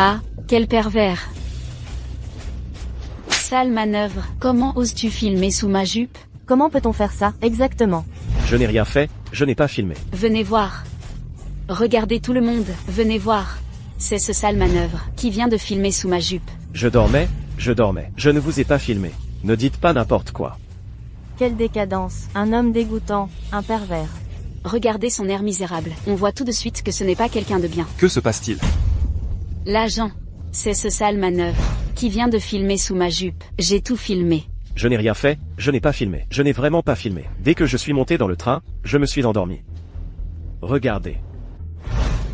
Ah, quel pervers. Sale manœuvre, comment oses-tu filmer sous ma jupe? Comment peut-on faire ça, exactement? Je n'ai rien fait, je n'ai pas filmé. Venez voir. Regardez tout le monde, venez voir. C'est ce sale manœuvre qui vient de filmer sous ma jupe. Je dormais, je ne vous ai pas filmé. Ne dites pas n'importe quoi. Quelle décadence, un homme dégoûtant, un pervers. Regardez son air misérable, on voit tout de suite que ce n'est pas quelqu'un de bien. Que se passe-t-il? L'agent. C'est ce sale manœuvre qui vient de filmer sous ma jupe. J'ai tout filmé. Je n'ai rien fait, je n'ai pas filmé. Je n'ai vraiment pas filmé. Dès que je suis monté dans le train, je me suis endormi. Regardez.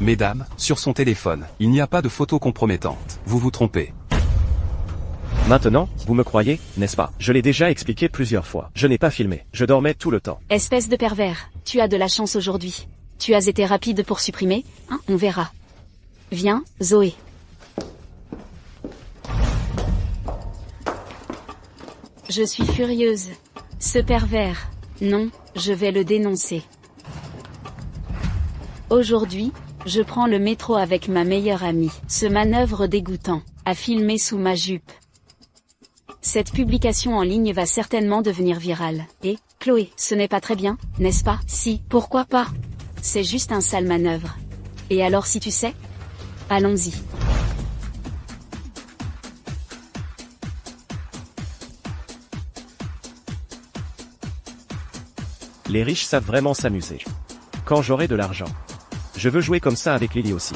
Mesdames, sur son téléphone, il n'y a pas de photos compromettantes. Vous vous trompez. Maintenant, vous me croyez, n'est-ce pas? Je l'ai déjà expliqué plusieurs fois. Je n'ai pas filmé. Je dormais tout le temps. Espèce de pervers, tu as de la chance aujourd'hui. Tu as été rapide pour supprimer, hein? On verra. Viens, Zoé. Je suis furieuse. Ce pervers. Non, je vais le dénoncer. Aujourd'hui, je prends le métro avec ma meilleure amie. Ce manœuvre dégoûtant a filmé sous ma jupe. Cette publication en ligne va certainement devenir virale. Et, Chloé, ce n'est pas très bien, n'est-ce pas? Si, pourquoi pas? C'est juste un sale manœuvre. Et alors si tu sais? Allons-y. Les riches savent vraiment s'amuser. Quand j'aurai de l'argent. Je veux jouer comme ça avec Lily aussi.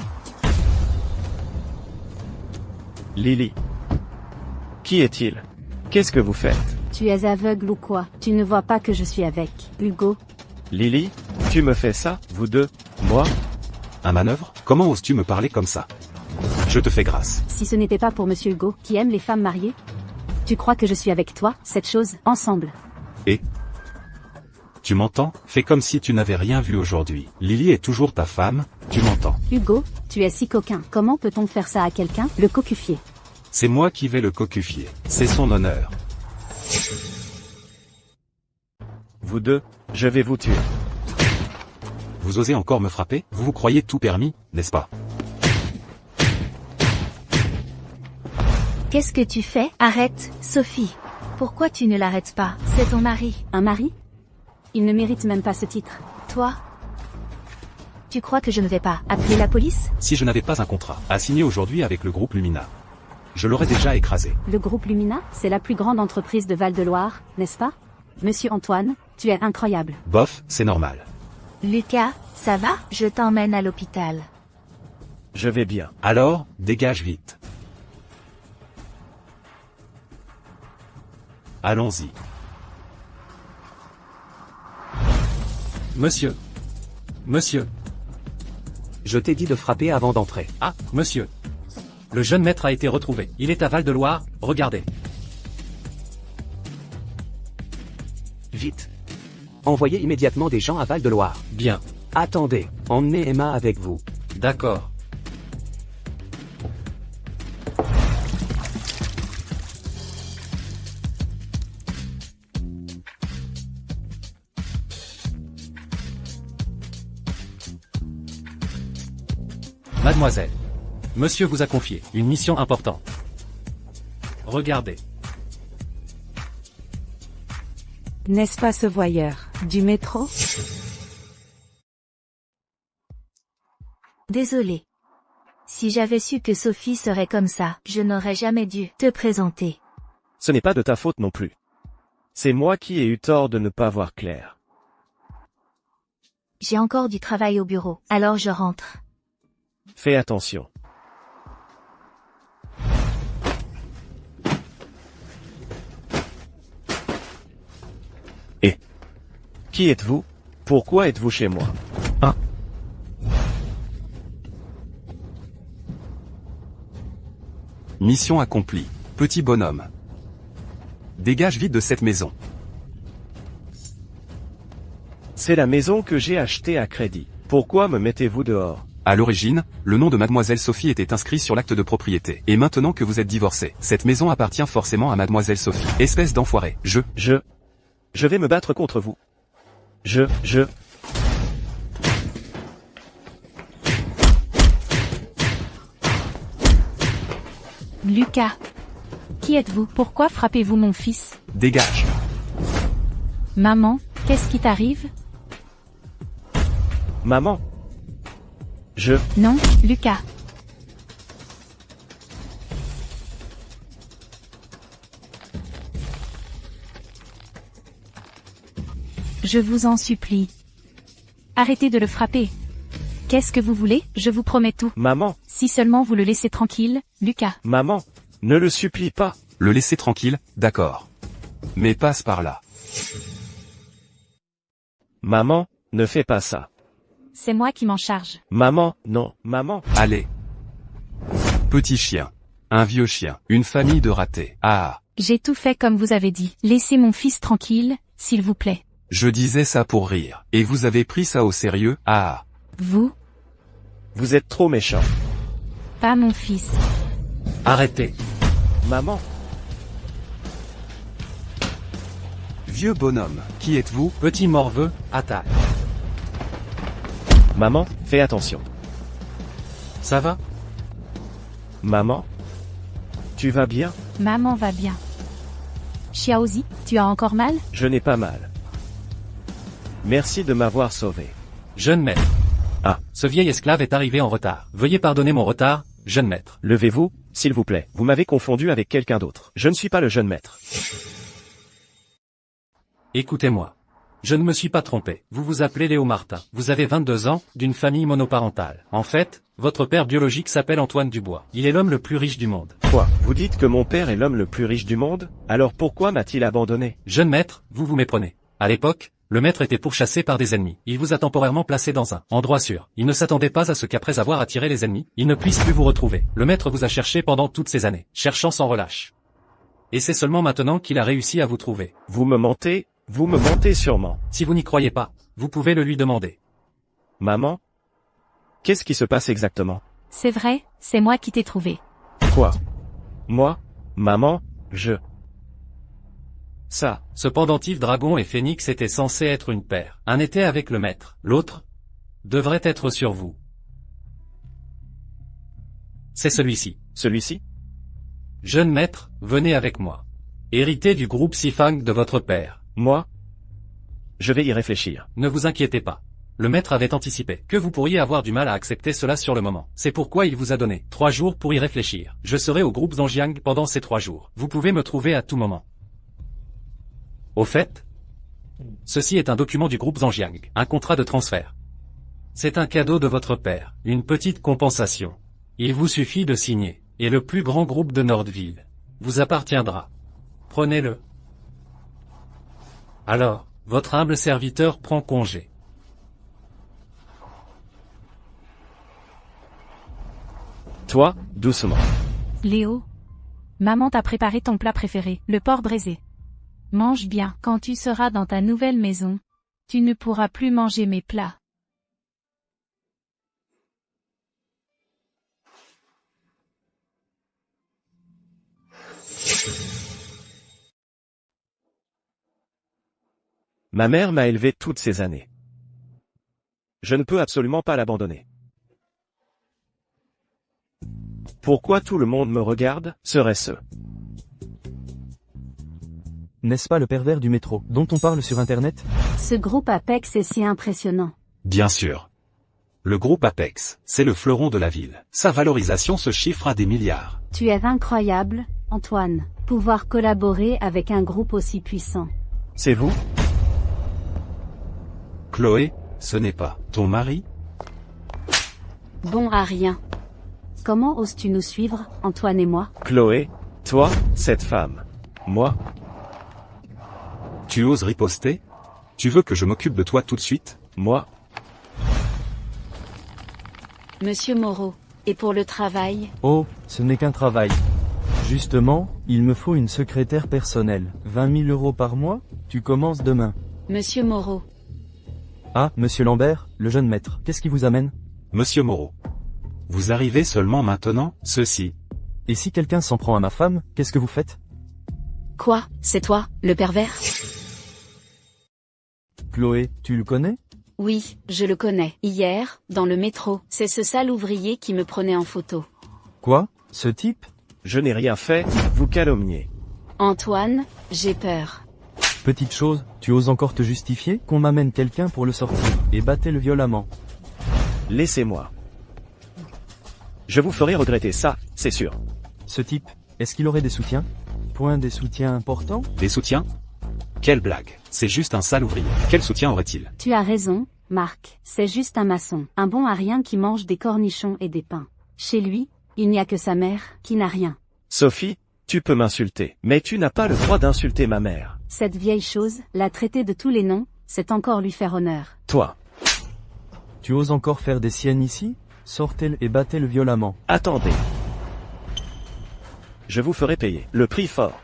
Lily. Qui est-il? Qu'est-ce que vous faites? Tu es aveugle ou quoi? Tu ne vois pas que je suis avec Hugo? Lily, tu me fais ça, vous deux, moi? Un manœuvre? Comment oses-tu me parler comme ça? Je te fais grâce. Si ce n'était pas pour Monsieur Hugo, qui aime les femmes mariées? Tu crois que je suis avec toi, cette chose, ensemble? Et? Tu m'entends? Fais comme si tu n'avais rien vu aujourd'hui. Lily est toujours ta femme, tu m'entends? Hugo, tu es si coquin. Comment peut-on faire ça à quelqu'un? Le cocufier. C'est moi qui vais le cocufier. C'est son honneur. Vous deux, je vais vous tuer. Vous osez encore me frapper? Vous vous croyez tout permis, n'est-ce pas? Qu'est-ce que tu fais? Arrête, Sophie. Pourquoi tu ne l'arrêtes pas? C'est ton mari. Un mari? Il ne mérite même pas ce titre. Toi? Tu crois que je ne vais pas appeler la police? Si je n'avais pas un contrat à signer aujourd'hui avec le groupe Lumina, je l'aurais déjà écrasé. Le groupe Lumina, c'est la plus grande entreprise de Val-de-Loire, n'est-ce pas? Monsieur Antoine, tu es incroyable. Bof, c'est normal. Lucas, ça va? Je t'emmène à l'hôpital. Je vais bien. Alors, dégage vite. Allons-y. Monsieur. Monsieur. Je t'ai dit de frapper avant d'entrer. Ah, monsieur. Le jeune maître a été retrouvé. Il est à Val-de-Loire, regardez. Vite. Envoyez immédiatement des gens à Val-de-Loire. Bien. Attendez, emmenez Emma avec vous. D'accord. Mademoiselle. Monsieur vous a confié une mission importante. Regardez. N'est-ce pas ce voyeur du métro? Désolée. Si j'avais su que Sophie serait comme ça, je n'aurais jamais dû te présenter. Ce n'est pas de ta faute non plus. C'est moi qui ai eu tort de ne pas voir clair. J'ai encore du travail au bureau, alors je rentre. Fais attention. Et qui êtes-vous? Pourquoi êtes-vous chez moi? Hein? Mission accomplie. Petit bonhomme. Dégage vite de cette maison. C'est la maison que j'ai achetée à crédit. Pourquoi me mettez-vous dehors? À l'origine, le nom de Mademoiselle Sophie était inscrit sur l'acte de propriété. Et maintenant que vous êtes divorcé, cette maison appartient forcément à Mademoiselle Sophie. Espèce d'enfoiré. Je vais me battre contre vous. Lucas. Qui êtes-vous? Pourquoi frappez-vous mon fils? Dégage. Maman, qu'est-ce qui t'arrive? Maman. Je... Non, Lucas. Je vous en supplie. Arrêtez de le frapper. Qu'est-ce que vous voulez? Je vous promets tout. Maman. Si seulement vous le laissez tranquille, Lucas. Maman. Ne le supplie pas. Le laisser tranquille, d'accord. Mais passe par là. Maman, ne fais pas ça. C'est moi qui m'en charge. Maman, non, maman. Allez. Petit chien. Un vieux chien. Une famille de ratés. Ah. J'ai tout fait comme vous avez dit. Laissez mon fils tranquille, s'il vous plaît. Je disais ça pour rire. Et vous avez pris ça au sérieux? Ah. Vous? Vous êtes trop méchant. Pas mon fils. Arrêtez. Maman. Vieux bonhomme, qui êtes-vous? Petit morveux, attaque. Maman, fais attention. Ça va? Maman. Tu vas bien? Maman va bien. Xiaozi, tu as encore mal? Je n'ai pas mal. Merci de m'avoir sauvé. Jeune maître. Ah. Ce vieil esclave est arrivé en retard. Veuillez pardonner mon retard, jeune maître. Levez-vous, s'il vous plaît. Vous m'avez confondu avec quelqu'un d'autre. Je ne suis pas le jeune maître. Écoutez-moi. Je ne me suis pas trompé. Vous vous appelez Léo Martin. Vous avez 22 ans, d'une famille monoparentale. En fait, votre père biologique s'appelle Antoine Dubois. Il est l'homme le plus riche du monde. Quoi? Vous dites que mon père est l'homme le plus riche du monde? Alors pourquoi m'a-t-il abandonné? Jeune maître, vous vous méprenez. À l'époque, le maître était pourchassé par des ennemis. Il vous a temporairement placé dans un endroit sûr. Il ne s'attendait pas à ce qu'après avoir attiré les ennemis, il ne puisse plus vous retrouver. Le maître vous a cherché pendant toutes ces années, cherchant sans relâche. Et c'est seulement maintenant qu'il a réussi à vous trouver. Vous me mentez sûrement. Si vous n'y croyez pas, vous pouvez le lui demander. Maman? Qu'est-ce qui se passe exactement? C'est vrai, c'est moi qui t'ai trouvé. Quoi? Moi? Maman? Ça. Ce pendentif dragon et phénix était censé être une paire. Un était avec le maître, l'autre devrait être sur vous. C'est celui-ci. Celui-ci? Jeune maître, venez avec moi. Hérité du groupe Sifang de votre père. Moi? Je vais y réfléchir. Ne vous inquiétez pas. Le maître avait anticipé que vous pourriez avoir du mal à accepter cela sur le moment. C'est pourquoi il vous a donné 3 jours pour y réfléchir. Je serai au groupe Zhangjiang pendant ces 3 jours. Vous pouvez me trouver à tout moment. Au fait, ceci est un document du groupe Zhangjiang, un contrat de transfert. C'est un cadeau de votre père, une petite compensation. Il vous suffit de signer, et le plus grand groupe de Nordville vous appartiendra. Prenez-le. Alors, votre humble serviteur prend congé. Toi, doucement. Léo, maman t'a préparé ton plat préféré, le porc braisé. Mange bien. Quand tu seras dans ta nouvelle maison, tu ne pourras plus manger mes plats. Ma mère m'a élevé toutes ces années. Je ne peux absolument pas l'abandonner. Pourquoi tout le monde me regarde? Serait-ce N'est-ce pas le pervers du métro, dont on parle sur Internet? Ce groupe Apex est si impressionnant. Bien sûr. Le groupe Apex, c'est le fleuron de la ville. Sa valorisation se chiffre à des milliards. Tu es incroyable, Antoine. Pouvoir collaborer avec un groupe aussi puissant. C'est vous? Chloé, ce n'est pas ton mari? Bon à rien. Comment oses-tu nous suivre, Antoine et moi? Chloé, toi, cette femme. Moi? Tu oses riposter? Tu veux que je m'occupe de toi tout de suite? Moi? Monsieur Moreau, et pour le travail? Oh, ce n'est qu'un travail. Justement, il me faut une secrétaire personnelle. 20 000 € par mois? Tu commences demain. Monsieur Moreau. Ah, monsieur Lambert, le jeune maître, qu'est-ce qui vous amène? Monsieur Moreau. Vous arrivez seulement maintenant, ceci. Et si quelqu'un s'en prend à ma femme, qu'est-ce que vous faites? Quoi? C'est toi, le pervers? Chloé, tu le connais? Oui, je le connais. Hier, dans le métro, c'est ce sale ouvrier qui me prenait en photo. Quoi? Ce type? Je n'ai rien fait, vous calomniez. Antoine, j'ai peur. Petite chose, tu oses encore te justifier? Qu'on m'amène quelqu'un pour le sortir, et battez-le violemment. Laissez-moi. Je vous ferai regretter ça, c'est sûr. Ce type, est-ce qu'il aurait des soutiens? Point des soutiens importants? Des soutiens? Quelle blague. C'est juste un sale ouvrier. Quel soutien aurait-il? Tu as raison, Marc, c'est juste un maçon, un bon à rien qui mange des cornichons et des pains. Chez lui, il n'y a que sa mère, qui n'a rien. Sophie, tu peux m'insulter, mais tu n'as pas le droit d'insulter ma mère. Cette vieille chose, la traiter de tous les noms, c'est encore lui faire honneur. Toi. Tu oses encore faire des siennes ici? Sortez-le et battez-le violemment. Attendez. Je vous ferai payer le prix fort.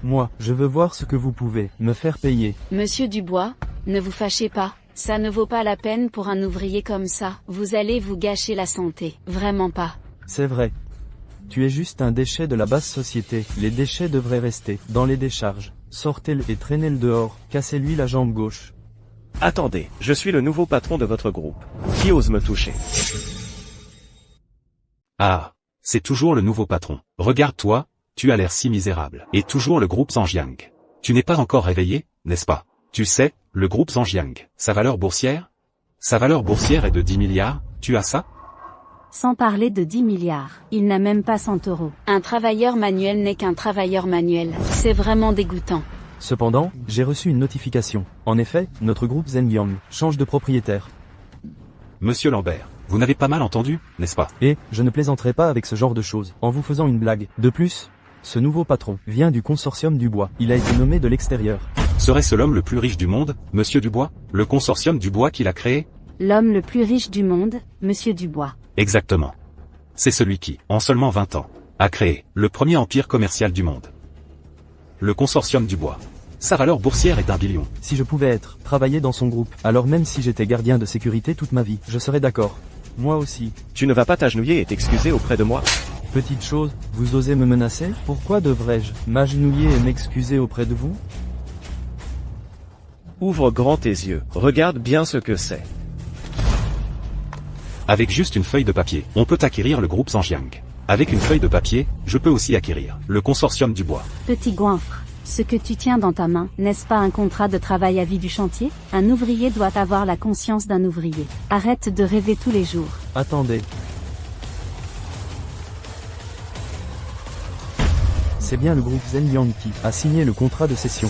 Moi, je veux voir ce que vous pouvez me faire payer. Monsieur Dubois, ne vous fâchez pas, ça ne vaut pas la peine pour un ouvrier comme ça. Vous allez vous gâcher la santé, vraiment pas. C'est vrai. Tu es juste un déchet de la basse société. Les déchets devraient rester dans les décharges. Sortez-le et traînez-le dehors. Cassez-lui la jambe gauche. Attendez, je suis le nouveau patron de votre groupe. Qui ose me toucher? Ah, c'est toujours le nouveau patron. Regarde-toi, tu as l'air si misérable. Et toujours le groupe Zhangjiang. Tu n'es pas encore réveillé, n'est-ce pas? Tu sais, le groupe Zhangjiang, sa valeur boursière? Sa valeur boursière est de 10 milliards, tu as ça? Sans parler de 10 milliards, il n'a même pas 100 €. Un travailleur manuel n'est qu'un travailleur manuel, c'est vraiment dégoûtant. Cependant, j'ai reçu une notification. En effet, notre groupe Zhengyang change de propriétaire. Monsieur Lambert, vous n'avez pas mal entendu, n'est-ce pas? Et, je ne plaisanterai pas avec ce genre de choses, en vous faisant une blague. De plus, ce nouveau patron vient du consortium du bois. Il a été nommé de l'extérieur. Serait-ce l'homme le plus riche du monde, Monsieur Dubois? Le consortium du bois qu'il a créé? L'homme le plus riche du monde, Monsieur Dubois. Exactement. C'est celui qui, en seulement 20 ans, a créé le premier empire commercial du monde. Le consortium du bois. Sa valeur boursière est d'1 billion. Si je pouvais travailler dans son groupe, alors même si j'étais gardien de sécurité toute ma vie, je serais d'accord. Moi aussi. Tu ne vas pas t'agenouiller et t'excuser auprès de moi? Petite chose, vous osez me menacer? Pourquoi devrais-je m'agenouiller et m'excuser auprès de vous? Ouvre grand tes yeux, regarde bien ce que c'est. Avec juste une feuille de papier, on peut acquérir le groupe Zhangjiang. Avec une feuille de papier, je peux aussi acquérir le consortium du bois. Petit goinfre, ce que tu tiens dans ta main, n'est-ce pas un contrat de travail à vie du chantier? Un ouvrier doit avoir la conscience d'un ouvrier. Arrête de rêver tous les jours. Attendez. C'est bien le groupe Zhengyang qui a signé le contrat de cession.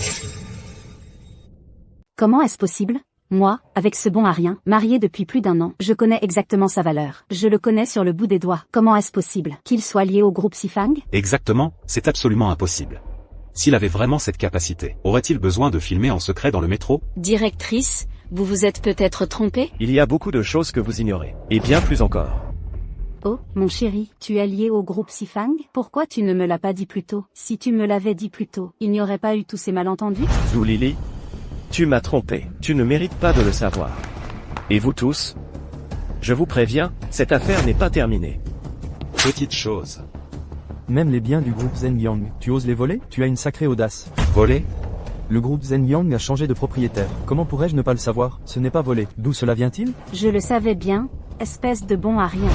Comment est-ce possible? Moi, avec ce bon à rien, marié depuis plus d'1 an, je connais exactement sa valeur. Je le connais sur le bout des doigts. Comment est-ce possible qu'il soit lié au groupe Sifang? Exactement, c'est absolument impossible. S'il avait vraiment cette capacité, aurait-il besoin de filmer en secret dans le métro? Directrice, vous vous êtes peut-être trompée? Il y a beaucoup de choses que vous ignorez, et bien plus encore. Oh, mon chéri, tu es lié au groupe Sifang? Pourquoi tu ne me l'as pas dit plus tôt? Si tu me l'avais dit plus tôt, il n'y aurait pas eu tous ces malentendus? Zhou Lili, tu m'as trompé, tu ne mérites pas de le savoir. Et vous tous? Je vous préviens, cette affaire n'est pas terminée. Petite chose. Même les biens du groupe Zhengyang, tu oses les voler? Tu as une sacrée audace. Voler? Le groupe Zhengyang a changé de propriétaire. Comment pourrais-je ne pas le savoir? Ce n'est pas volé. D'où cela vient-il? Je le savais bien, espèce de bon à rien.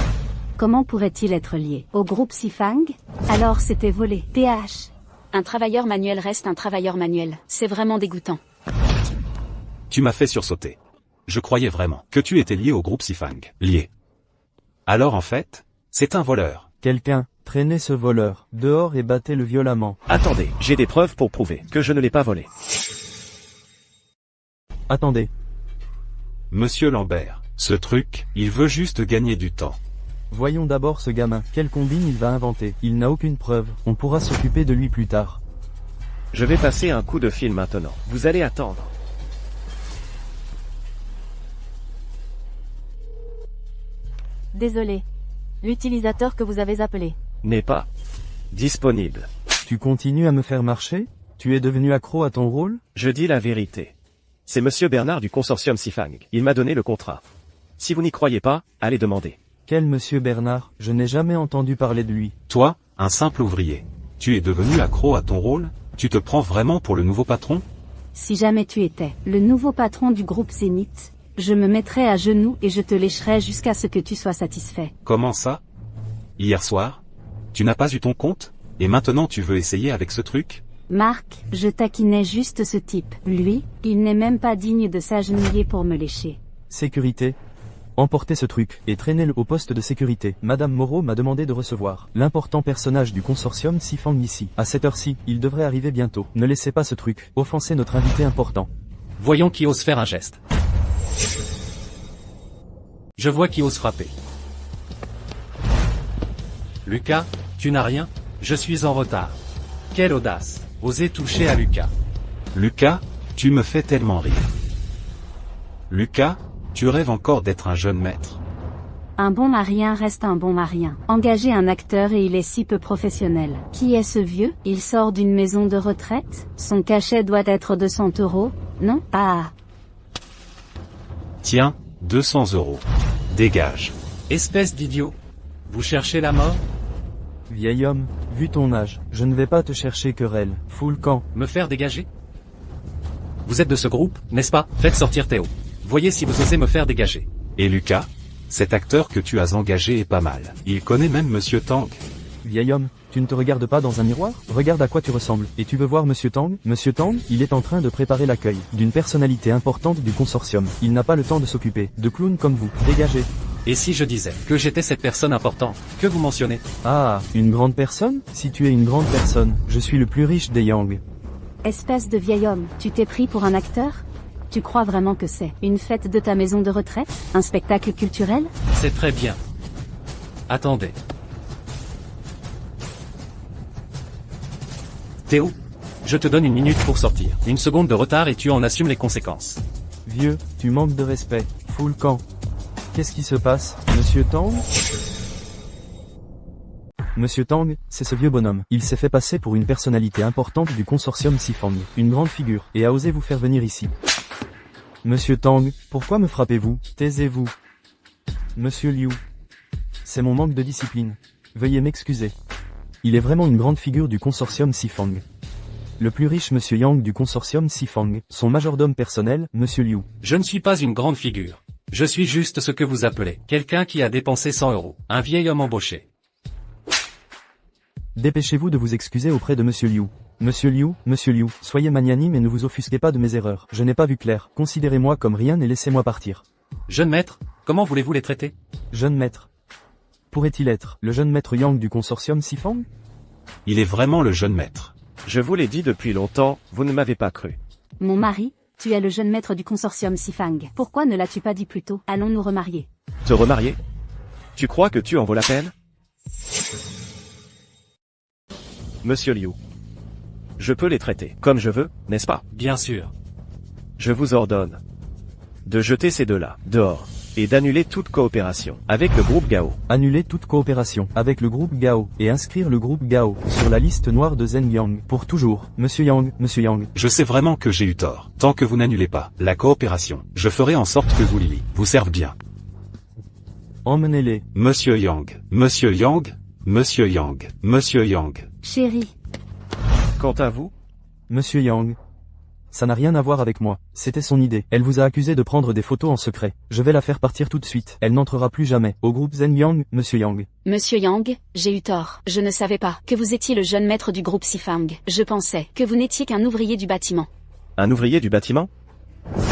Comment pourrait-il être lié au groupe Sifang? Alors c'était volé. PH. Un travailleur manuel reste un travailleur manuel. C'est vraiment dégoûtant. Tu m'as fait sursauter. Je croyais vraiment que tu étais lié au groupe Sifang. Lié. Alors en fait, c'est un voleur. Quelqu'un, traînez ce voleur dehors et battez-le violemment. Attendez, j'ai des preuves pour prouver que je ne l'ai pas volé. Attendez. Monsieur Lambert, ce truc, il veut juste gagner du temps. Voyons d'abord ce gamin. Quelle combine il va inventer? Il n'a aucune preuve. On pourra s'occuper de lui plus tard. Je vais passer un coup de fil maintenant. Vous allez attendre. Désolé. L'utilisateur que vous avez appelé n'est pas disponible. Tu continues à me faire marcher? Tu es devenu accro à ton rôle? Je dis la vérité. C'est Monsieur Bernard du consortium Sifang. Il m'a donné le contrat. Si vous n'y croyez pas, allez demander. Quel Monsieur Bernard? Je n'ai jamais entendu parler de lui. Toi, un simple ouvrier. Tu es devenu accro à ton rôle? Tu te prends vraiment pour le nouveau patron? Si jamais tu étais le nouveau patron du groupe Zénith, je me mettrais à genoux et je te lécherais jusqu'à ce que tu sois satisfait. Comment ça? Hier soir? Tu n'as pas eu ton compte? Et maintenant tu veux essayer avec ce truc? Marc, je taquinais juste ce type. Lui, il n'est même pas digne de s'agenouiller pour me lécher. Sécurité. Emportez ce truc, et traînez-le au poste de sécurité. Madame Moreau m'a demandé de recevoir l'important personnage du consortium Sifang ici. À cette heure-ci, il devrait arriver bientôt. Ne laissez pas ce truc offenser notre invité important. Voyons qui ose faire un geste. Je vois qui ose frapper. Lucas, tu n'as rien? Je suis en retard. Quelle audace, oser toucher à Lucas. Lucas, tu me fais tellement rire. Lucas, tu rêves encore d'être un jeune maître. Un bon marien reste un bon marien. Engagez un acteur et il est si peu professionnel. Qui est ce vieux? Il sort d'une maison de retraite? Son cachet doit être de 100 €, non? Ah. Tiens, 200 €. Dégage. Espèce d'idiot. Vous cherchez la mort? Vieil homme, vu ton âge, je ne vais pas te chercher querelle. Fous le camp. Me faire dégager? Vous êtes de ce groupe, n'est-ce pas? Faites sortir Théo. Voyez si vous osez me faire dégager. Et Lucas? Cet acteur que tu as engagé est pas mal. Il connaît même Monsieur Tang. Vieil homme, tu ne te regardes pas dans un miroir? Regarde à quoi tu ressembles. Et tu veux voir Monsieur Tang? Monsieur Tang, il est en train de préparer l'accueil d'une personnalité importante du consortium. Il n'a pas le temps de s'occuper de clowns comme vous. Dégagez. Et si je disais que j'étais cette personne importante, que vous mentionnez? Ah, une grande personne? Si tu es une grande personne, je suis le plus riche des Yang. Espèce de vieil homme, tu t'es pris pour un acteur? Tu crois vraiment que c'est une fête de ta maison de retraite? Un spectacle culturel? C'est très bien. Attendez. Théo, je te donne 1 minute pour sortir. 1 seconde de retard et tu en assumes les conséquences. Vieux, tu manques de respect. Fous le camp. Qu'est-ce qui se passe, Monsieur Tang? Monsieur Tang, c'est ce vieux bonhomme. Il s'est fait passer pour une personnalité importante du consortium Sifang, une grande figure, et a osé vous faire venir ici. Monsieur Tang, pourquoi me frappez-vous? Taisez-vous. Monsieur Liu. C'est mon manque de discipline. Veuillez m'excuser. Il est vraiment une grande figure du consortium Sifang. Le plus riche Monsieur Yang du consortium Sifang, son majordome personnel, Monsieur Liu. Je ne suis pas une grande figure. Je suis juste ce que vous appelez quelqu'un qui a dépensé 100 €. Un vieil homme embauché. Dépêchez-vous de vous excuser auprès de Monsieur Liu. Monsieur Liu, soyez magnanime et ne vous offusquez pas de mes erreurs. Je n'ai pas vu clair. Considérez-moi comme rien et laissez-moi partir. Jeune maître, comment voulez-vous les traiter? Jeune maître. Pourrait-il être le jeune maître Yang du consortium Sifang? Il est vraiment le jeune maître. Je vous l'ai dit depuis longtemps, vous ne m'avez pas cru. Mon mari, tu es le jeune maître du consortium Sifang. Pourquoi ne l'as-tu pas dit plus tôt? Allons nous remarier. Te remarier? Tu crois que tu en vaux la peine? Monsieur Liu. Je peux les traiter comme je veux, n'est-ce pas? Bien sûr. Je vous ordonne de jeter ces deux-là dehors et d'annuler toute coopération avec le groupe Gao. Annuler toute coopération avec le groupe Gao et inscrire le groupe Gao sur la liste noire de Zhen Yang pour toujours. Monsieur Yang. Je sais vraiment que j'ai eu tort. Tant que vous n'annulez pas la coopération, je ferai en sorte que vous Lily vous servent bien. Emmenez-les. Monsieur Yang. Monsieur Yang. Monsieur Yang. Monsieur Yang. Chérie. Quant à vous? Monsieur Yang. Ça n'a rien à voir avec moi. C'était son idée. Elle vous a accusé de prendre des photos en secret. Je vais la faire partir tout de suite. Elle n'entrera plus jamais au groupe Zhen Yang, Monsieur Yang. Monsieur Yang, j'ai eu tort. Je ne savais pas que vous étiez le jeune maître du groupe Sifang. Je pensais que vous n'étiez qu'un ouvrier du bâtiment. Un ouvrier du bâtiment?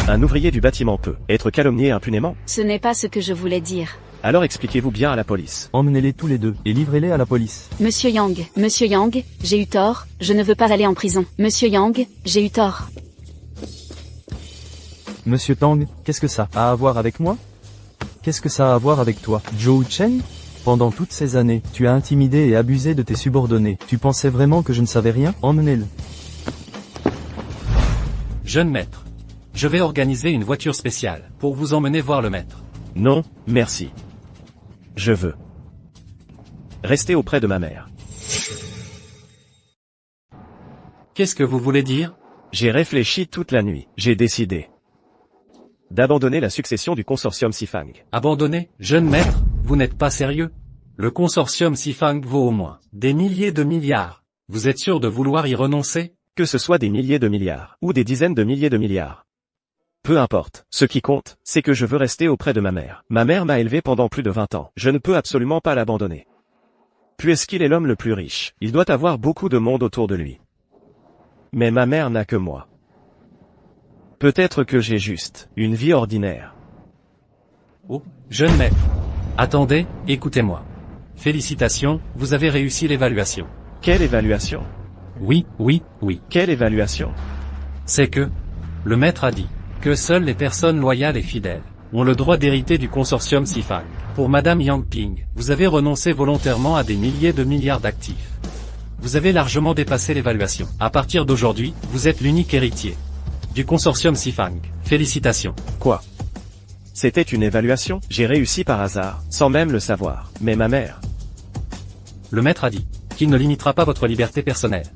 Un ouvrier du bâtiment peut être calomnié impunément? Ce n'est pas ce que je voulais dire. Alors expliquez-vous bien à la police. Emmenez-les tous les deux et livrez-les à la police. Monsieur Yang, j'ai eu tort. Je ne veux pas aller en prison. Monsieur Yang, j'ai eu tort. Monsieur Tang, qu'est-ce que ça a à voir avec moi? Qu'est-ce que ça a à voir avec toi, Zhou Chen? Pendant toutes ces années, tu as intimidé et abusé de tes subordonnés. Tu pensais vraiment que je ne savais rien? Emmenez-le. Jeune maître. Je vais organiser une voiture spéciale pour vous emmener voir le maître. Non, merci. Je veux rester auprès de ma mère. Qu'est-ce que vous voulez dire? J'ai réfléchi toute la nuit. J'ai décidé d'abandonner la succession du consortium Sifang. Abandonner? Jeune maître, vous n'êtes pas sérieux? Le consortium Sifang vaut au moins des milliers de milliards. Vous êtes sûr de vouloir y renoncer? Que ce soit des milliers de milliards, ou des dizaines de milliers de milliards. Peu importe. Ce qui compte, c'est que je veux rester auprès de ma mère. Ma mère m'a élevé pendant plus de 20 ans. Je ne peux absolument pas l'abandonner. Puisqu'il est l'homme le plus riche, il doit avoir beaucoup de monde autour de lui. Mais ma mère n'a que moi. Peut-être que j'ai juste une vie ordinaire. Oh, jeune maître. Attendez, écoutez-moi. Félicitations, vous avez réussi l'évaluation. Quelle évaluation? Oui. Quelle évaluation? C'est que, le maître a dit, que seules les personnes loyales et fidèles ont le droit d'hériter du consortium Sifang. Pour Madame Yang Ping, vous avez renoncé volontairement à des milliers de milliards d'actifs. Vous avez largement dépassé l'évaluation. À partir d'aujourd'hui, vous êtes l'unique héritier du consortium Sifang. Félicitations. Quoi? C'était une évaluation? J'ai réussi par hasard, sans même le savoir. Mais ma mère... Le maître a dit qu'il ne limitera pas votre liberté personnelle.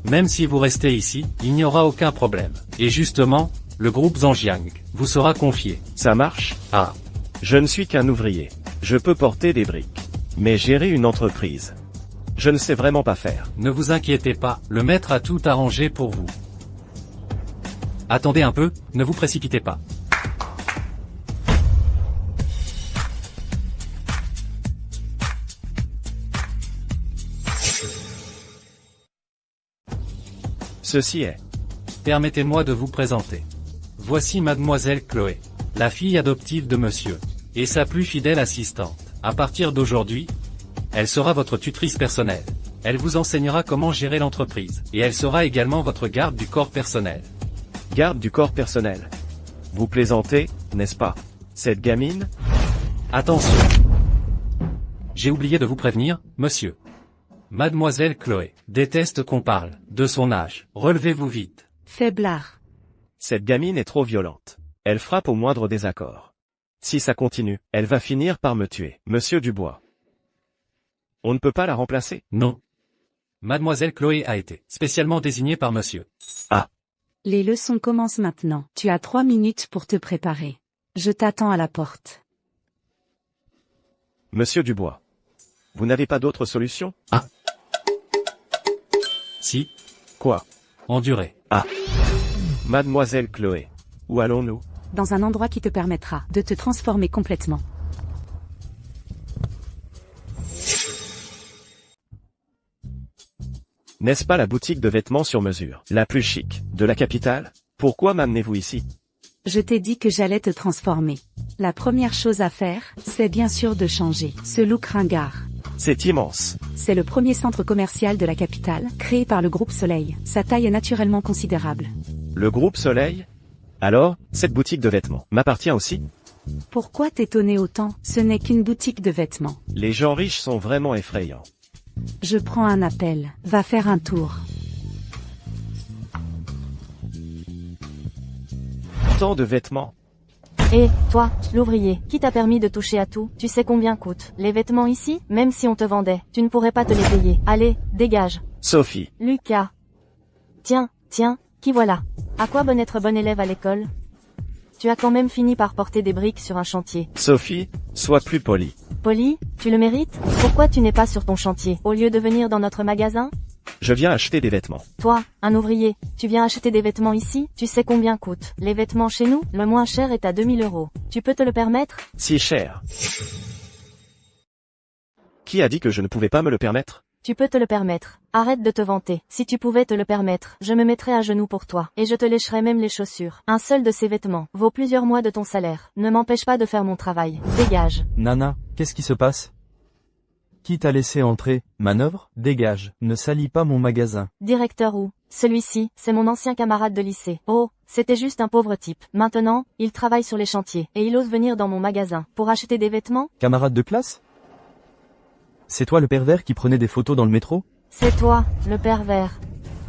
Même si vous restez ici, il n'y aura aucun problème. Et justement, le groupe Zhangjiang vous sera confié. Ça marche? Ah. Je ne suis qu'un ouvrier. Je peux porter des briques. Mais gérer une entreprise, je ne sais vraiment pas faire. Ne vous inquiétez pas, le maître a tout arrangé pour vous. Attendez un peu, ne vous précipitez pas. Ceci est... Permettez-moi de vous présenter. Voici Mademoiselle Chloé, la fille adoptive de monsieur, et sa plus fidèle assistante. À partir d'aujourd'hui, elle sera votre tutrice personnelle. Elle vous enseignera comment gérer l'entreprise, et elle sera également votre garde du corps personnel. Garde du corps personnel. Vous plaisantez, n'est-ce pas? Cette gamine? Attention. J'ai oublié de vous prévenir, monsieur. Mademoiselle Chloé déteste qu'on parle de son âge. Relevez-vous vite. Faiblard. Cette gamine est trop violente. Elle frappe au moindre désaccord. Si ça continue, elle va finir par me tuer. Monsieur Dubois. On ne peut pas la remplacer? Non. Mademoiselle Chloé a été spécialement désignée par monsieur. Ah. Les leçons commencent maintenant. Tu as 3 minutes pour te préparer. Je t'attends à la porte. Monsieur Dubois. Vous n'avez pas d'autre solution? Ah. Si. Quoi? Endurez. Ah. Mademoiselle Chloé. Où allons-nous? Dans un endroit qui te permettra de te transformer complètement. N'est-ce pas la boutique de vêtements sur mesure, la plus chic, de la capitale? Pourquoi m'amenez-vous ici? Je t'ai dit que j'allais te transformer. La première chose à faire, c'est bien sûr de changer ce look ringard. C'est immense. C'est le premier centre commercial de la capitale, créé par le groupe Soleil. Sa taille est naturellement considérable. Le groupe Soleil? Alors, cette boutique de vêtements m'appartient aussi? Pourquoi t'étonner autant? Ce n'est qu'une boutique de vêtements. Les gens riches sont vraiment effrayants. Je prends un appel. Va faire un tour. Tant de vêtements. Et, toi, l'ouvrier, qui t'a permis de toucher à tout, tu sais combien coûtent les vêtements ici? Même si on te vendait, tu ne pourrais pas te les payer. Allez, dégage. Sophie. Lucas. Tiens, qui voilà? À quoi bon être bon élève à l'école? Tu as quand même fini par porter des briques sur un chantier. Sophie, sois plus polie. Poli, tu le mérites? Pourquoi tu n'es pas sur ton chantier, au lieu de venir dans notre magasin? Je viens acheter des vêtements. Toi, un ouvrier, tu viens acheter des vêtements ici? Tu sais combien coûtent les vêtements chez nous? Le moins cher est à 2000 €. Tu peux te le permettre? Si cher. Qui a dit que je ne pouvais pas me le permettre? Tu peux te le permettre. Arrête de te vanter. Si tu pouvais te le permettre, je me mettrais à genoux pour toi, et je te lécherais même les chaussures. Un seul de ces vêtements vaut plusieurs mois de ton salaire. Ne m'empêche pas de faire mon travail. Dégage. Nana, qu'est-ce qui se passe? Qui t'a laissé entrer? Manœuvre? Dégage. Ne salis pas mon magasin. Directeur ou? Celui-ci, c'est mon ancien camarade de lycée. Oh, c'était juste un pauvre type. Maintenant, il travaille sur les chantiers, et il ose venir dans mon magasin, pour acheter des vêtements? Camarade de classe? C'est toi le pervers qui prenait des photos dans le métro? C'est toi, le pervers.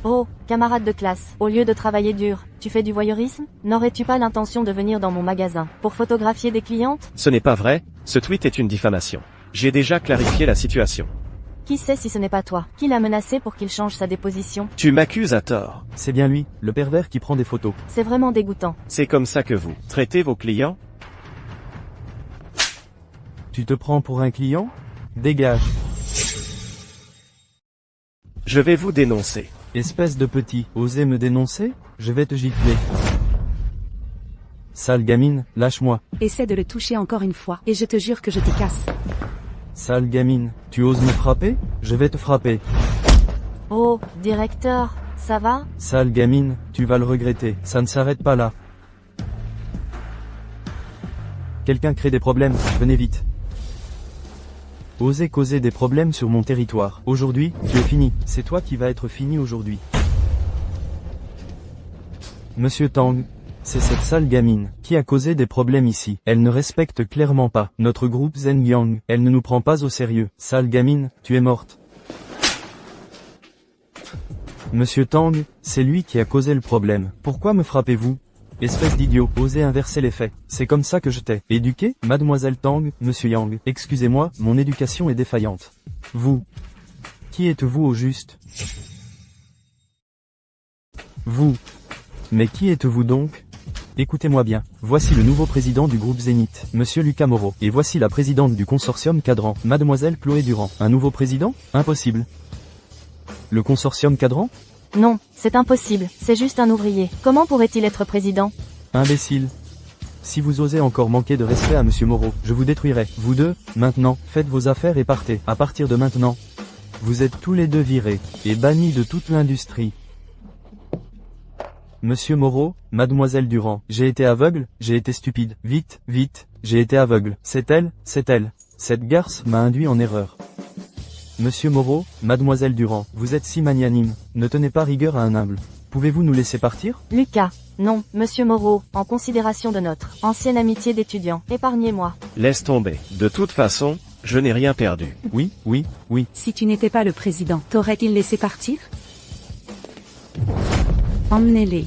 Oh, camarade de classe, au lieu de travailler dur, tu fais du voyeurisme? N'aurais-tu pas l'intention de venir dans mon magasin, pour photographier des clientes? Ce n'est pas vrai, ce tweet est une diffamation. J'ai déjà clarifié la situation. Qui sait si ce n'est pas toi? Qui l'a menacé pour qu'il change sa déposition? Tu m'accuses à tort. C'est bien lui, le pervers qui prend des photos. C'est vraiment dégoûtant. C'est comme ça que vous traitez vos clients? Tu te prends pour un client? Dégage. Je vais vous dénoncer. Espèce de petit, osez me dénoncer? Je vais te gifler. Sale gamine, lâche-moi. Essaie de le toucher encore une fois, et je te jure que je te casse. Sale gamine, tu oses me frapper? Je vais te frapper. Oh, directeur, ça va? Sale gamine, tu vas le regretter, ça ne s'arrête pas là. Quelqu'un crée des problèmes, venez vite. Osez causer des problèmes sur mon territoire. Aujourd'hui, tu es fini, c'est toi qui vas être fini aujourd'hui. Monsieur Tang, c'est cette sale gamine qui a causé des problèmes ici. Elle ne respecte clairement pas notre groupe Zhenjiang. Elle ne nous prend pas au sérieux. Sale gamine, tu es morte. Monsieur Tang, c'est lui qui a causé le problème. Pourquoi me frappez-vous? Espèce d'idiot, osez inverser les faits. C'est comme ça que je t'ai éduqué, mademoiselle Tang, monsieur Yang. Excusez-moi, mon éducation est défaillante. Vous. Qui êtes-vous au juste? Vous. Mais qui êtes-vous donc? Écoutez-moi bien. Voici le nouveau président du groupe Zénith, monsieur Lucas Moreau. Et voici la présidente du consortium Cadran, mademoiselle Chloé Durand. Un nouveau président? Impossible. Le consortium Cadran? Non, c'est impossible, c'est juste un ouvrier. Comment pourrait-il être président? Imbécile. Si vous osez encore manquer de respect à monsieur Moreau, je vous détruirai. Vous deux, maintenant, faites vos affaires et partez. À partir de maintenant, vous êtes tous les deux virés, et bannis de toute l'industrie. Monsieur Moreau, mademoiselle Durand, j'ai été aveugle, j'ai été stupide. Vite, vite, j'ai été aveugle. C'est elle, c'est elle. Cette garce m'a induit en erreur. Monsieur Moreau, mademoiselle Durand, vous êtes si magnanime, ne tenez pas rigueur à un humble. Pouvez-vous nous laisser partir? Lucas, non, monsieur Moreau, en considération de notre ancienne amitié d'étudiant, épargnez-moi. Laisse tomber. De toute façon, je n'ai rien perdu. Oui, oui, oui. Si tu n'étais pas le président, t'aurais-il laissé partir? Emmenez-les.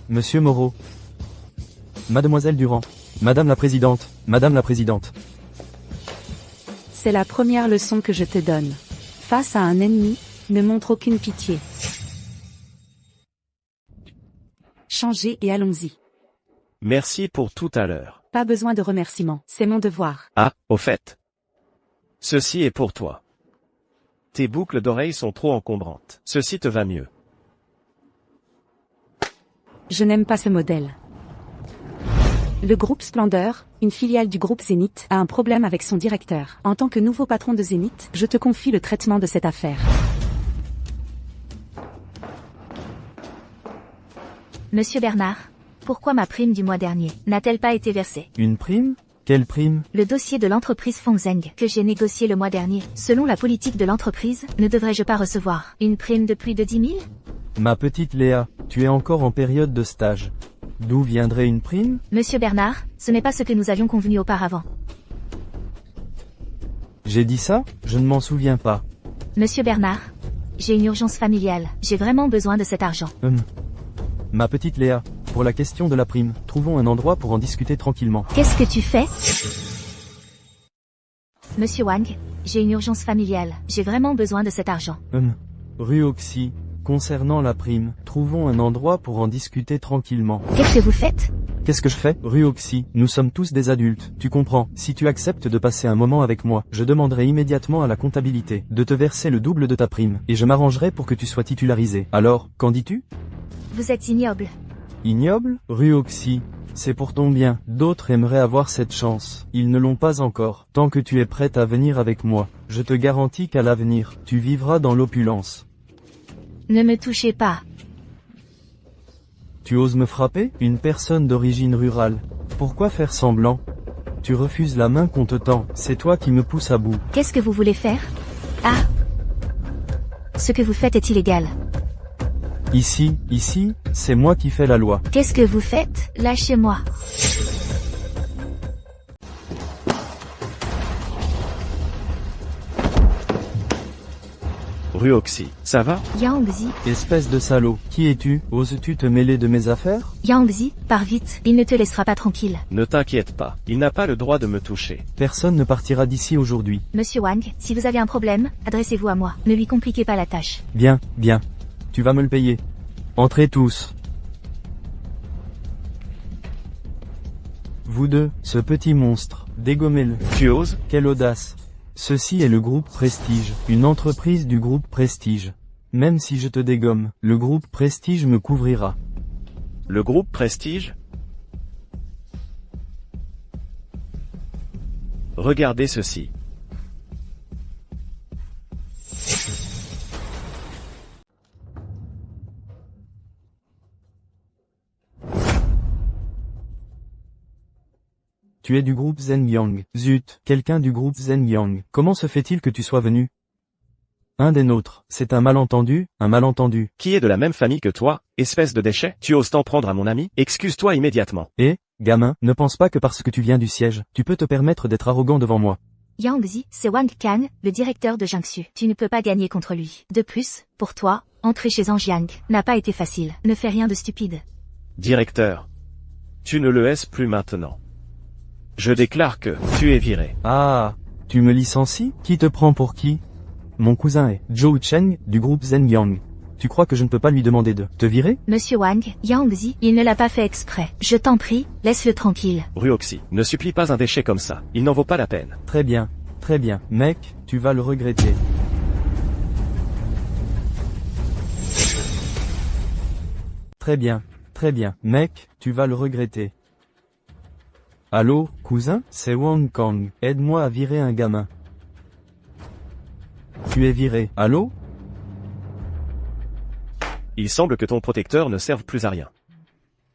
Monsieur Moreau. Mademoiselle Durand. Madame la présidente, madame la présidente. C'est la première leçon que je te donne. Face à un ennemi, ne montre aucune pitié. Changez et allons-y. Merci pour tout à l'heure. Pas besoin de remerciements, c'est mon devoir. Ah, au fait. Ceci est pour toi. Tes boucles d'oreilles sont trop encombrantes. Ceci te va mieux. Je n'aime pas ce modèle. Le groupe Splendeur, une filiale du groupe Zénith, a un problème avec son directeur. En tant que nouveau patron de Zénith, je te confie le traitement de cette affaire. Monsieur Bernard, pourquoi ma prime du mois dernier n'a-t-elle pas été versée? Une prime? Quelle prime? Le dossier de l'entreprise Fongzeng que j'ai négocié le mois dernier. Selon la politique de l'entreprise, ne devrais-je pas recevoir une prime de plus de 10 000? Ma petite Léa, tu es encore en période de stage. D'où viendrait une prime? Monsieur Bernard, ce n'est pas ce que nous avions convenu auparavant. J'ai dit ça? Je ne m'en souviens pas. Monsieur Bernard, j'ai une urgence familiale. J'ai vraiment besoin de cet argent. Ma petite Léa, pour la question de la prime, trouvons un endroit pour en discuter tranquillement. Qu'est-ce que tu fais? Monsieur Wang, j'ai une urgence familiale. J'ai vraiment besoin de cet argent. Rue Oxy, concernant la prime, trouvons un endroit pour en discuter tranquillement. Qu'est-ce que vous faites? Qu'est-ce que je fais? Rue Oxy, nous sommes tous des adultes, tu comprends. Si tu acceptes de passer un moment avec moi, je demanderai immédiatement à la comptabilité de te verser le double de ta prime, et je m'arrangerai pour que tu sois titularisé. Alors, qu'en dis-tu? Vous êtes ignoble. Ignoble? Rue Oxy, c'est pour ton bien. D'autres aimeraient avoir cette chance. Ils ne l'ont pas encore. Tant que tu es prête à venir avec moi, je te garantis qu'à l'avenir, tu vivras dans l'opulence. Ne me touchez pas. Tu oses me frapper? Une personne d'origine rurale. Pourquoi faire semblant? Tu refuses la main qu'on te tend. C'est toi qui me pousse à bout. Qu'est-ce que vous voulez faire? Ah! Ce que vous faites est illégal. Ici, c'est moi qui fais la loi. Qu'est-ce que vous faites? Lâchez-moi. Rue Oxy, ça va? Yangzi. Espèce de salaud, qui es-tu? Oses-tu te mêler de mes affaires? Yangzi, pars vite, il ne te laissera pas tranquille. Ne t'inquiète pas, il n'a pas le droit de me toucher. Personne ne partira d'ici aujourd'hui. Monsieur Wang, si vous avez un problème, adressez-vous à moi. Ne lui compliquez pas la tâche. Bien, bien. Tu vas me le payer. Entrez tous. Vous deux, ce petit monstre, dégommez-le. Tu oses? Quelle audace. Ceci est le groupe Prestige, une entreprise du groupe Prestige. Même si je te dégomme, le groupe Prestige me couvrira. Le groupe Prestige? Regardez ceci. Tu es du groupe Zhengyang. Zut, quelqu'un du groupe Zhengyang. Comment se fait-il que tu sois venu? Un des nôtres. C'est un malentendu, un malentendu. Qui est de la même famille que toi, espèce de déchet? Tu oses t'en prendre à mon ami? Excuse-toi immédiatement. Et, gamin, ne pense pas que parce que tu viens du siège, tu peux te permettre d'être arrogant devant moi. Yang Zi, c'est Wang Kan, le directeur de Jiangsu. Tu ne peux pas gagner contre lui. De plus, pour toi, entrer chez Zhenjiang n'a pas été facile. Ne fais rien de stupide. Directeur. Tu ne le es plus maintenant. Je déclare que tu es viré. Ah, tu me licencies? Qui te prend pour qui? Mon cousin est Zhou Cheng, du groupe Zhengyang. Tu crois que je ne peux pas lui demander de te virer? Monsieur Wang, Yang Zi, il ne l'a pas fait exprès. Je t'en prie, laisse-le tranquille. Ruoxi, ne supplie pas un déchet comme ça. Il n'en vaut pas la peine. Très bien, mec, tu vas le regretter. Très bien, mec, tu vas le regretter. Allô, cousin, c'est Wang Kang. Aide-moi à virer un gamin. Tu es viré. Allô? Il semble que ton protecteur ne serve plus à rien.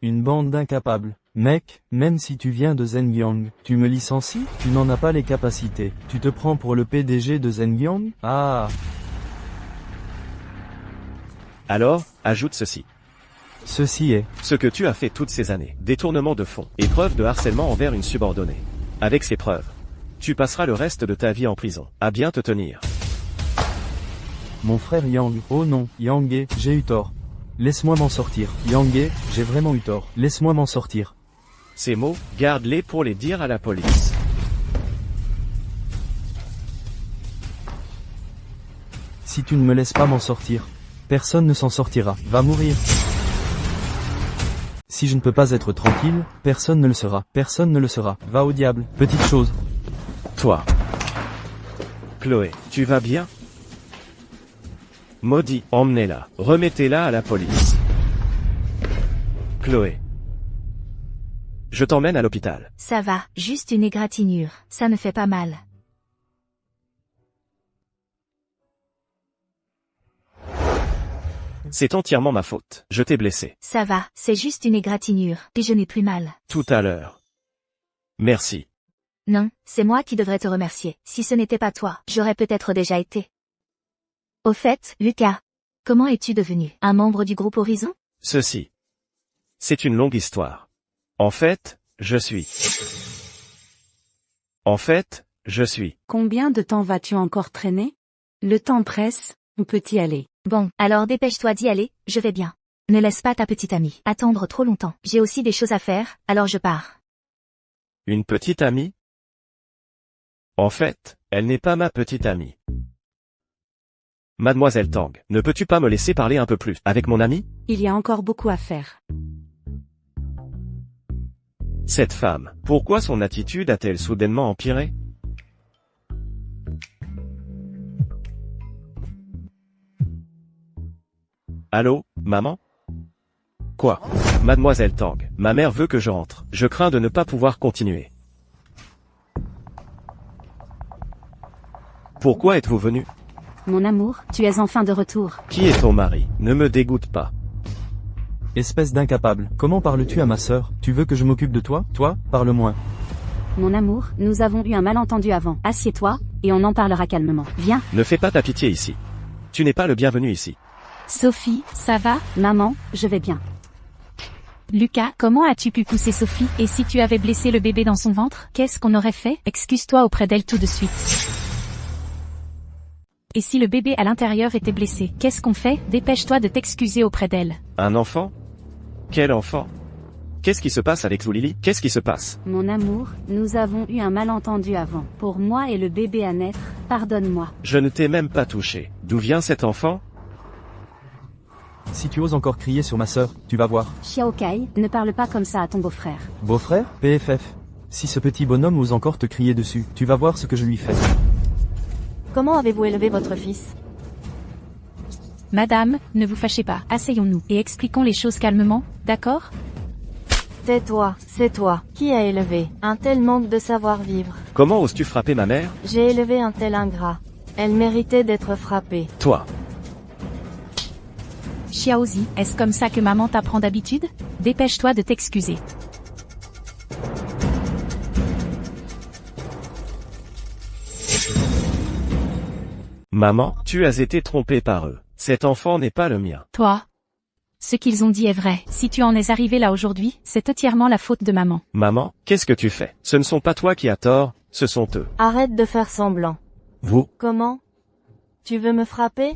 Une bande d'incapables. Mec, même si tu viens de Zhengyang, tu me licencies? Tu n'en as pas les capacités. Tu te prends pour le PDG de Zhengyang? Ah. Alors, ajoute ceci. Ceci est ce que tu as fait toutes ces années. Détournement de fonds et preuve de harcèlement envers une subordonnée. Avec ces preuves, tu passeras le reste de ta vie en prison. À bien te tenir. Mon frère Yang. Oh non, Yang, j'ai eu tort. Laisse-moi m'en sortir. Yang, j'ai vraiment eu tort. Laisse-moi m'en sortir. Ces mots, garde-les pour les dire à la police. Si tu ne me laisses pas m'en sortir, personne ne s'en sortira. Va mourir. Si je ne peux pas être tranquille, personne ne le sera. Personne ne le sera. Va au diable. Petite chose. Toi. Chloé, tu vas bien? Maudit, emmenez-la. Remettez-la à la police. Chloé. Je t'emmène à l'hôpital. Ça va, juste une égratignure. Ça ne fait pas mal. C'est entièrement ma faute. Je t'ai blessé. Ça va, c'est juste une égratignure, et je n'ai plus mal. Tout à l'heure. Merci. Non, c'est moi qui devrais te remercier. Si ce n'était pas toi, j'aurais peut-être déjà été. Au fait, Lucas, comment es-tu devenu un membre du groupe Horizon? Ceci. C'est une longue histoire. En fait, je suis. Combien de temps vas-tu encore traîner? Le temps presse, on peut y aller. Bon, alors dépêche-toi d'y aller, je vais bien. Ne laisse pas ta petite amie attendre trop longtemps. J'ai aussi des choses à faire, alors je pars. Une petite amie? En fait, elle n'est pas ma petite amie. Mademoiselle Tang, ne peux-tu pas me laisser parler un peu plus avec mon ami? Il y a encore beaucoup à faire. Cette femme, pourquoi son attitude a-t-elle soudainement empiré? Allô, maman? Quoi? Mademoiselle Tang, ma mère veut que je rentre. Je crains de ne pas pouvoir continuer. Pourquoi êtes-vous venu? Mon amour, tu es enfin de retour. Qui est ton mari? Ne me dégoûte pas. Espèce d'incapable. Comment parles-tu à ma sœur? Tu veux que je m'occupe de toi? Toi, parle moins. Mon amour, nous avons eu un malentendu avant. Assieds-toi, et on en parlera calmement. Viens. Ne fais pas ta pitié ici. Tu n'es pas le bienvenu ici. Sophie, ça va? Maman, je vais bien. Lucas, comment as-tu pu pousser Sophie? Et si tu avais blessé le bébé dans son ventre, qu'est-ce qu'on aurait fait? Excuse-toi auprès d'elle tout de suite. Et si le bébé à l'intérieur était blessé, qu'est-ce qu'on fait? Dépêche-toi de t'excuser auprès d'elle. Un enfant? Quel enfant? Qu'est-ce qui se passe avec Zulili? Qu'est-ce qui se passe? Mon amour, nous avons eu un malentendu avant. Pour moi et le bébé à naître, pardonne-moi. Je ne t'ai même pas touché. D'où vient cet enfant? Si tu oses encore crier sur ma sœur, tu vas voir. Xiao Kai, ne parle pas comme ça à ton beau-frère. Beau-frère? PFF. Si ce petit bonhomme ose encore te crier dessus, tu vas voir ce que je lui fais. Comment avez-vous élevé votre fils? Madame, ne vous fâchez pas, asseyons-nous, et expliquons les choses calmement, d'accord? Tais-toi, c'est toi. Qui a élevé un tel manque de savoir-vivre? Comment oses-tu frapper ma mère? J'ai élevé un tel ingrat. Elle méritait d'être frappée. Toi. Xiaozi, est-ce comme ça que maman t'apprend d'habitude? Dépêche-toi de t'excuser. Maman, tu as été trompée par eux. Cet enfant n'est pas le mien. Toi. Ce qu'ils ont dit est vrai. Si tu en es arrivé là aujourd'hui, c'est entièrement la faute de maman. Maman, qu'est-ce que tu fais? Ce ne sont pas toi qui as tort, ce sont eux. Arrête de faire semblant. Vous? Comment? Tu veux me frapper?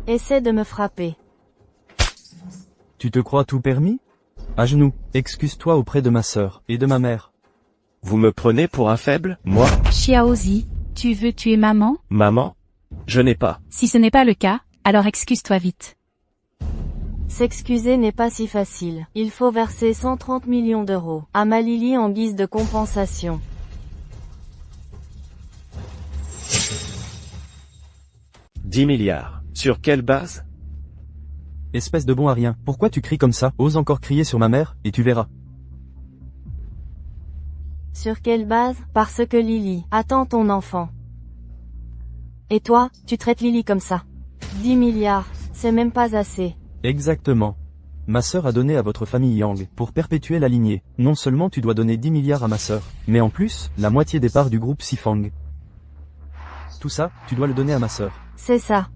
Essaie de me frapper. Tu te crois tout permis? À genoux, excuse-toi auprès de ma sœur et de ma mère. Vous me prenez pour un faible, moi? Xiaozi, tu veux tuer maman? Maman? Je n'ai pas. Si ce n'est pas le cas, alors excuse-toi vite. S'excuser n'est pas si facile. Il faut verser 130 millions d'euros à ma Lily en guise de compensation. « 10 milliards. Sur quelle base? Espèce de bon à rien, pourquoi tu cries comme ça? Ose encore crier sur ma mère, et tu verras. Sur quelle base? Parce que Lily attend ton enfant. Et toi, tu traites Lily comme ça. 10 milliards, c'est même pas assez. Exactement. Ma sœur a donné à votre famille Yang, pour perpétuer la lignée. Non seulement tu dois donner 10 milliards à ma sœur, mais en plus, la moitié des parts du groupe Sifang. Tout ça, tu dois le donner à ma sœur. C'est ça.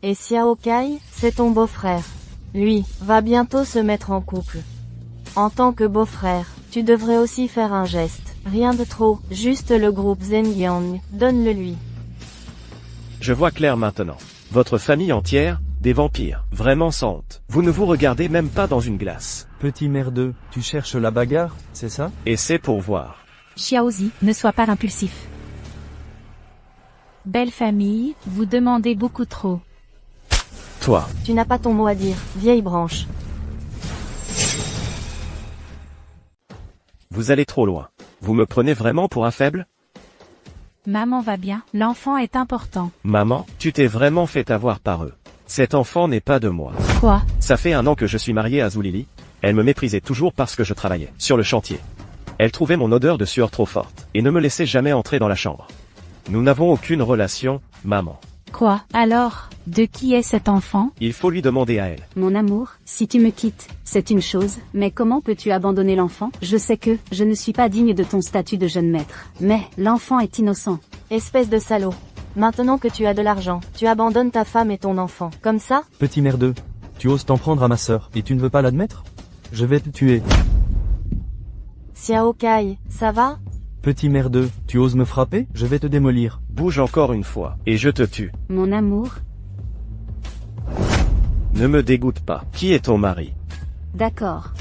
Et Xiao Kai, c'est ton beau-frère. Lui, va bientôt se mettre en couple. En tant que beau-frère, tu devrais aussi faire un geste. Rien de trop, juste le groupe Zhengyang, donne-le lui. Je vois clair maintenant. Votre famille entière, des vampires, vraiment sans honte. Vous ne vous regardez même pas dans une glace. Petit merdeux, tu cherches la bagarre, c'est ça? Et c'est pour voir. Xiaozi, ne sois pas impulsif. Belle famille, vous demandez beaucoup trop. Toi. Tu n'as pas ton mot à dire, vieille branche. Vous allez trop loin. Vous me prenez vraiment pour un faible? Maman va bien, l'enfant est important. Maman, tu t'es vraiment fait avoir par eux. Cet enfant n'est pas de moi. Quoi? Ça fait 1 an que je suis marié à Zulili. Elle me méprisait toujours parce que je travaillais sur le chantier. Elle trouvait mon odeur de sueur trop forte, et ne me laissait jamais entrer dans la chambre. Nous n'avons aucune relation, maman. Quoi? Alors, de qui est cet enfant? Il faut lui demander à elle. Mon amour, si tu me quittes, c'est une chose, mais comment peux-tu abandonner l'enfant? Je sais que, je ne suis pas digne de ton statut de jeune maître. Mais, l'enfant est innocent. Espèce de salaud. Maintenant que tu as de l'argent, tu abandonnes ta femme et ton enfant. Comme ça? Petit merdeux, tu oses t'en prendre à ma sœur, et tu ne veux pas l'admettre? Je vais te tuer. Xiao Kai, ça va? Petit merdeux, tu oses me frapper? Je vais te démolir. Bouge encore une fois, et je te tue. Mon amour? Ne me dégoûte pas. Qui est ton mari? D'accord.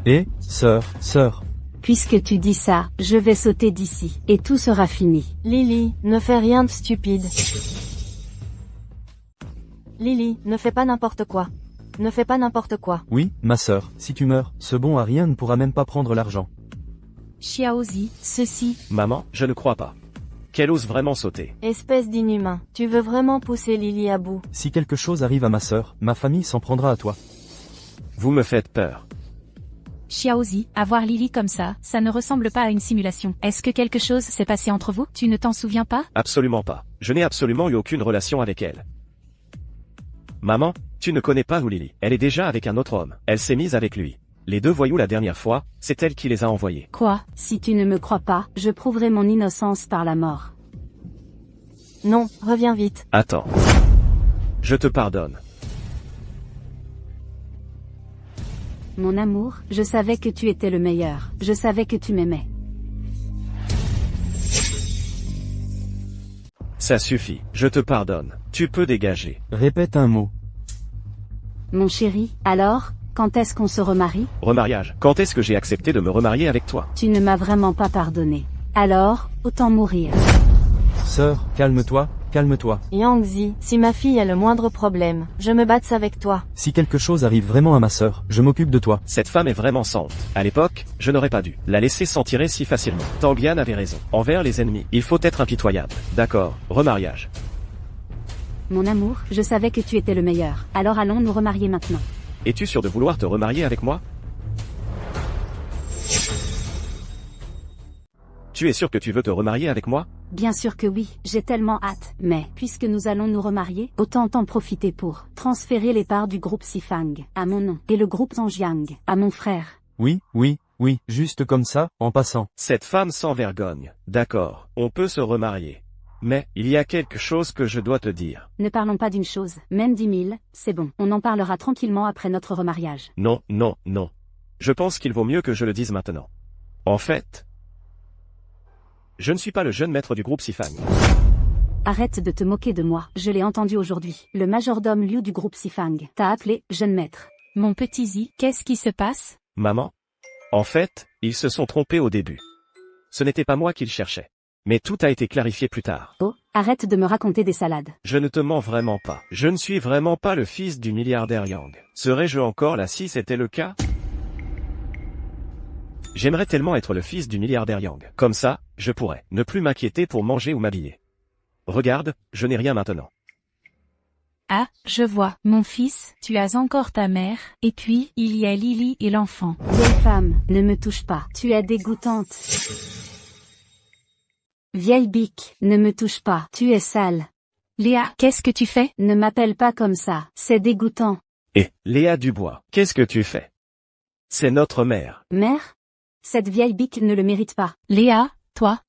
Et, sœur. Puisque tu dis ça, je vais sauter d'ici, et tout sera fini. Lily, ne fais rien de stupide. Lily, ne fais pas n'importe quoi. Ne fais pas n'importe quoi. Oui, ma sœur, si tu meurs, ce bon à rien ne pourra même pas prendre l'argent. Xiaozi, ceci. Maman, je ne crois pas. Qu'elle ose vraiment sauter. Espèce d'inhumain, tu veux vraiment pousser Lily à bout? Si quelque chose arrive à ma sœur, ma famille s'en prendra à toi. Vous me faites peur. Xiaozi, avoir Lily comme ça ne ressemble pas à une simulation. Est-ce que quelque chose s'est passé entre vous? Tu ne t'en souviens pas? Absolument pas. Je n'ai absolument eu aucune relation avec elle. Maman, tu ne connais pas Lily. Elle est déjà avec un autre homme. Elle s'est mise avec lui. Les 2 voyous la dernière fois, c'est elle qui les a envoyés. Quoi? Si tu ne me crois pas, je prouverai mon innocence par la mort. Non, reviens vite. Attends. Je te pardonne. Mon amour, je savais que tu étais le meilleur. Je savais que tu m'aimais. Ça suffit. Je te pardonne. Tu peux dégager. Répète un mot. Mon chéri, alors, quand est-ce qu'on se remarie? Remariage. Quand est-ce que j'ai accepté de me remarier avec toi? Tu ne m'as vraiment pas pardonné. Alors, autant mourir. Sœur, calme-toi. Yangzi, si ma fille a le moindre problème, je me batte avec toi. Si quelque chose arrive vraiment à ma sœur, je m'occupe de toi. Cette femme est vraiment sans honte. À l'époque, je n'aurais pas dû la laisser s'en tirer si facilement. Tanguyan avait raison. Envers les ennemis, il faut être impitoyable. D'accord, remariage. Mon amour, je savais que tu étais le meilleur. Alors allons nous remarier maintenant. Es-tu sûr de vouloir te remarier avec moi? Tu es sûr que tu veux te remarier avec moi? Bien sûr que oui, j'ai tellement hâte. Mais, puisque nous allons nous remarier, autant en profiter pour transférer les parts du groupe Sifang à mon nom, et le groupe Zhangjiang à mon frère. Oui, juste comme ça, en passant. Cette femme sans vergogne. D'accord, on peut se remarier. Mais, il y a quelque chose que je dois te dire. Ne parlons pas d'une chose, même 10 000, c'est bon. On en parlera tranquillement après notre remariage. Non. Je pense qu'il vaut mieux que je le dise maintenant. En fait, je ne suis pas le jeune maître du groupe Sifang. Arrête de te moquer de moi, je l'ai entendu aujourd'hui. Le majordome Liu du groupe Sifang t'a appelé, jeune maître. Mon petit Zi, qu'est-ce qui se passe? Maman? En fait, ils se sont trompés au début. Ce n'était pas moi qu'ils cherchaient. Mais tout a été clarifié plus tard. Oh, arrête de me raconter des salades. Je ne te mens vraiment pas. Je ne suis vraiment pas le fils du milliardaire Yang. Serais-je encore là si c'était le cas? J'aimerais tellement être le fils du milliardaire Yang. Comme ça, je pourrais ne plus m'inquiéter pour manger ou m'habiller. Regarde, je n'ai rien maintenant. Ah, je vois. Mon fils, tu as encore ta mère, et puis, il y a Lily et l'enfant. Vieille femme, ne me touche pas. Tu es dégoûtante. Vieille bique, ne me touche pas. Tu es sale. Léa, qu'est-ce que tu fais? Ne m'appelle pas comme ça. C'est dégoûtant. Et, Léa Dubois, qu'est-ce que tu fais? C'est notre mère. Mère? Cette vieille bique ne le mérite pas. Léa, toi?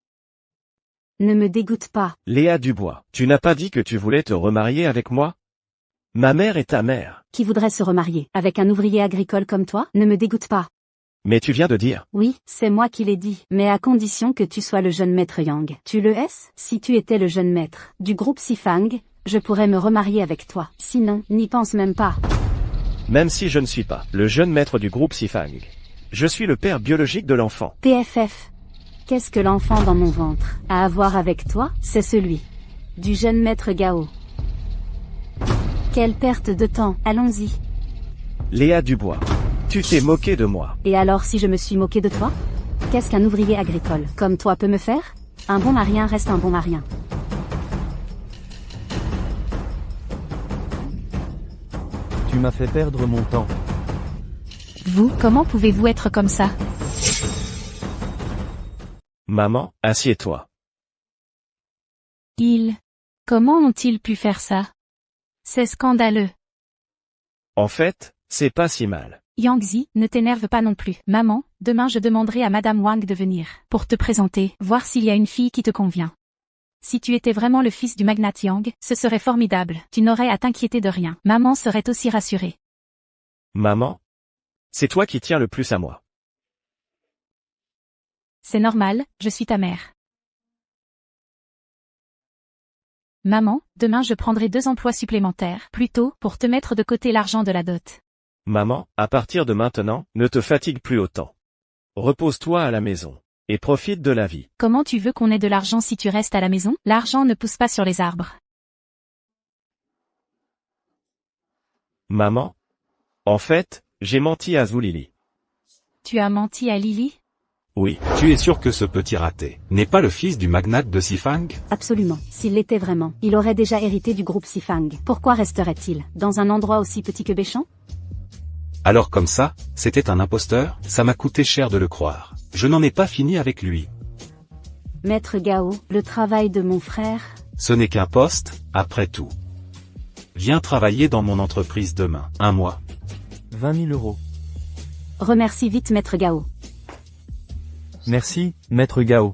Ne me dégoûte pas. Léa Dubois, tu n'as pas dit que tu voulais te remarier avec moi? Ma mère est ta mère. Qui voudrait se remarier avec un ouvrier agricole comme toi? Ne me dégoûte pas. Mais tu viens de dire. Oui, c'est moi qui l'ai dit, mais à condition que tu sois le jeune maître Yang. Tu le es? Si tu étais le jeune maître du groupe Sifang, je pourrais me remarier avec toi. Sinon, n'y pense même pas. Même si je ne suis pas le jeune maître du groupe Sifang, je suis le père biologique de l'enfant. TFF. Qu'est-ce que l'enfant dans mon ventre a à voir avec toi? C'est celui du jeune maître Gao. Quelle perte de temps, allons-y. Léa Dubois, tu t'es moqué de moi. Et alors si je me suis moqué de toi? Qu'est-ce qu'un ouvrier agricole comme toi peut me faire? Un bon marien reste un bon marien. Tu m'as fait perdre mon temps. Vous, comment pouvez-vous être comme ça? Maman, assieds-toi. Comment ont-ils pu faire ça? C'est scandaleux. En fait, c'est pas si mal. Yangzi, ne t'énerve pas non plus. Maman, demain je demanderai à Madame Wang de venir, pour te présenter, voir s'il y a une fille qui te convient. Si tu étais vraiment le fils du magnate Yang, ce serait formidable, tu n'aurais à t'inquiéter de rien. Maman serait aussi rassurée. Maman? C'est toi qui tiens le plus à moi. C'est normal, je suis ta mère. Maman, demain je prendrai 2 emplois supplémentaires, plutôt, pour te mettre de côté l'argent de la dot. Maman, à partir de maintenant, ne te fatigue plus autant. Repose-toi à la maison. Et profite de la vie. Comment tu veux qu'on ait de l'argent si tu restes à la maison? L'argent ne pousse pas sur les arbres. Maman? En fait, j'ai menti à Zulili. Tu as menti à Lily? Oui. Tu es sûr que ce petit raté n'est pas le fils du magnate de Sifang? Absolument. S'il l'était vraiment, il aurait déjà hérité du groupe Sifang. Pourquoi resterait-il dans un endroit aussi petit que Béchamp? Alors comme ça, c'était un imposteur? Ça m'a coûté cher de le croire. Je n'en ai pas fini avec lui. Maître Gao, le travail de mon frère... Ce n'est qu'un poste, après tout. Viens travailler dans mon entreprise demain. 1 mois. 20 000 euros. Remercie vite Maître Gao. Merci, Maître Gao.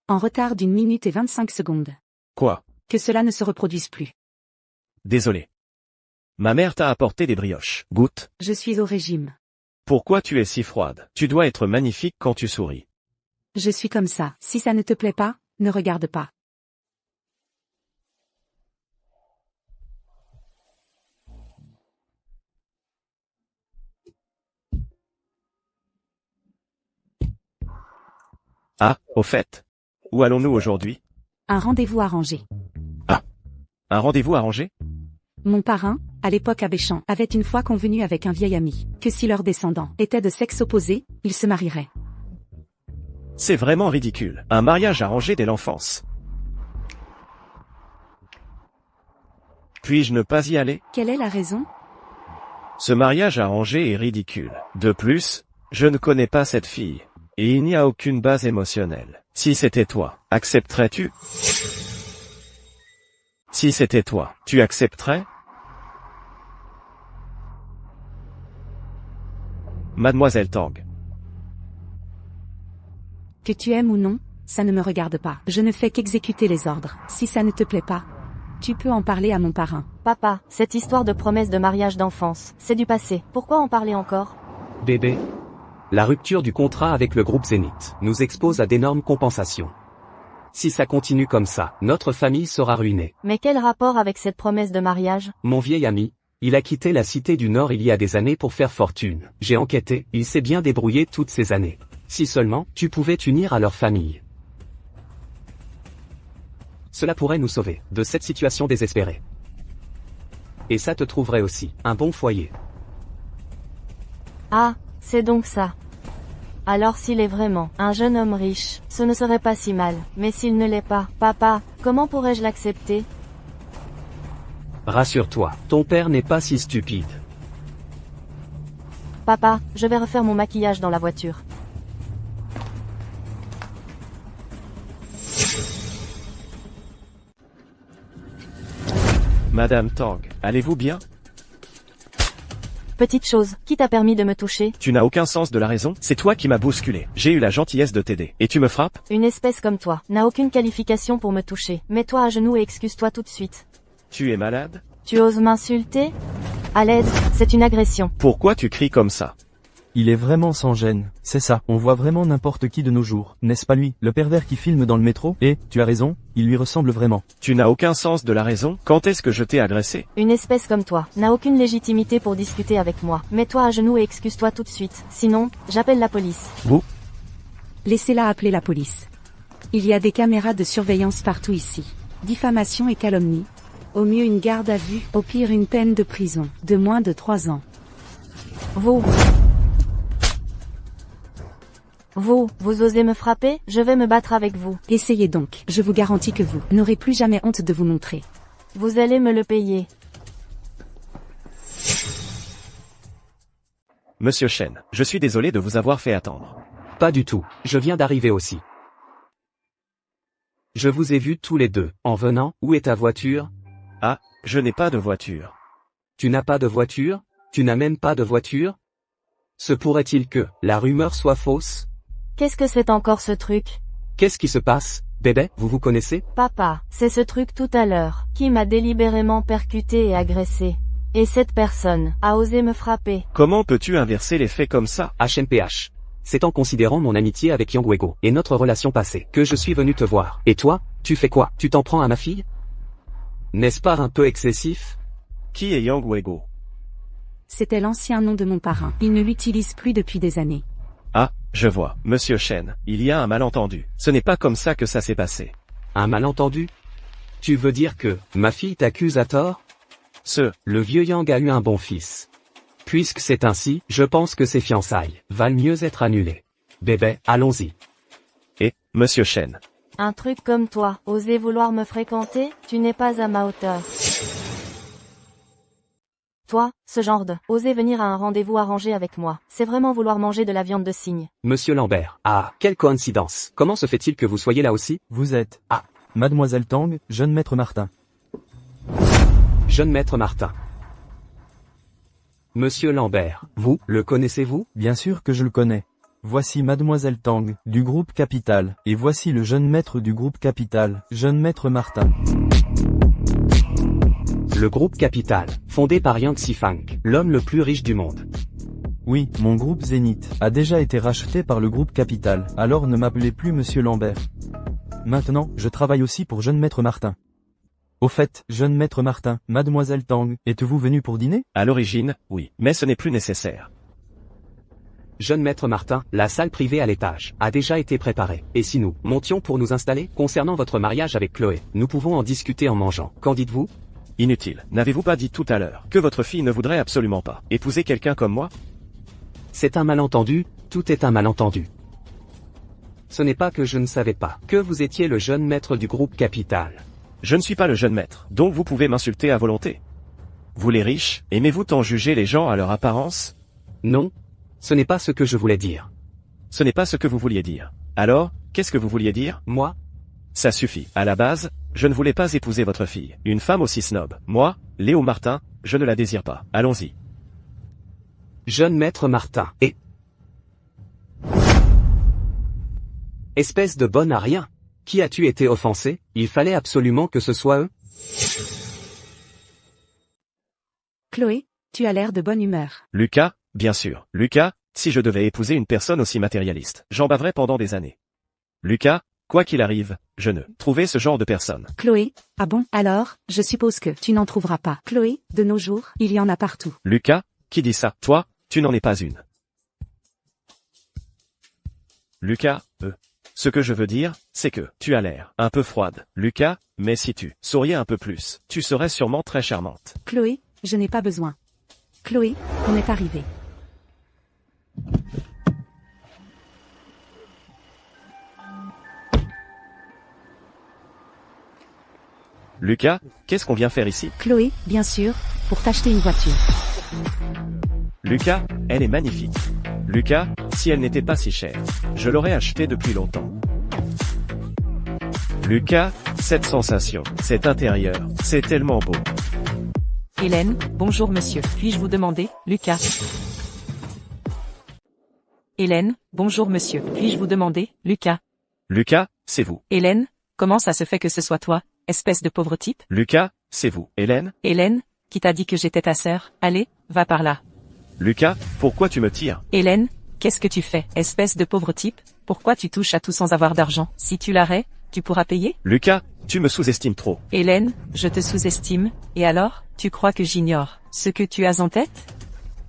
En retard d'1 minute et 25 secondes. Quoi? Que cela ne se reproduise plus. Désolé. Ma mère t'a apporté des brioches. Goûte. Je suis au régime. Pourquoi tu es si froide? Tu dois être magnifique quand tu souris. Je suis comme ça. Si ça ne te plaît pas, ne regarde pas. Ah, au fait. Où allons-nous aujourd'hui? Un rendez-vous arrangé. Ah. Un rendez-vous arrangé? Mon parrain, à l'époque à Béchamp, avait une fois convenu avec un vieil ami, que si leurs descendants étaient de sexe opposé, ils se marieraient. C'est vraiment ridicule. Un mariage arrangé dès l'enfance. Puis-je ne pas y aller? Quelle est la raison? Ce mariage arrangé est ridicule. De plus, je ne connais pas cette fille. Et il n'y a aucune base émotionnelle. Si c'était toi, accepterais-tu? Si c'était toi, tu accepterais? Mademoiselle Tang. Que tu aimes ou non, ça ne me regarde pas. Je ne fais qu'exécuter les ordres. Si ça ne te plaît pas, tu peux en parler à mon parrain. Papa, cette histoire de promesse de mariage d'enfance, c'est du passé. Pourquoi en parler encore? Bébé. La rupture du contrat avec le groupe Zénith nous expose à d'énormes compensations. Si ça continue comme ça, notre famille sera ruinée. Mais quel rapport avec cette promesse de mariage? Mon vieil ami, il a quitté la Cité du Nord il y a des années pour faire fortune. J'ai enquêté, il s'est bien débrouillé toutes ces années. Si seulement, tu pouvais t'unir à leur famille. Cela pourrait nous sauver de cette situation désespérée. Et ça te trouverait aussi un bon foyer. Ah, c'est donc ça. Alors s'il est vraiment un jeune homme riche, ce ne serait pas si mal. Mais s'il ne l'est pas, papa, comment pourrais-je l'accepter? Rassure-toi, ton père n'est pas si stupide. Papa, je vais refaire mon maquillage dans la voiture. Madame Tang, allez-vous bien? Petite chose, qui t'a permis de me toucher? Tu n'as aucun sens de la raison, c'est toi qui m'as bousculé. J'ai eu la gentillesse de t'aider. Et tu me frappes? Une espèce comme toi n'a aucune qualification pour me toucher. Mets-toi à genoux et excuse-toi tout de suite. Tu es malade? Tu oses m'insulter? À l'aide, c'est une agression. Pourquoi tu cries comme ça? Il est vraiment sans gêne, c'est ça, on voit vraiment n'importe qui de nos jours, n'est-ce pas lui, le pervers qui filme dans le métro? Et, tu as raison, il lui ressemble vraiment. Tu n'as aucun sens de la raison, quand est-ce que je t'ai agressé? Une espèce comme toi n'a aucune légitimité pour discuter avec moi. Mets-toi à genoux et excuse-toi tout de suite, sinon, j'appelle la police. Vous? Laissez-la appeler la police. Il y a des caméras de surveillance partout ici. Diffamation et calomnie. Au mieux une garde à vue, au pire une peine de prison, de moins de 3 ans. Vous osez me frapper? Je vais me battre avec vous. Essayez donc, je vous garantis que vous n'aurez plus jamais honte de vous montrer. Vous allez me le payer. Monsieur Chen, je suis désolé de vous avoir fait attendre. Pas du tout, je viens d'arriver aussi. Je vous ai vus tous les deux, en venant, où est ta voiture? Ah, je n'ai pas de voiture. Tu n'as pas de voiture? Tu n'as même pas de voiture? Se pourrait-il que la rumeur soit fausse? Qu'est-ce que c'est encore ce truc? Qu'est-ce qui se passe, bébé, vous vous connaissez? Papa, c'est ce truc tout à l'heure, qui m'a délibérément percuté et agressé. Et cette personne a osé me frapper. Comment peux-tu inverser les faits comme ça? HMPH. C'est en considérant mon amitié avec Yang Wego et notre relation passée que je suis venu te voir. Et toi, tu fais quoi? Tu t'en prends à ma fille? N'est-ce pas un peu excessif? Qui est Yang Wego? C'était l'ancien nom de mon parrain. Il ne l'utilise plus depuis des années. Ah, je vois, monsieur Chen, il y a un malentendu. Ce n'est pas comme ça que ça s'est passé. Un malentendu? Tu veux dire que ma fille t'accuse à tort? Le vieux Yang a eu un bon fils. Puisque c'est ainsi, je pense que ces fiançailles valent mieux être annulées. Bébé, allons-y. Et, monsieur Chen. Un truc comme toi, oser vouloir me fréquenter, tu n'es pas à ma hauteur. Toi, ce genre de oser venir à un rendez-vous arrangé avec moi, c'est vraiment vouloir manger de la viande de cygne. Monsieur Lambert, ah, quelle coïncidence. Comment se fait-il que vous soyez là aussi? Vous êtes... Ah. Mademoiselle Tang, jeune maître Martin. Jeune maître Martin. Monsieur Lambert, vous, le connaissez-vous? Bien sûr que je le connais. Voici Mademoiselle Tang, du groupe Capital, et voici le jeune maître du groupe Capital, jeune maître Martin. Le groupe Capital, fondé par Yang Xifang, l'homme le plus riche du monde. Oui, mon groupe Zénith a déjà été racheté par le groupe Capital, alors ne m'appelez plus Monsieur Lambert. Maintenant, je travaille aussi pour jeune maître Martin. Au fait, jeune maître Martin, Mademoiselle Tang, êtes-vous venu pour dîner? À l'origine, oui, mais ce n'est plus nécessaire. Jeune maître Martin, la salle privée à l'étage a déjà été préparée. Et si nous montions pour nous installer, concernant votre mariage avec Chloé, nous pouvons en discuter en mangeant. Qu'en dites-vous? Inutile. N'avez-vous pas dit tout à l'heure que votre fille ne voudrait absolument pas épouser quelqu'un comme moi? C'est un malentendu, tout est un malentendu. Ce n'est pas que je ne savais pas que vous étiez le jeune maître du groupe Capital. Je ne suis pas le jeune maître, donc vous pouvez m'insulter à volonté. Vous les riches, aimez-vous tant juger les gens à leur apparence? Non. Ce n'est pas ce que je voulais dire. Ce n'est pas ce que vous vouliez dire. Alors, qu'est-ce que vous vouliez dire? Moi? Ça suffit. À la base, je ne voulais pas épouser votre fille. Une femme aussi snob. Moi, Léo Martin, je ne la désire pas. Allons-y. Jeune maître Martin. Et... Espèce de bonne à rien. Qui as-tu été offensé? Il fallait absolument que ce soit eux. Chloé, tu as l'air de bonne humeur. Lucas, bien sûr. Lucas, si je devais épouser une personne aussi matérialiste, j'en baverais pendant des années. Lucas, quoi qu'il arrive, je ne trouverai ce genre de personne. Chloé, ah bon? Alors, je suppose que tu n'en trouveras pas. Chloé, de nos jours, il y en a partout. Lucas, qui dit ça? Toi, tu n'en es pas une. Lucas, ce que je veux dire, c'est que tu as l'air un peu froide. Lucas, mais si tu souriais un peu plus, tu serais sûrement très charmante. Chloé, je n'ai pas besoin. Chloé, on est arrivé. Lucas, qu'est-ce qu'on vient faire ici? Chloé, bien sûr, pour t'acheter une voiture. Lucas, elle est magnifique. Lucas, si elle n'était pas si chère, je l'aurais achetée depuis longtemps. Lucas, cette sensation, cet intérieur, c'est tellement beau. Hélène, bonjour monsieur. Puis-je vous demander, Lucas? Hélène, bonjour monsieur. Puis-je vous demander, Lucas? Lucas, c'est vous. Hélène, comment ça se fait que ce soit toi, espèce de pauvre type? Lucas, c'est vous. Hélène? Hélène, qui t'a dit que j'étais ta sœur? Allez, va par là. Lucas, pourquoi tu me tires? Hélène, qu'est-ce que tu fais, espèce de pauvre type? Pourquoi tu touches à tout sans avoir d'argent? Si tu l'arrêtes, tu pourras payer? Lucas, tu me sous-estimes trop. Hélène, je te sous-estime, et alors, tu crois que j'ignore ce que tu as en tête?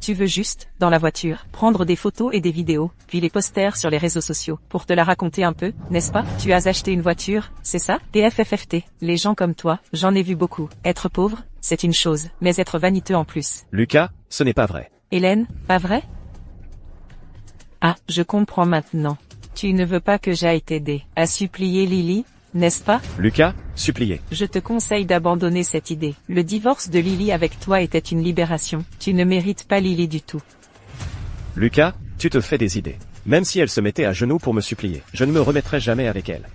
Tu veux juste, dans la voiture, prendre des photos et des vidéos, puis les poster sur les réseaux sociaux, pour te la raconter un peu, n'est-ce pas? Tu as acheté une voiture, c'est ça? TFFFT, les gens comme toi, j'en ai vu beaucoup. Être pauvre, c'est une chose, mais être vaniteux en plus. Lucas, ce n'est pas vrai. Hélène, pas vrai? Ah, je comprends maintenant. Tu ne veux pas que j'aille t'aider à supplier Lily, n'est-ce pas? Lucas, supplier. Je te conseille d'abandonner cette idée. Le divorce de Lily avec toi était une libération. Tu ne mérites pas Lily du tout. Lucas, tu te fais des idées. Même si elle se mettait à genoux pour me supplier, je ne me remettrai jamais avec elle.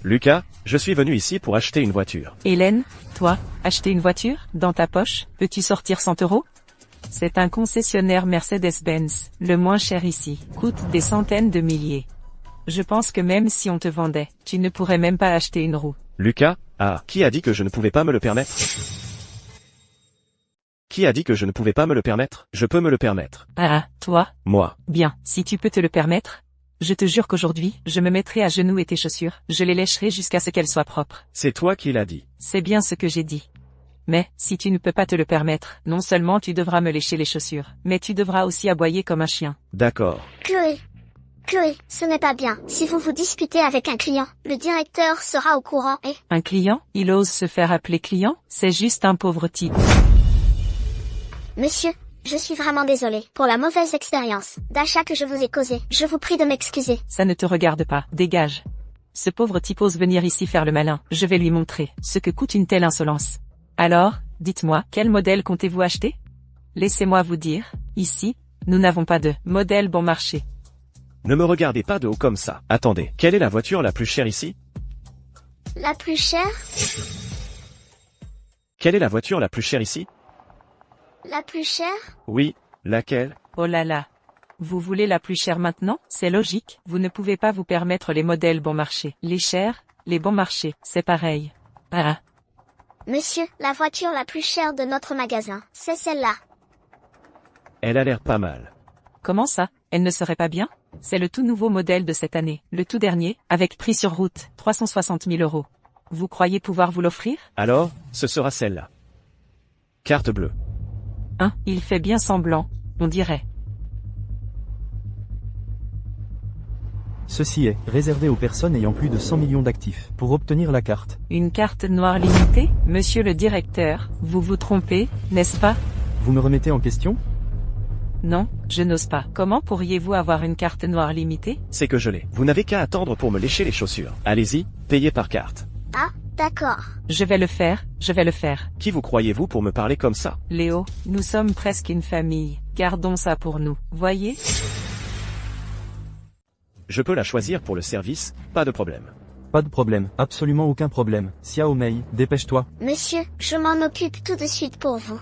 Lucas, je suis venu ici pour acheter une voiture. Hélène, toi, acheter une voiture, dans ta poche, peux-tu sortir 100 €? C'est un concessionnaire Mercedes-Benz, le moins cher ici, coûte des centaines de milliers. Je pense que même si on te vendait, tu ne pourrais même pas acheter une roue. Lucas, qui a dit que je ne pouvais pas me le permettre? Qui a dit que je ne pouvais pas me le permettre? Je peux me le permettre. Ah, toi? Moi. Bien, si tu peux te le permettre. Je te jure qu'aujourd'hui, je me mettrai à genoux et tes chaussures, je les lécherai jusqu'à ce qu'elles soient propres. C'est toi qui l'as dit. C'est bien ce que j'ai dit. Mais, si tu ne peux pas te le permettre, non seulement tu devras me lécher les chaussures, mais tu devras aussi aboyer comme un chien. D'accord. Chloé, ce n'est pas bien. Si vous vous disputez avec un client, le directeur sera au courant et... Un client? Il ose se faire appeler client? C'est juste un pauvre type. Monsieur, je suis vraiment désolée pour la mauvaise expérience d'achat que je vous ai causée. Je vous prie de m'excuser. Ça ne te regarde pas, dégage. Ce pauvre type ose venir ici faire le malin. Je vais lui montrer ce que coûte une telle insolence. Alors, dites-moi, quel modèle comptez-vous acheter? Laissez-moi vous dire, ici, nous n'avons pas de modèle bon marché. Ne me regardez pas de haut comme ça. Attendez, quelle est la voiture la plus chère ici? La plus chère? Quelle est la voiture la plus chère ici? La plus chère? Oui, laquelle? Oh là là. Vous voulez la plus chère maintenant? C'est logique, vous ne pouvez pas vous permettre les modèles bon marché. Les chers, les bons marchés, c'est pareil. Ah. Monsieur, la voiture la plus chère de notre magasin, c'est celle-là. Elle a l'air pas mal. Comment ça? Elle ne serait pas bien? C'est le tout nouveau modèle de cette année, le tout dernier, avec prix sur route, 360 000 €. Vous croyez pouvoir vous l'offrir? Alors, ce sera celle-là. Carte bleue. Hein, il fait bien semblant, on dirait. Ceci est réservé aux personnes ayant plus de 100 millions d'actifs. Pour obtenir la carte. Une carte noire limitée? Monsieur le directeur, vous vous trompez, n'est-ce pas? Vous me remettez en question? Non, je n'ose pas. Comment pourriez-vous avoir une carte noire limitée? C'est que je l'ai. Vous n'avez qu'à attendre pour me lécher les chaussures. Allez-y, payez par carte. Ah, D'accord. Je vais le faire, je vais le faire. Qui vous croyez-vous pour me parler comme ça? Léo, nous sommes presque une famille. Gardons ça pour nous. Voyez? Je peux la choisir pour le service, pas de problème. Pas de problème, absolument aucun problème. Xiao Mei, dépêche-toi. Monsieur, je m'en occupe tout de suite pour vous.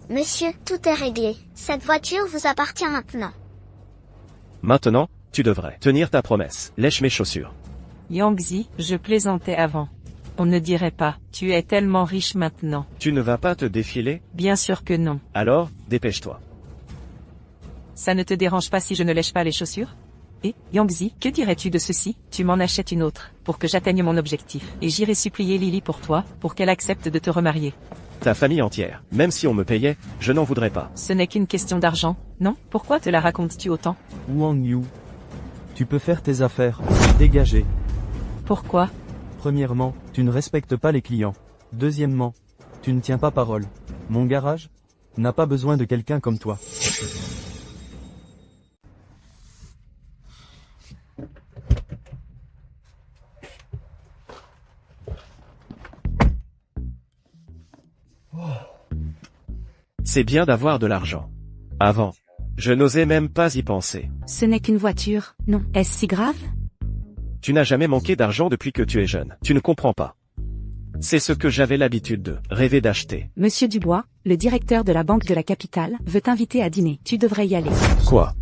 Monsieur, tout est réglé. Cette voiture vous appartient maintenant. Maintenant, tu devrais tenir ta promesse. Lèche mes chaussures. Yangzi, je plaisantais avant. On ne dirait pas, tu es tellement riche maintenant. Tu ne vas pas te défiler? Bien sûr que non. Alors, dépêche-toi. Ça ne te dérange pas si je ne lèche pas les chaussures? Et, Yangzi, que dirais-tu de ceci? Tu m'en achètes une autre, pour que j'atteigne mon objectif. Et j'irai supplier Lily pour toi, pour qu'elle accepte de te remarier. Ta famille entière, même si on me payait, je n'en voudrais pas. Ce n'est qu'une question d'argent, non? Pourquoi te la racontes-tu autant? Wang Yu. Tu peux faire tes affaires. Dégagez. Pourquoi? Premièrement, tu ne respectes pas les clients. Deuxièmement, tu ne tiens pas parole. Mon garage n'a pas besoin de quelqu'un comme toi. C'est bien d'avoir de l'argent. Avant, je n'osais même pas y penser. Ce n'est qu'une voiture, non. Est-ce si grave? Tu n'as jamais manqué d'argent depuis que tu es jeune. Tu ne comprends pas. C'est ce que j'avais l'habitude de rêver d'acheter. Monsieur Dubois, le directeur de la Banque de la Capitale, veut t'inviter à dîner. Tu devrais y aller. Quoi?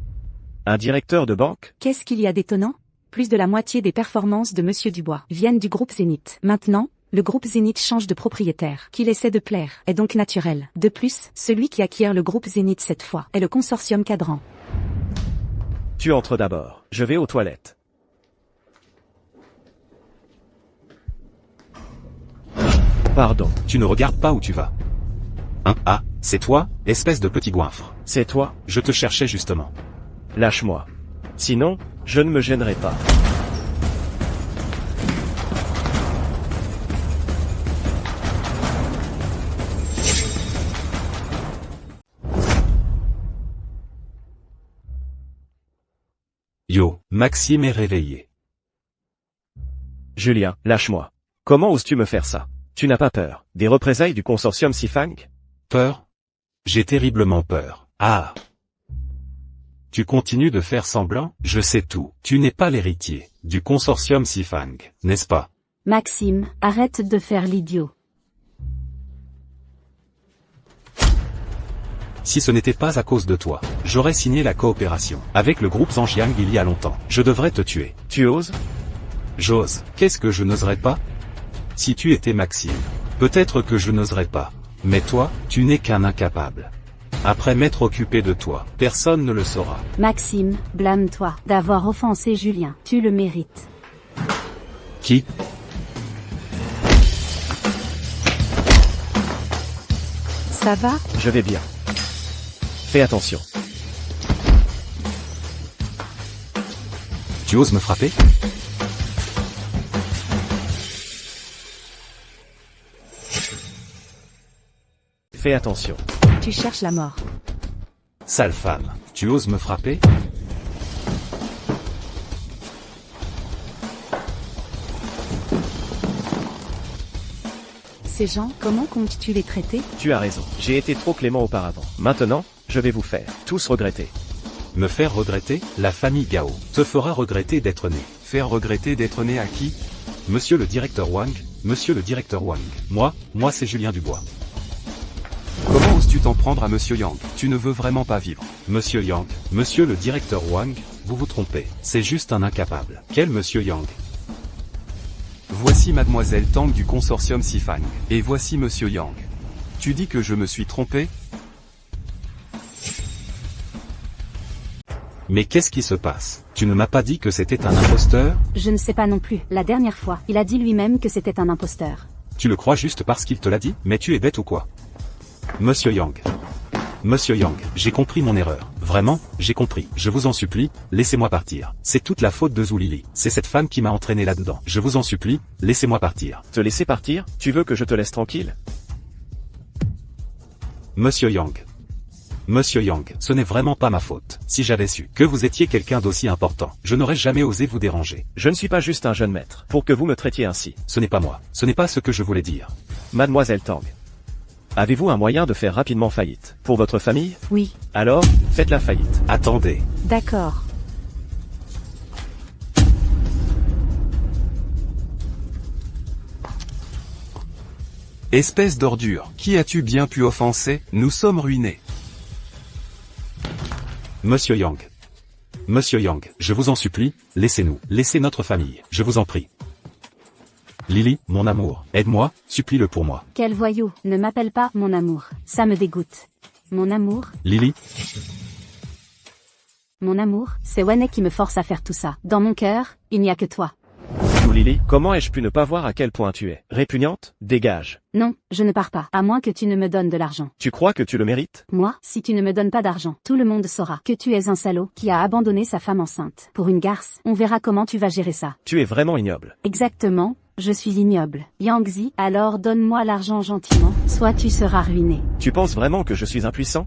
Un directeur de banque? Qu'est-ce qu'il y a d'étonnant? Plus de la moitié des performances de Monsieur Dubois viennent du groupe Zénith. Maintenant, le groupe Zénith change de propriétaire. Qu'il essaie de plaire est donc naturel. De plus, celui qui acquiert le groupe Zénith cette fois est le consortium Cadran. Tu entres d'abord. Je vais aux toilettes. Pardon. Tu ne regardes pas où tu vas. Hein? Ah, c'est toi, espèce de petit goinfre. C'est toi? Je te cherchais justement. Lâche-moi. Sinon, je ne me gênerai pas. Yo, Maxime est réveillé. Julien, lâche-moi. Comment oses-tu me faire ça? Tu n'as pas peur des représailles du consortium Sifang? Peur? J'ai terriblement peur. Ah! Tu continues de faire semblant? Je sais tout. Tu n'es pas l'héritier du consortium Sifang, n'est-ce pas? Maxime, arrête de faire l'idiot. Si ce n'était pas à cause de toi, j'aurais signé la coopération avec le groupe Zhangjiang il y a longtemps. Je devrais te tuer. Tu oses? J'ose. Qu'est-ce que je n'oserais pas? Si tu étais Maxime, peut-être que je n'oserais pas. Mais toi, tu n'es qu'un incapable. Après m'être occupé de toi, personne ne le saura. Maxime, blâme-toi d'avoir offensé Julien. Tu le mérites. Qui? Ça va? Je vais bien. Fais attention. Tu oses me frapper? Fais attention. Tu cherches la mort. Sale femme, tu oses me frapper? Ces gens, comment comptes-tu les traiter? Tu as raison. J'ai été trop clément auparavant. Maintenant, je vais vous faire tous regretter. Me faire regretter? La famille Gao te fera regretter d'être né. Faire regretter d'être né à qui? Monsieur le directeur Wang, monsieur le directeur Wang. Moi c'est Julien Dubois. Comment oses-tu t'en prendre à monsieur Yang? Tu ne veux vraiment pas vivre. Monsieur Yang, monsieur le directeur Wang, vous vous trompez. C'est juste un incapable. Quel monsieur Yang? Voici mademoiselle Tang du consortium Sifang. Et voici monsieur Yang. Tu dis que je me suis trompé? Mais qu'est-ce qui se passe? Tu ne m'as pas dit que c'était un imposteur? Je ne sais pas non plus. La dernière fois, il a dit lui-même que c'était un imposteur. Tu le crois juste parce qu'il te l'a dit? Mais tu es bête ou quoi? Monsieur Yang. Monsieur Yang, j'ai compris mon erreur. Vraiment, j'ai compris. Je vous en supplie, laissez-moi partir. C'est toute la faute de Zhu Lili. C'est cette femme qui m'a entraîné là-dedans. Je vous en supplie, laissez-moi partir. Te laisser partir? Tu veux que je te laisse tranquille? Monsieur Yang. Monsieur Yang, ce n'est vraiment pas ma faute. Si j'avais su que vous étiez quelqu'un d'aussi important, je n'aurais jamais osé vous déranger. Je ne suis pas juste un jeune maître, pour que vous me traitiez ainsi. Ce n'est pas moi. Ce n'est pas ce que je voulais dire. Mademoiselle Tang, avez-vous un moyen de faire rapidement faillite pour votre famille? Oui. Alors, faites la faillite. Attendez. D'accord. Espèce d'ordure, qui as-tu bien pu offenser? Nous sommes ruinés. Monsieur Yang. Monsieur Yang, je vous en supplie, laissez-nous, laissez notre famille, je vous en prie. Lily, mon amour, aide-moi, supplie-le pour moi. Quel voyou, ne m'appelle pas mon amour, ça me dégoûte. Mon amour, Lily, c'est Wenne qui me force à faire tout ça. Dans mon cœur, il n'y a que toi. Lily, comment ai-je pu ne pas voir à quel point tu es répugnante? Dégage. Non, je ne pars pas, à moins que tu ne me donnes de l'argent. Tu crois que tu le mérites? Moi, si tu ne me donnes pas d'argent, tout le monde saura que tu es un salaud qui a abandonné sa femme enceinte. Pour une garce, on verra comment tu vas gérer ça. Tu es vraiment ignoble. Exactement, je suis ignoble. Yangzi, alors donne-moi l'argent gentiment, soit tu seras ruiné. Tu penses vraiment que je suis impuissant?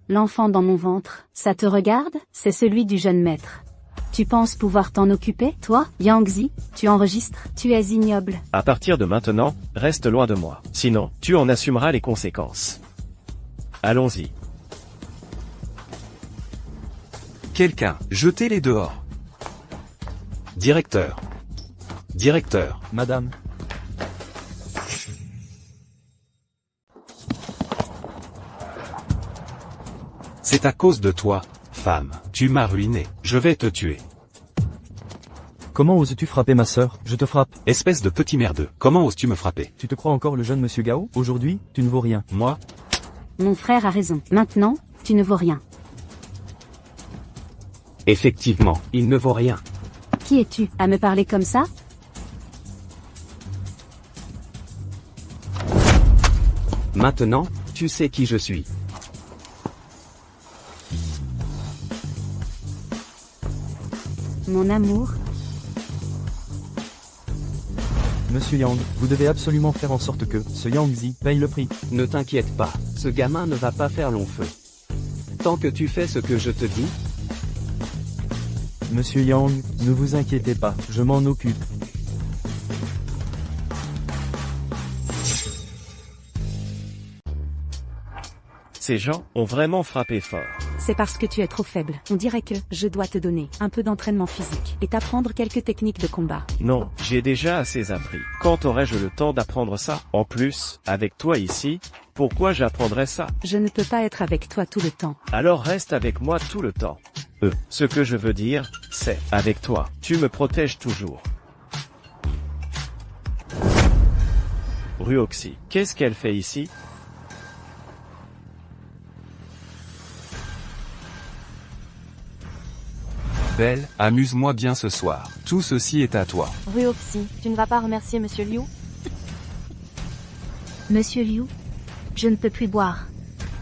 L'enfant dans mon ventre, ça te regarde? C'est celui du jeune maître. Tu penses pouvoir t'en occuper, toi, Yangzi? Tu enregistres? Tu es ignoble. À partir de maintenant, reste loin de moi. Sinon, tu en assumeras les conséquences. Allons-y. quelqu'un, jetez-les dehors. Directeur. Directeur. Madame. C'est à cause de toi, femme. Tu m'as ruiné. Je vais te tuer. Comment oses-tu frapper ma sœur? Je te frappe. Espèce de petit merdeux. Comment oses-tu me frapper? Tu te crois encore le jeune monsieur Gao? Aujourd'hui, tu ne vaux rien. Moi? Mon frère a raison. Maintenant, tu ne vaux rien. Effectivement, il ne vaut rien. Qui es-tu, à me parler comme ça? Maintenant, tu sais qui je suis. Mon amour. Monsieur Yang, vous devez absolument faire en sorte que ce Yangzi paye le prix. Ne t'inquiète pas, ce gamin ne va pas faire long feu. Tant que tu fais ce que je te dis. Monsieur Yang, ne vous inquiétez pas, je m'en occupe. Ces gens ont vraiment frappé fort. C'est parce que tu es trop faible. On dirait que je dois te donner un peu d'entraînement physique et t'apprendre quelques techniques de combat. Non, j'ai déjà assez appris. Quand aurais-je le temps d'apprendre ça? En plus, avec toi ici, pourquoi j'apprendrais ça? Je ne peux pas être avec toi tout le temps. Alors reste avec moi tout le temps. Ce que je veux dire, c'est, avec toi, tu me protèges toujours. Ruoxi, qu'est-ce qu'elle fait ici? Belle, amuse-moi bien ce soir. Tout ceci est à toi. Ruoxi, tu ne vas pas remercier Monsieur Liu? Monsieur Liu, je ne peux plus boire.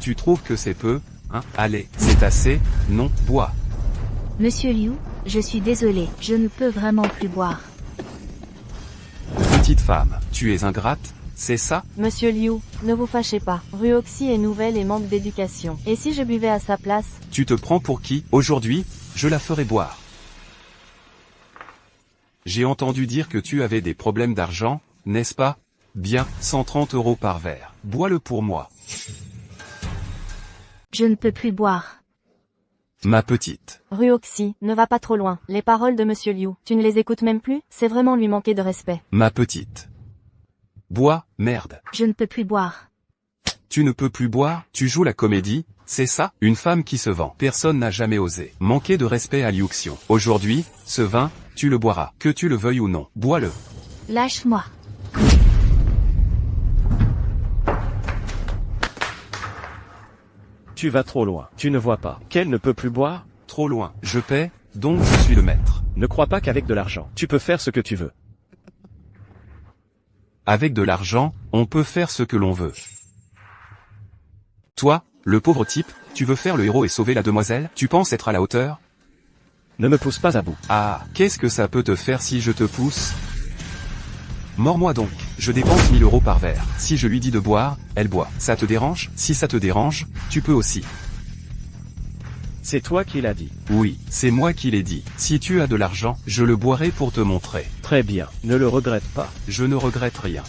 Tu trouves que c'est peu, hein? Allez, c'est assez, non, bois. Monsieur Liu, je suis désolé, je ne peux vraiment plus boire. Petite femme, tu es ingrate, c'est ça? Monsieur Liu, ne vous fâchez pas. Ruoxi est nouvelle et manque d'éducation. Et si je buvais à sa place? Tu te prends pour qui? Aujourd'hui, je la ferai boire. J'ai entendu dire que tu avais des problèmes d'argent, n'est-ce pas? Bien, 130 € par verre. Bois-le pour moi. Je ne peux plus boire. Ma petite. Ruoxi, ne va pas trop loin. Les paroles de Monsieur Liu, tu ne les écoutes même plus? C'est vraiment lui manquer de respect. Ma petite. Bois, merde. Je ne peux plus boire. Tu ne peux plus boire? Tu joues la comédie? C'est ça? Une femme qui se vend. Personne n'a jamais osé manquer de respect à Liu Xiong. Aujourd'hui, ce vin, tu le boiras. Que tu le veuilles ou non. Bois-le. Lâche-moi. Tu vas trop loin. Tu ne vois pas qu'elle ne peut plus boire? Trop loin. Je paie, donc je suis le maître. Ne crois pas qu'avec de l'argent, tu peux faire ce que tu veux. Avec de l'argent, on peut faire ce que l'on veut. Toi, le pauvre type, tu veux faire le héros et sauver la demoiselle? Tu penses être à la hauteur? Ne me pousse pas à bout. Ah, qu'est-ce que ça peut te faire si je te pousse? Mords-moi donc, je dépense 1000 € par verre. Si je lui dis de boire, elle boit. Ça te dérange? Si ça te dérange, tu peux aussi. C'est toi qui l'as dit. Oui, c'est moi qui l'ai dit. Si tu as de l'argent, je le boirai pour te montrer. Très bien, ne le regrette pas. Je ne regrette rien.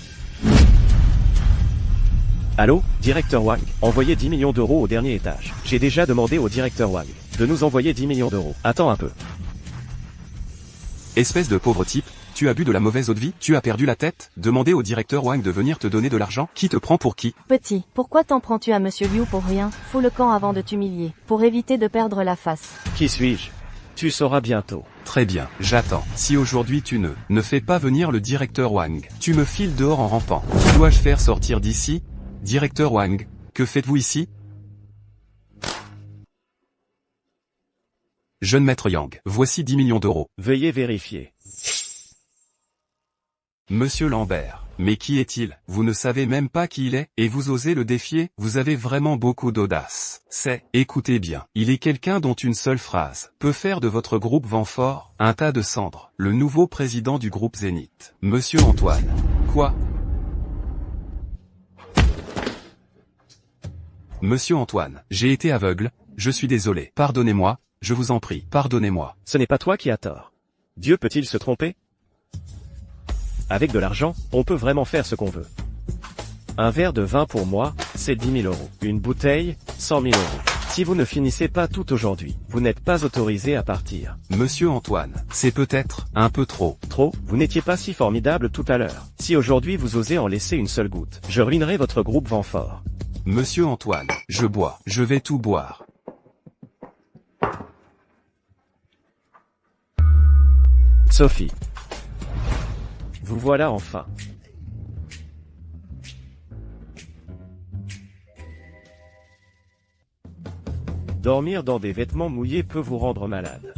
Allô, directeur Wang, envoyez 10 millions d'euros au dernier étage. J'ai déjà demandé au directeur Wang de nous envoyer 10 millions d'euros. Attends un peu. Espèce de pauvre type, tu as bu de la mauvaise eau de vie? Tu as perdu la tête? Demandez au directeur Wang de venir te donner de l'argent? Qui te prend pour qui? Petit, pourquoi t'en prends-tu à Monsieur Liu pour rien? Fous le camp avant de t'humilier, pour éviter de perdre la face. Qui suis-je? Tu sauras bientôt. Très bien, j'attends. Si aujourd'hui tu ne fais pas venir le directeur Wang, tu me files dehors en rampant. Qui dois-je faire sortir d'ici? Directeur Wang, que faites-vous ici? Jeune maître Yang, voici 10 millions d'euros. Veuillez vérifier. Monsieur Lambert, mais qui est-il? Vous ne savez même pas qui il est, et vous osez le défier? Vous avez vraiment beaucoup d'audace. Écoutez bien, il est quelqu'un dont une seule phrase peut faire de votre groupe vent fort un tas de cendres. Le nouveau président du groupe Zénith, Monsieur Antoine. Quoi? Monsieur Antoine, j'ai été aveugle, je suis désolé. Pardonnez-moi, je vous en prie, pardonnez-moi. Ce n'est pas toi qui as tort. Dieu peut-il se tromper? Avec de l'argent, on peut vraiment faire ce qu'on veut. Un verre de vin pour moi, c'est 10 000 €. Une bouteille, 100 000 €. Si vous ne finissez pas tout aujourd'hui, vous n'êtes pas autorisé à partir. Monsieur Antoine, c'est peut-être un peu trop. Trop? Vous n'étiez pas si formidable tout à l'heure. Si aujourd'hui vous osez en laisser une seule goutte, je ruinerai votre groupe vent fort. Monsieur Antoine, je bois, je vais tout boire. Sophie. Vous voilà enfin. Dormir dans des vêtements mouillés peut vous rendre malade.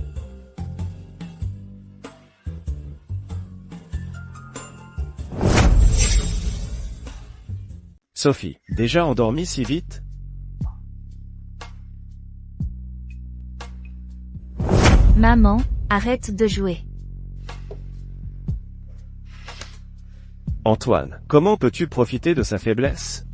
Sophie, déjà endormie si vite? Maman, arrête de jouer. Antoine, comment peux-tu profiter de sa faiblesse?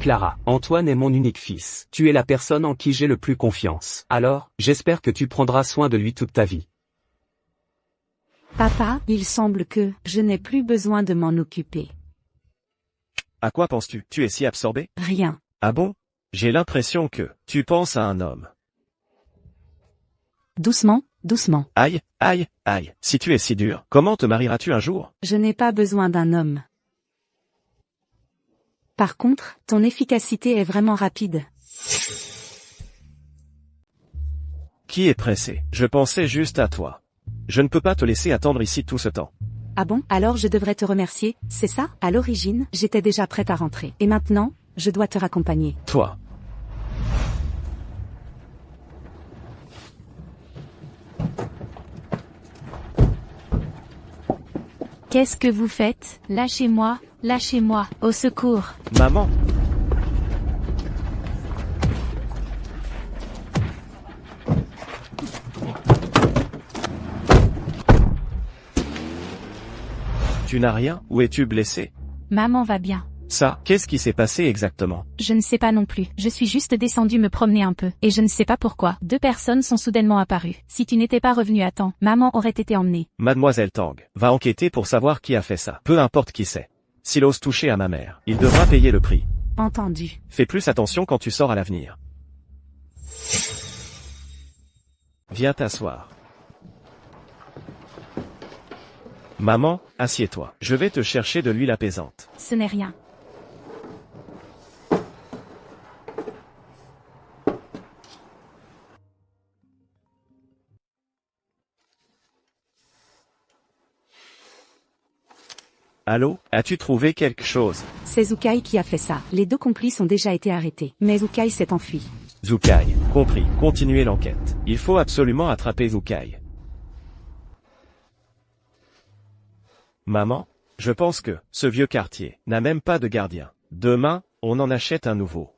Clara, Antoine est mon unique fils. Tu es la personne en qui j'ai le plus confiance. Alors, j'espère que tu prendras soin de lui toute ta vie. Papa, il semble que je n'ai plus besoin de m'en occuper. À quoi penses-tu? Tu es si absorbé? Rien. Ah bon? J'ai l'impression que tu penses à un homme. Doucement, doucement. Aïe, aïe, aïe. Si tu es si dur, comment te marieras-tu un jour? Je n'ai pas besoin d'un homme. Par contre, ton efficacité est vraiment rapide. Qui est pressé? Je pensais juste à toi. Je ne peux pas te laisser attendre ici tout ce temps. Ah bon? Alors je devrais te remercier, c'est ça? À l'origine, j'étais déjà prête à rentrer. Et maintenant, je dois te raccompagner. Toi. Qu'est-ce que vous faites? Lâchez-moi, lâchez-moi, au secours. Maman. Tu n'as rien? Où es-tu blessé? Maman va bien. Ça, qu'est-ce qui s'est passé exactement? Je ne sais pas non plus. Je suis juste descendue me promener un peu. Et je ne sais pas pourquoi. 2 personnes sont soudainement apparues. Si tu n'étais pas revenu à temps, maman aurait été emmenée. Mademoiselle Tang va enquêter pour savoir qui a fait ça. Peu importe qui c'est. S'il ose toucher à ma mère, il devra payer le prix. Entendu. Fais plus attention quand tu sors à l'avenir. Viens t'asseoir. Maman, assieds-toi. Je vais te chercher de l'huile apaisante. Ce n'est rien. Allô, as-tu trouvé quelque chose? C'est Zukai qui a fait ça. Les 2 complices ont déjà été arrêtés. Mais Zukai s'est enfui. Zukai, compris, continuez l'enquête. Il faut absolument attraper Zukai. Maman, je pense que ce vieux quartier n'a même pas de gardien. Demain, on en achète un nouveau.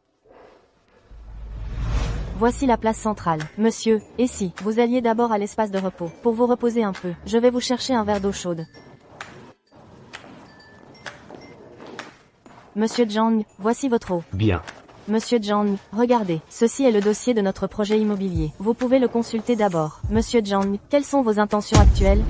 Voici la place centrale. Monsieur, et si vous alliez d'abord à l'espace de repos, pour vous reposer un peu, je vais vous chercher un verre d'eau chaude. Monsieur Zhang, voici votre eau. Bien. Monsieur Zhang, regardez, ceci est le dossier de notre projet immobilier. Vous pouvez le consulter d'abord. Monsieur Zhang, quelles sont vos intentions actuelles?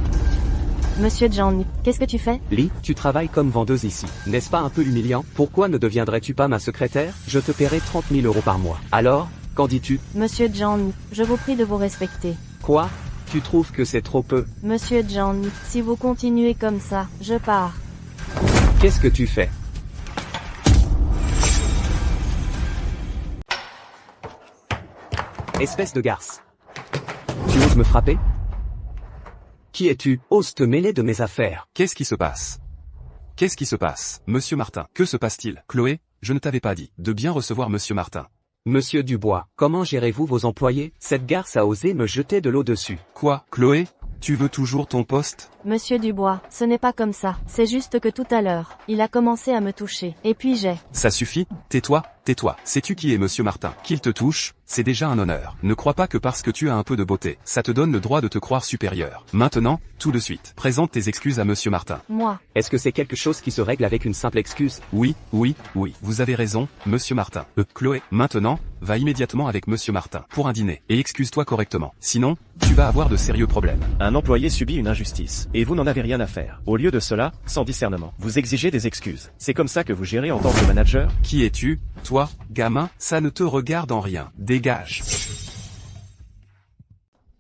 Monsieur Zhang, qu'est-ce que tu fais? Li, tu travailles comme vendeuse ici. N'est-ce pas un peu humiliant? Pourquoi ne deviendrais-tu pas ma secrétaire? Je te paierai 30 000 € par mois. Alors, qu'en dis-tu? Monsieur Zhang, je vous prie de vous respecter. Quoi? Tu trouves que c'est trop peu? Monsieur Zhang, si vous continuez comme ça, je pars. Qu'est-ce que tu fais? Espèce de garce. Tu oses me frapper? Qui es-tu? Oses te mêler de mes affaires? Qu'est-ce qui se passe? Qu'est-ce qui se passe? Monsieur Martin, que se passe-t-il? Chloé, je ne t'avais pas dit de bien recevoir Monsieur Martin. Monsieur Dubois, comment gérez-vous vos employés? Cette garce a osé me jeter de l'eau dessus. Quoi, Chloé? Tu veux toujours ton poste? Monsieur Dubois, ce n'est pas comme ça. C'est juste que tout à l'heure, il a commencé à me toucher. Et puis j'ai... Ça suffit, tais-toi, tais-toi. Sais-tu qui est Monsieur Martin? Qu'il te touche, c'est déjà un honneur. Ne crois pas que parce que tu as un peu de beauté, ça te donne le droit de te croire supérieur. Maintenant, tout de suite, présente tes excuses à Monsieur Martin. Moi. Est-ce que c'est quelque chose qui se règle avec une simple excuse? Oui, vous avez raison, Monsieur Martin. Chloé, maintenant, va immédiatement avec Monsieur Martin pour un dîner et excuse-toi correctement. Sinon, tu vas avoir de sérieux problèmes. Un employé subit une injustice, et vous n'en avez rien à faire. Au lieu de cela, sans discernement, vous exigez des excuses. C'est comme ça que vous gérez en tant que manager? Qui es-tu, toi, gamin? Ça ne te regarde en rien. Dégage.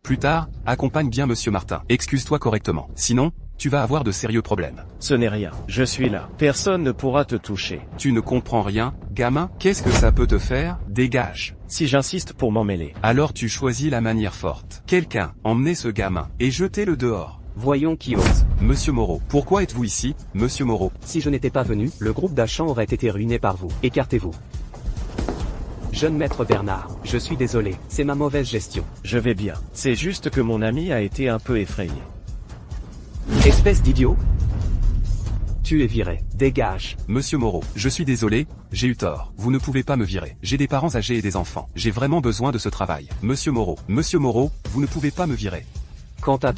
Plus tard, accompagne bien Monsieur Martin. Excuse-toi correctement. Sinon, tu vas avoir de sérieux problèmes. Ce n'est rien. Je suis là. Personne ne pourra te toucher. Tu ne comprends rien, gamin? Qu'est-ce que ça peut te faire? Dégage. Si j'insiste pour m'en mêler. Alors tu choisis la manière forte. Quelqu'un, emmenez ce gamin, et jetez-le dehors. Voyons qui ose. Monsieur Moreau, pourquoi êtes-vous ici, Monsieur Moreau? Si je n'étais pas venu, le groupe d'achat aurait été ruiné par vous. Écartez-vous. Jeune maître Bernard, je suis désolé, c'est ma mauvaise gestion. Je vais bien. C'est juste que mon ami a été un peu effrayé. Espèce d'idiot. Tu es viré. Dégage. Monsieur Moreau, je suis désolé, j'ai eu tort. Vous ne pouvez pas me virer. J'ai des parents âgés et des enfants. J'ai vraiment besoin de ce travail. Monsieur Moreau, vous ne pouvez pas me virer. Quant à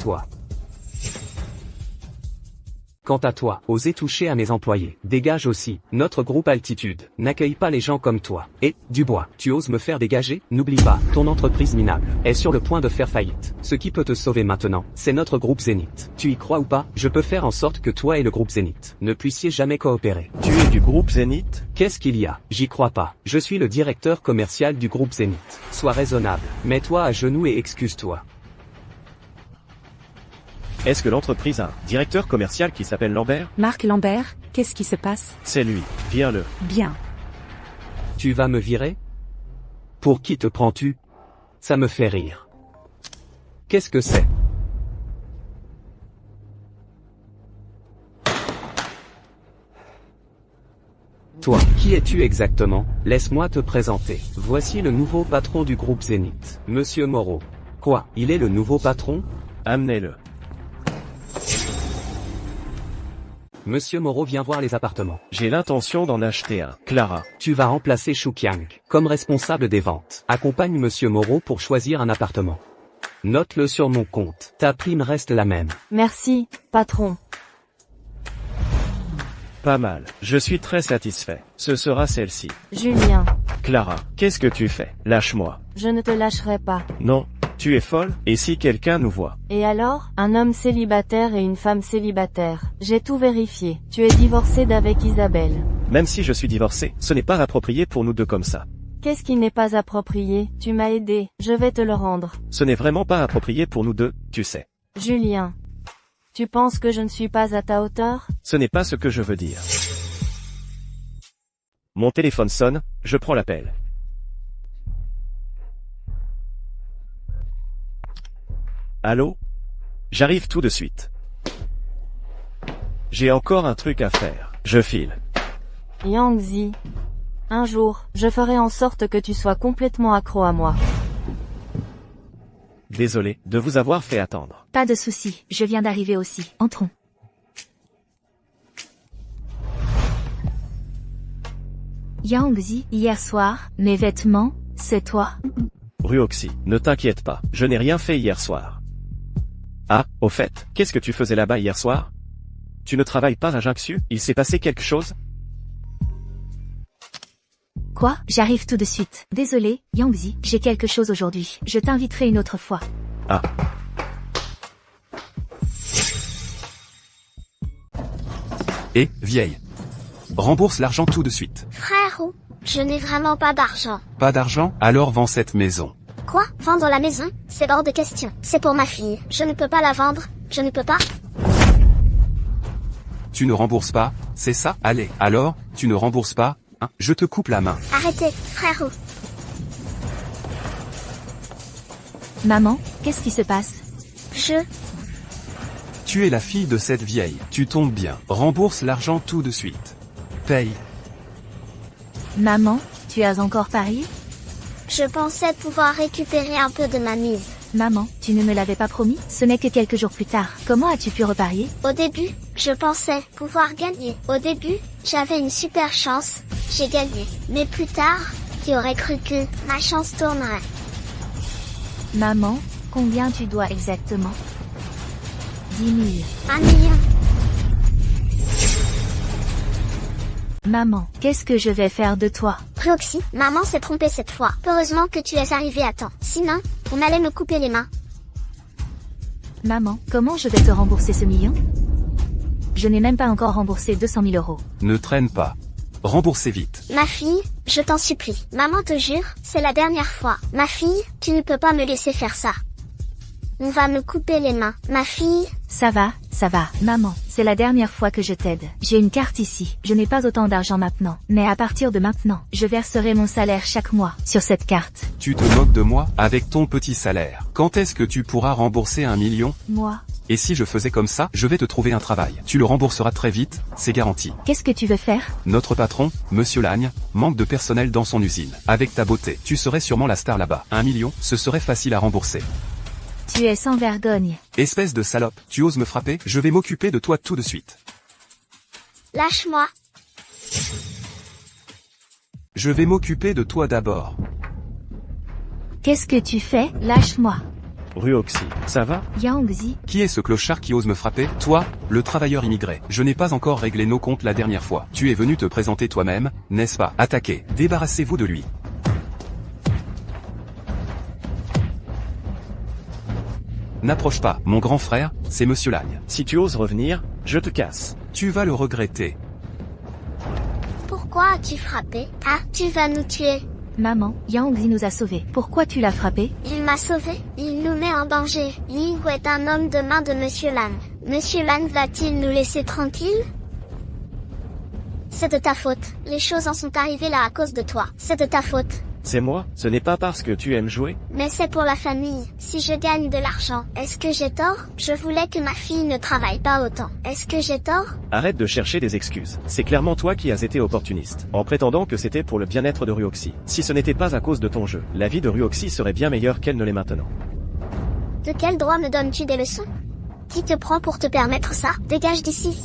toi, osez toucher à mes employés. Dégage aussi. Notre groupe Altitude n'accueille pas les gens comme toi. Et, Dubois, tu oses me faire dégager? N'oublie pas, ton entreprise minable est sur le point de faire faillite. Ce qui peut te sauver maintenant, c'est notre groupe Zénith. Tu y crois ou pas? Je peux faire en sorte que toi et le groupe Zénith ne puissiez jamais coopérer. Tu es du groupe Zénith? Qu'est-ce qu'il y a? J'y crois pas. Je suis le directeur commercial du groupe Zénith. Sois raisonnable. Mets-toi à genoux et excuse-toi. Est-ce que l'entreprise a un directeur commercial qui s'appelle Lambert? Marc Lambert, qu'est-ce qui se passe? C'est lui. Viens-le. Bien. Tu vas me virer? Pour qui te prends-tu? Ça me fait rire. Qu'est-ce que c'est? Toi, qui es-tu exactement? Laisse-moi te présenter. Voici le nouveau patron du groupe Zénith, Monsieur Moreau. Quoi? Il est le nouveau patron? Amenez-le. Monsieur Moreau vient voir les appartements. J'ai l'intention d'en acheter un. Clara. Tu vas remplacer Shuqiang comme responsable des ventes. Accompagne Monsieur Moreau pour choisir un appartement. Note-le sur mon compte. Ta prime reste la même. Merci, patron. Pas mal. Je suis très satisfait. Ce sera celle-ci. Julien. Clara, qu'est-ce que tu fais? Lâche-moi. Je ne te lâcherai pas. Non. Tu es folle? Et si quelqu'un nous voit? Et alors? Un homme célibataire et une femme célibataire. J'ai tout vérifié. Tu es divorcé d'avec Isabelle. Même si je suis divorcé, ce n'est pas approprié pour nous deux comme ça. Qu'est-ce qui n'est pas approprié? Tu m'as aidé. Je vais te le rendre. Ce n'est vraiment pas approprié pour nous deux, tu sais. Julien. Tu penses que je ne suis pas à ta hauteur? Ce n'est pas ce que je veux dire. Mon téléphone sonne, je prends l'appel. Allô? J'arrive tout de suite. J'ai encore un truc à faire. Je file. Yang Zi. Un jour, je ferai en sorte que tu sois complètement accro à moi. Désolé de vous avoir fait attendre. Pas de souci, je viens d'arriver aussi. Entrons. Yang Zi, hier soir, mes vêtements, c'est toi? Ruoxy, ne t'inquiète pas, je n'ai rien fait hier soir. Ah, au fait, qu'est-ce que tu faisais là-bas hier soir? Tu ne travailles pas à Jiangsu? Il s'est passé quelque chose? Quoi? J'arrive tout de suite. Désolé, Yangzi, j'ai quelque chose aujourd'hui. Je t'inviterai une autre fois. Ah. Et, vieille. Rembourse l'argent tout de suite. Frère, je n'ai vraiment pas d'argent. Pas d'argent? Alors vends cette maison. Quoi? Vendre la maison? C'est hors de question. C'est pour ma fille. Je ne peux pas la vendre. Je ne peux pas. Tu ne rembourses pas, c'est ça? Allez, alors, tu ne rembourses pas, hein? Je te coupe la main. Arrêtez, frère. Maman, qu'est-ce qui se passe? Tu es la fille de cette vieille. Tu tombes bien. Rembourse l'argent tout de suite. Paye. Maman, tu as encore parié? Je pensais pouvoir récupérer un peu de ma mise. Maman, tu ne me l'avais pas promis? Ce n'est que quelques jours plus tard. Comment as-tu pu reparier? Au début, je pensais pouvoir gagner. Au début, j'avais une super chance. J'ai gagné. Mais plus tard, qui aurait cru que ma chance tournerait? Maman, combien tu dois exactement? 10 000. 1 million. Maman, qu'est-ce que je vais faire de toi? Ruoxy, maman s'est trompée cette fois. Heureusement que tu es arrivé à temps. Sinon, on allait me couper les mains. Maman, comment je vais te rembourser ce million? Je n'ai même pas encore remboursé 200 000 euros. Ne traîne pas. Remboursez vite. Ma fille, je t'en supplie. Maman te jure, c'est la dernière fois. Ma fille, tu ne peux pas me laisser faire ça. On va me couper les mains. Ma fille... Ça va, maman. C'est la dernière fois que je t'aide. J'ai une carte ici. Je n'ai pas autant d'argent maintenant. Mais à partir de maintenant, je verserai mon salaire chaque mois sur cette carte. Tu te moques de moi avec ton petit salaire. Quand est-ce que tu pourras rembourser 1 million? Moi? Et si je faisais comme ça, je vais te trouver un travail. Tu le rembourseras très vite, c'est garanti. Qu'est-ce que tu veux faire? Notre patron, Monsieur Lagne, manque de personnel dans son usine. Avec ta beauté, tu serais sûrement la star là-bas. 1 million, ce serait facile à rembourser. Tu es sans vergogne. Espèce de salope, tu oses me frapper? Je vais m'occuper de toi tout de suite. Lâche-moi. Je vais m'occuper de toi d'abord. Qu'est-ce que tu fais? Lâche-moi. Ruoxy, ça va? Yangzi. Qui est ce clochard qui ose me frapper? Toi, le travailleur immigré. Je n'ai pas encore réglé nos comptes la dernière fois. Tu es venu te présenter toi-même, n'est-ce pas? Attaquez, débarrassez-vous de lui. N'approche pas, mon grand frère, c'est Monsieur Lagne. Si tu oses revenir, je te casse. Tu vas le regretter. Pourquoi as-tu frappé? Ah, tu vas nous tuer. Maman, Yangzi nous a sauvés. Pourquoi tu l'as frappé? Il m'a sauvé. Il nous met en danger. Ling est un homme de main de Monsieur Lan. Monsieur Lan va-t-il nous laisser tranquilles? C'est de ta faute. Les choses en sont arrivées là à cause de toi. C'est de ta faute. C'est moi? Ce n'est pas parce que tu aimes jouer? Mais c'est pour la famille. Si je gagne de l'argent, est-ce que j'ai tort? Je voulais que ma fille ne travaille pas autant. Est-ce que j'ai tort? Arrête de chercher des excuses. C'est clairement toi qui as été opportuniste, en prétendant que c'était pour le bien-être de Ruoxy. Si ce n'était pas à cause de ton jeu, la vie de Ruoxy serait bien meilleure qu'elle ne l'est maintenant. De quel droit me donnes-tu des leçons? Qui te prend pour te permettre ça? Dégage d'ici.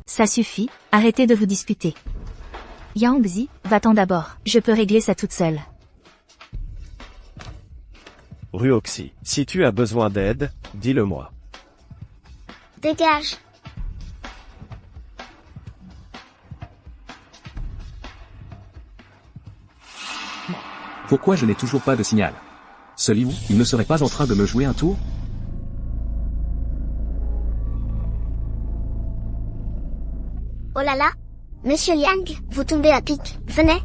Ça suffit, arrêtez de vous disputer. Yangzi, va-t'en d'abord. Je peux régler ça toute seule. Ruoxy, si tu as besoin d'aide, dis-le-moi. Dégage. Pourquoi je n'ai toujours pas de signal? Ce Liu, il ne serait pas en train de me jouer un tour? Oh là là. Monsieur Liang, vous tombez à pic. Venez,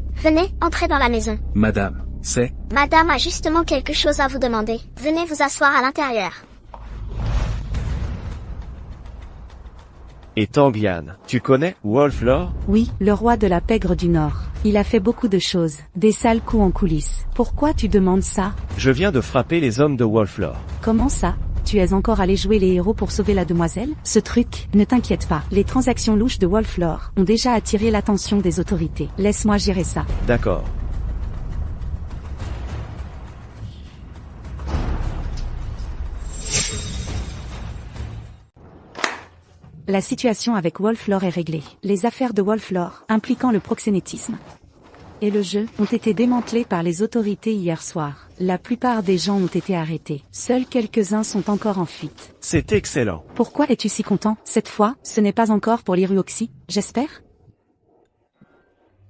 entrez dans la maison. Madame, c'est... Madame a justement quelque chose à vous demander. Venez vous asseoir à l'intérieur. Et Tang Yan, tu connais Wolflore? Oui, le roi de la pègre du Nord. Il a fait beaucoup de choses, des sales coups en coulisses. Pourquoi tu demandes ça? Je viens de frapper les hommes de Wolflore. Comment ça? Tu es encore allé jouer les héros pour sauver la demoiselle? Ce truc, ne t'inquiète pas. Les transactions louches de Wolflore ont déjà attiré l'attention des autorités. Laisse-moi gérer ça. D'accord. La situation avec Wolflore est réglée. Les affaires de Wolflore, impliquant le proxénétisme, et le jeu ont été démantelés par les autorités hier soir. La plupart des gens ont été arrêtés. Seuls quelques-uns sont encore en fuite. C'est excellent. Pourquoi es-tu si content? Cette fois, ce n'est pas encore pour l'Iruoxy, j'espère?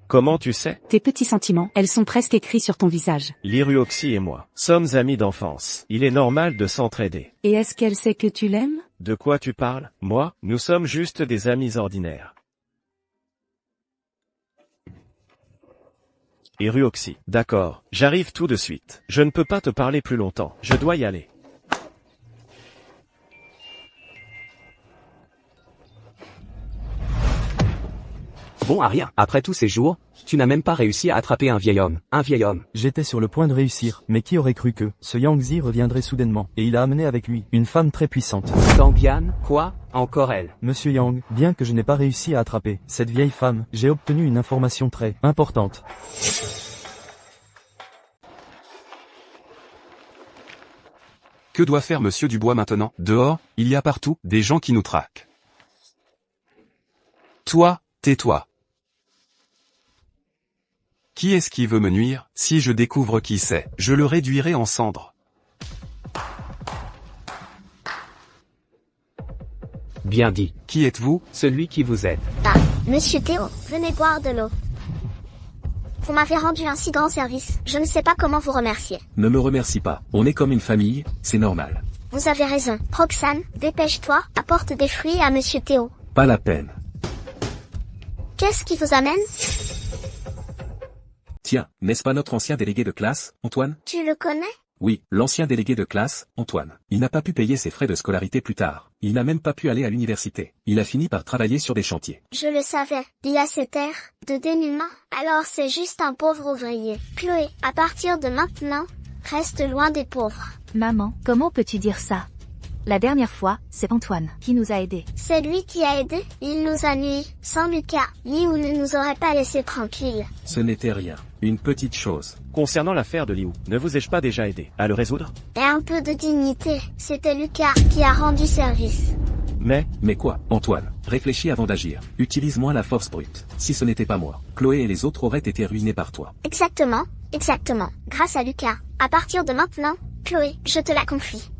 Comment tu sais? Tes petits sentiments, elles sont presque écrits sur ton visage. L'Iruoxy et moi sommes amis d'enfance. Il est normal de s'entraider. Et est-ce qu'elle sait que tu l'aimes? De quoi tu parles? Moi, nous sommes juste des amis ordinaires. Iruoxy. D'accord, j'arrive tout de suite. Je ne peux pas te parler plus longtemps. Je dois y aller. Bon Aria, après tous ces jours, tu n'as même pas réussi à attraper un vieil homme. Un vieil homme. J'étais sur le point de réussir, mais qui aurait cru que ce Yangzi reviendrait soudainement, et il a amené avec lui une femme très puissante. Tangbian, quoi? Encore elle. Monsieur Yang, bien que je n'ai pas réussi à attraper cette vieille femme, j'ai obtenu une information très importante. Que doit faire Monsieur Dubois maintenant? Dehors, il y a partout des gens qui nous traquent. Toi, tais-toi. Qui est-ce qui veut me nuire? Si je découvre qui c'est, je le réduirai en cendres. Bien dit. Qui êtes-vous? Celui qui vous aide. Ah, Monsieur Théo, venez boire de l'eau. Vous m'avez rendu un si grand service, je ne sais pas comment vous remercier. Ne me remercie pas, on est comme une famille, c'est normal. Vous avez raison. Roxane, dépêche-toi, apporte des fruits à Monsieur Théo. Pas la peine. Qu'est-ce qui vous amène? Tiens, n'est-ce pas notre ancien délégué de classe, Antoine? Tu le connais? Oui, l'ancien délégué de classe, Antoine. Il n'a pas pu payer ses frais de scolarité plus tard. Il n'a même pas pu aller à l'université. Il a fini par travailler sur des chantiers. Je le savais. Il a cet air de dénuement. Alors c'est juste un pauvre ouvrier. Chloé, à partir de maintenant, reste loin des pauvres. Maman, comment peux-tu dire ça? La dernière fois, c'est Antoine qui nous a aidés. C'est lui qui a aidé. Il nous a nui. Sans Lucas, Liu ne nous aurait pas laissé tranquilles. Ce n'était rien. Une petite chose. Concernant l'affaire de Liu, ne vous ai-je pas déjà aidé à le résoudre? Et un peu de dignité. C'était Lucas qui a rendu service. Mais quoi, Antoine? Réfléchis avant d'agir. Utilise-moi la force brute. Si ce n'était pas moi, Chloé et les autres auraient été ruinés par toi. Exactement. Grâce à Lucas. À partir de maintenant, Chloé, je te la confie.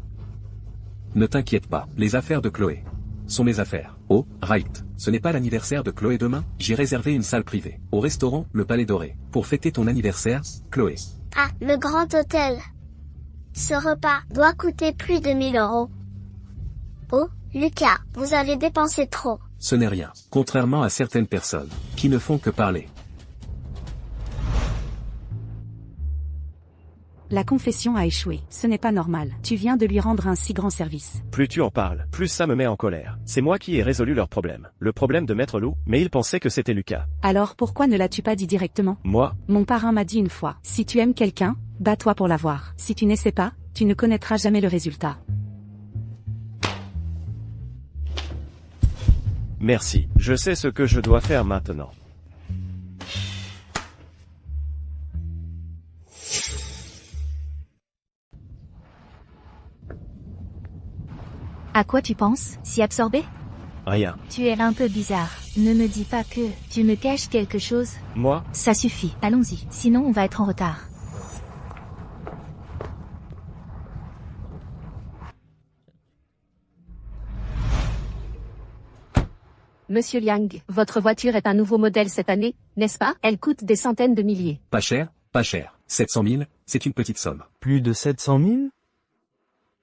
Ne t'inquiète pas, les affaires de Chloé sont mes affaires. Oh, right. Ce n'est pas l'anniversaire de Chloé demain? J'ai réservé une salle privée, au restaurant, le Palais Doré, pour fêter ton anniversaire, Chloé. Ah, le grand hôtel. Ce repas doit coûter plus de 1000 €. Oh, Lucas, vous avez dépensé trop. Ce n'est rien, contrairement à certaines personnes, qui ne font que parler. La confession a échoué. Ce n'est pas normal. Tu viens de lui rendre un si grand service. Plus tu en parles, plus ça me met en colère. C'est moi qui ai résolu leur problème. Le problème de Maître Loup, mais ils pensaient que c'était Lucas. Alors pourquoi ne l'as-tu pas dit directement? Moi? Mon parrain m'a dit une fois, si tu aimes quelqu'un, bats-toi pour l'avoir. Si tu n'essaies pas, tu ne connaîtras jamais le résultat. Merci, je sais ce que je dois faire maintenant. À quoi tu penses, si absorbé? Rien. Tu es un peu bizarre. Ne me dis pas que tu me caches quelque chose. Moi? Ça suffit, allons-y, sinon on va être en retard. Monsieur Liang, votre voiture est un nouveau modèle cette année, n'est-ce pas? Elle coûte des centaines de milliers. Pas cher, pas cher. 700 000, c'est une petite somme. Plus de 700 000?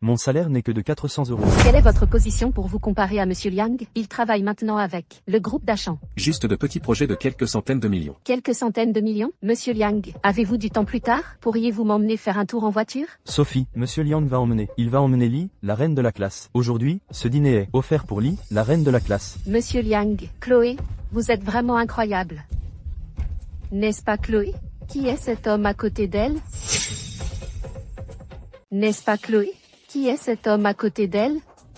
Mon salaire n'est que de 400 €. Quelle est votre position pour vous comparer à Monsieur Liang? Il travaille maintenant avec le groupe d'Achan. Juste de petits projets de quelques centaines de millions. Quelques centaines de millions? Monsieur Liang, avez-vous du temps plus tard? Pourriez-vous m'emmener faire un tour en voiture? Sophie, Monsieur Liang va emmener. Il va emmener Li, la reine de la classe. Aujourd'hui, ce dîner est offert pour Li, la reine de la classe. Monsieur Liang, Chloé, vous êtes vraiment incroyable. N'est-ce pas Chloé? Qui est cet homme à côté d'elle? N'est-ce pas Chloé? Qui est cet homme à côté d'elle?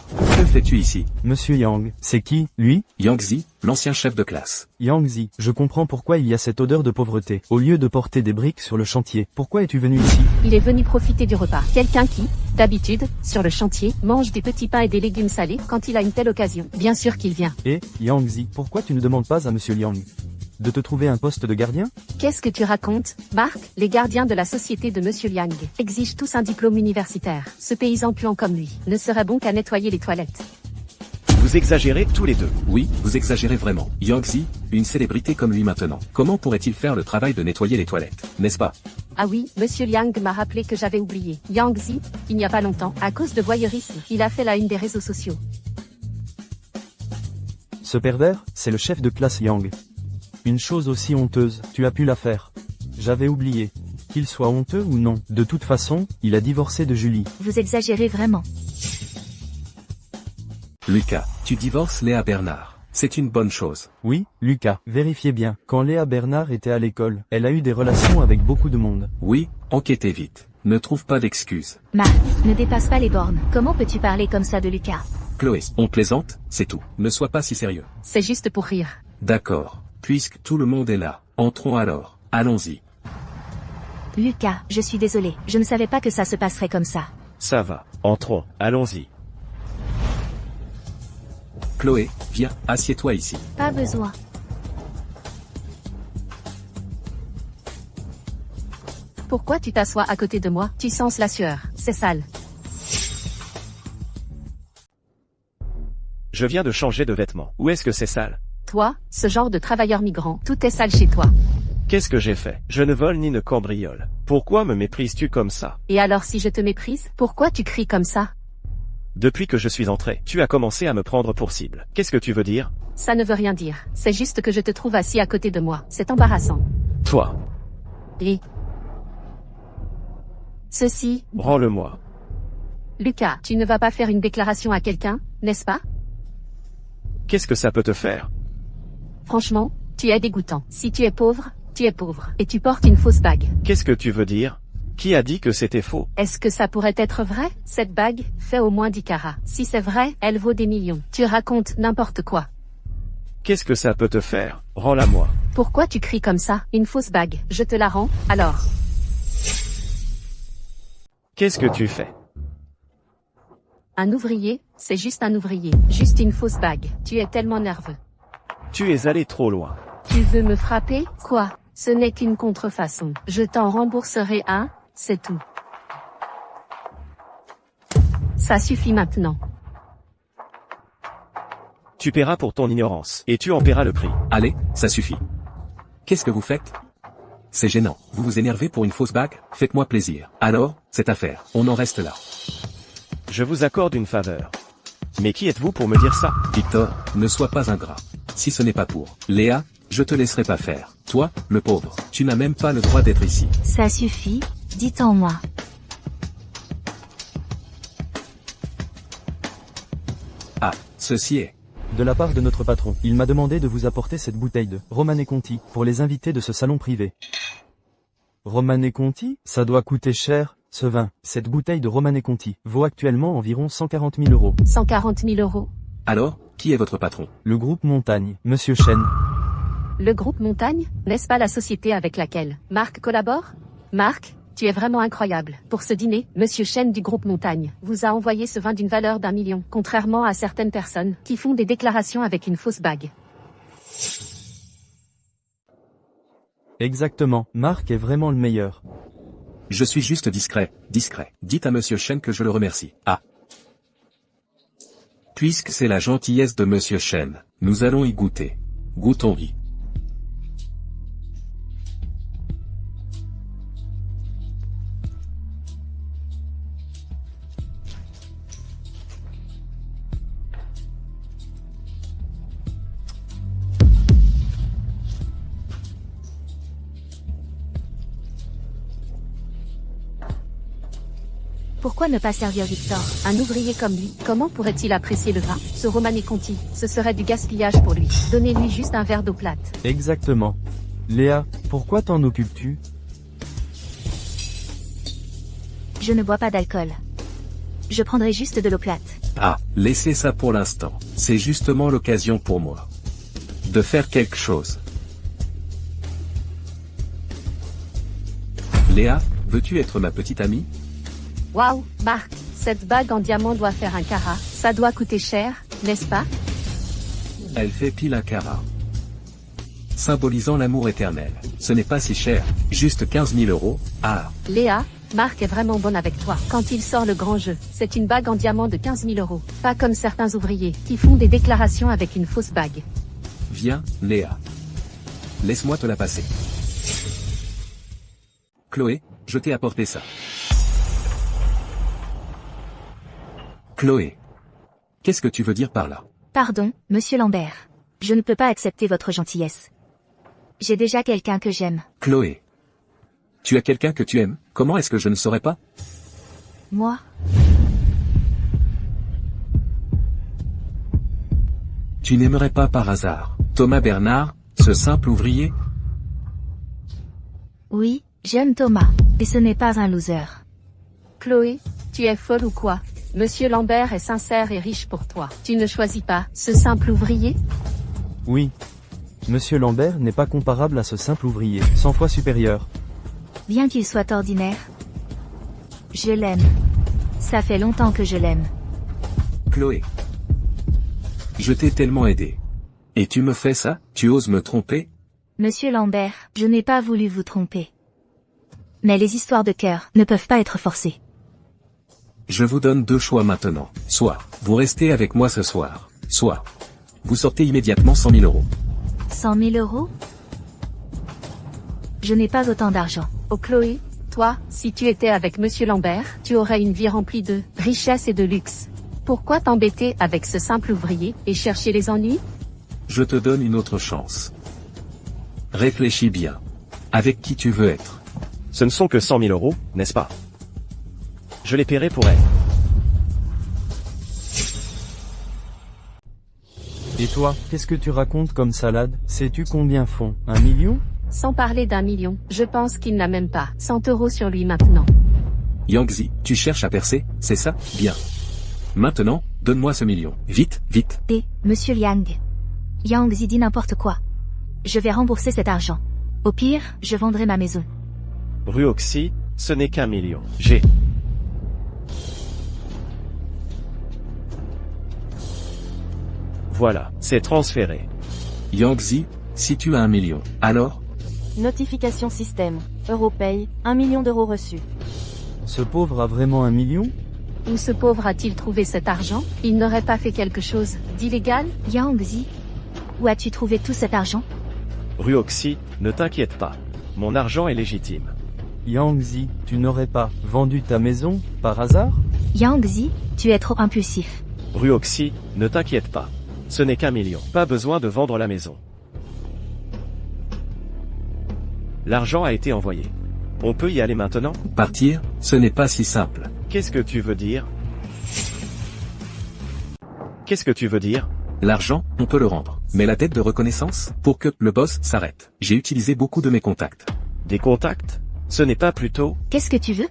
Que fais-tu ici? Monsieur Yang, c'est qui, lui? Yangzi, l'ancien chef de classe. Yangzi, je comprends pourquoi il y a cette odeur de pauvreté. Au lieu de porter des briques sur le chantier, pourquoi es-tu venu ici? Il est venu profiter du repas. Quelqu'un qui, d'habitude, sur le chantier, mange des petits pains et des légumes salés quand il a une telle occasion. Bien sûr qu'il vient. Et, Yangzi, pourquoi tu ne demandes pas à Monsieur Liang? De te trouver un poste de gardien? Qu'est-ce que tu racontes, Marc? Les gardiens de la société de Monsieur Liang exigent tous un diplôme universitaire. Ce paysan puant comme lui ne serait bon qu'à nettoyer les toilettes. Vous exagérez tous les deux. Oui, vous exagérez vraiment. Yang Zi, une célébrité comme lui maintenant. Comment pourrait-il faire le travail de nettoyer les toilettes, n'est-ce pas? Ah oui, Monsieur Liang m'a rappelé que j'avais oublié. Yang Zi, il n'y a pas longtemps, à cause de voyeurisme, il a fait la une des réseaux sociaux. Ce pervers, c'est le chef de classe Yang. Une chose aussi honteuse, tu as pu la faire. J'avais oublié. Qu'il soit honteux ou non, de toute façon, il a divorcé de Julie. Vous exagérez vraiment. Lucas, tu divorces Léa Bernard. C'est une bonne chose. Oui, Lucas, vérifiez bien. Quand Léa Bernard était à l'école, elle a eu des relations avec beaucoup de monde. Oui, enquêtez vite. Ne trouve pas d'excuses. Marc, ne dépasse pas les bornes. Comment peux-tu parler comme ça de Lucas? Chloé, on plaisante, c'est tout. Ne sois pas si sérieux. C'est juste pour rire. D'accord. Puisque tout le monde est là, entrons alors. Allons-y. Lucas, je suis désolé. Je ne savais pas que ça se passerait comme ça. Ça va. Entrons. Allons-y. Chloé, viens, assieds-toi ici. Pas besoin. Pourquoi tu t'assois à côté de moi? Tu sens la sueur. C'est sale. Je viens de changer de vêtements. Où est-ce que c'est sale? Toi, ce genre de travailleur migrant, tout est sale chez toi. Qu'est-ce que j'ai fait? Je ne vole ni ne cambriole. Pourquoi me méprises-tu comme ça? Et alors si je te méprise, pourquoi tu cries comme ça? Depuis que je suis entré, tu as commencé à me prendre pour cible. Qu'est-ce que tu veux dire? Ça ne veut rien dire. C'est juste que je te trouve assis à côté de moi. C'est embarrassant. Toi. Et ceci. Rends-le-moi. Lucas, tu ne vas pas faire une déclaration à quelqu'un, n'est-ce pas? Qu'est-ce que ça peut te faire? Franchement, tu es dégoûtant. Si tu es pauvre, tu es pauvre. Et tu portes une fausse bague. Qu'est-ce que tu veux dire? Qui a dit que c'était faux? Est-ce que ça pourrait être vrai? Cette bague fait au moins 10 carats. Si c'est vrai, elle vaut des millions. Tu racontes n'importe quoi. Qu'est-ce que ça peut te faire? Rends-la-moi. Pourquoi tu cries comme ça? Une fausse bague. Je te la rends, alors. Qu'est-ce que tu fais? Un ouvrier, c'est juste un ouvrier. Juste une fausse bague. Tu es tellement nerveux. Tu es allé trop loin. Tu veux me frapper? Quoi? Ce n'est qu'une contrefaçon. Je t'en rembourserai un, c'est tout. Ça suffit maintenant. Tu paieras pour ton ignorance, et tu en paieras le prix. Allez, ça suffit. Qu'est-ce que vous faites? C'est gênant. Vous vous énervez pour une fausse bague? Faites-moi plaisir. Alors, cette affaire, on en reste là. Je vous accorde une faveur. Mais qui êtes-vous pour me dire ça? Victor, ne sois pas ingrat. Si ce n'est pas pour Léa, je te laisserai pas faire. Toi, le pauvre, tu n'as même pas le droit d'être ici. Ça suffit, dites-en-moi. Ah, ceci est... De la part de notre patron, il m'a demandé de vous apporter cette bouteille de Romanée Conti pour les invités de ce salon privé. Romanée Conti? Ça doit coûter cher, ce vin. Cette bouteille de Romanée Conti vaut actuellement environ 140 000 euros. 140 000 euros. Alors, qui est votre patron? Le groupe Montagne, Monsieur Chen. Le groupe Montagne, n'est-ce pas la société avec laquelle Marc collabore? Marc, tu es vraiment incroyable. Pour ce dîner, Monsieur Chen du groupe Montagne vous a envoyé ce vin d'une valeur d'1 million, contrairement à certaines personnes qui font des déclarations avec une fausse bague. Exactement, Marc est vraiment le meilleur. Je suis juste discret. Dites à Monsieur Chen que je le remercie. Ah. Puisque c'est la gentillesse de Monsieur Chen, nous allons y goûter. Goûtons-y. Pourquoi ne pas servir Victor? Un ouvrier comme lui, comment pourrait-il apprécier le vin? Ce Romanée Conti, ce serait du gaspillage pour lui. Donnez-lui juste un verre d'eau plate. Exactement. Léa, pourquoi t'en occupes-tu? Je ne bois pas d'alcool. Je prendrai juste de l'eau plate. Ah, laissez ça pour l'instant. C'est justement l'occasion pour moi de faire quelque chose. Léa, veux-tu être ma petite amie? Waouh, Marc, cette bague en diamant doit faire un carat. Ça doit coûter cher, n'est-ce pas? Elle fait pile un carat. symbolisant l'amour éternel. Ce n'est pas si cher, juste 15 000 €. Ah. Léa, Marc est vraiment bon avec toi. Quand il sort le grand jeu, c'est une bague en diamant de 15 000 €. Pas comme certains ouvriers, qui font des déclarations avec une fausse bague. Viens, Léa. Laisse-moi te la passer. Chloé, je t'ai apporté ça. Chloé. Qu'est-ce que tu veux dire par là? Pardon, monsieur Lambert. Je ne peux pas accepter votre gentillesse. J'ai déjà quelqu'un que j'aime. Chloé. Tu as quelqu'un que tu aimes, comment est-ce que je ne saurais pas? Moi? Tu n'aimerais pas par hasard Thomas Bernard, ce simple ouvrier? Oui, j'aime Thomas, et ce n'est pas un loser. Chloé, tu es folle ou quoi? Monsieur Lambert est sincère et riche pour toi. Tu ne choisis pas ce simple ouvrier? Oui. Monsieur Lambert n'est pas comparable à ce simple ouvrier, 100 fois supérieur. Bien qu'il soit ordinaire, je l'aime. Ça fait longtemps que je l'aime. Chloé. Je t'ai tellement aidé. Et tu me fais ça? Tu oses me tromper? Monsieur Lambert, je n'ai pas voulu vous tromper. Mais les histoires de cœur ne peuvent pas être forcées. Je vous donne deux choix maintenant. Soit, vous restez avec moi ce soir. Soit, vous sortez immédiatement 100 000 €. 100 000 €? Je n'ai pas autant d'argent. Oh Chloé, toi, si tu étais avec Monsieur Lambert, tu aurais une vie remplie de richesse et de luxe. Pourquoi t'embêter avec ce simple ouvrier et chercher les ennuis? Je te donne une autre chance. Réfléchis bien. Avec qui tu veux être? Ce ne sont que 100 000 €, n'est-ce pas? Je les paierai pour elle. Et toi, qu'est-ce que tu racontes comme salade? Sais-tu combien font 1 million? Sans parler d'1 million, je pense qu'il n'a même pas 100 € sur lui maintenant. Yangzi, tu cherches à percer, c'est ça? Bien. Maintenant, donne-moi ce million. Vite, vite. Monsieur Liang. Yangzi dit n'importe quoi. Je vais rembourser cet argent. Au pire, je vendrai ma maison. Ruoxy, ce n'est qu'1 million. J'ai. Voilà, c'est transféré. Yangzi, si tu as 1 million, alors? Notification système. Europay, 1 million € reçus. Ce pauvre a vraiment 1 million? Où ce pauvre a-t-il trouvé cet argent? Il n'aurait pas fait quelque chose d'illégal? Yangzi, où as-tu trouvé tout cet argent? Ruoxy, ne t'inquiète pas. Mon argent est légitime. Yangzi, tu n'aurais pas vendu ta maison, par hasard? Yangzi, tu es trop impulsif. Ruoxy, ne t'inquiète pas. Ce n'est qu'1 million. Pas besoin de vendre la maison. L'argent a été envoyé. On peut y aller maintenant? Partir, ce n'est pas si simple. Qu'est-ce que tu veux dire? Qu'est-ce que tu veux dire? L'argent, on peut le rendre. Mais la dette de reconnaissance, pour que le boss s'arrête. J'ai utilisé beaucoup de mes contacts. Des contacts? Ce n'est pas plutôt? Qu'est-ce que tu veux?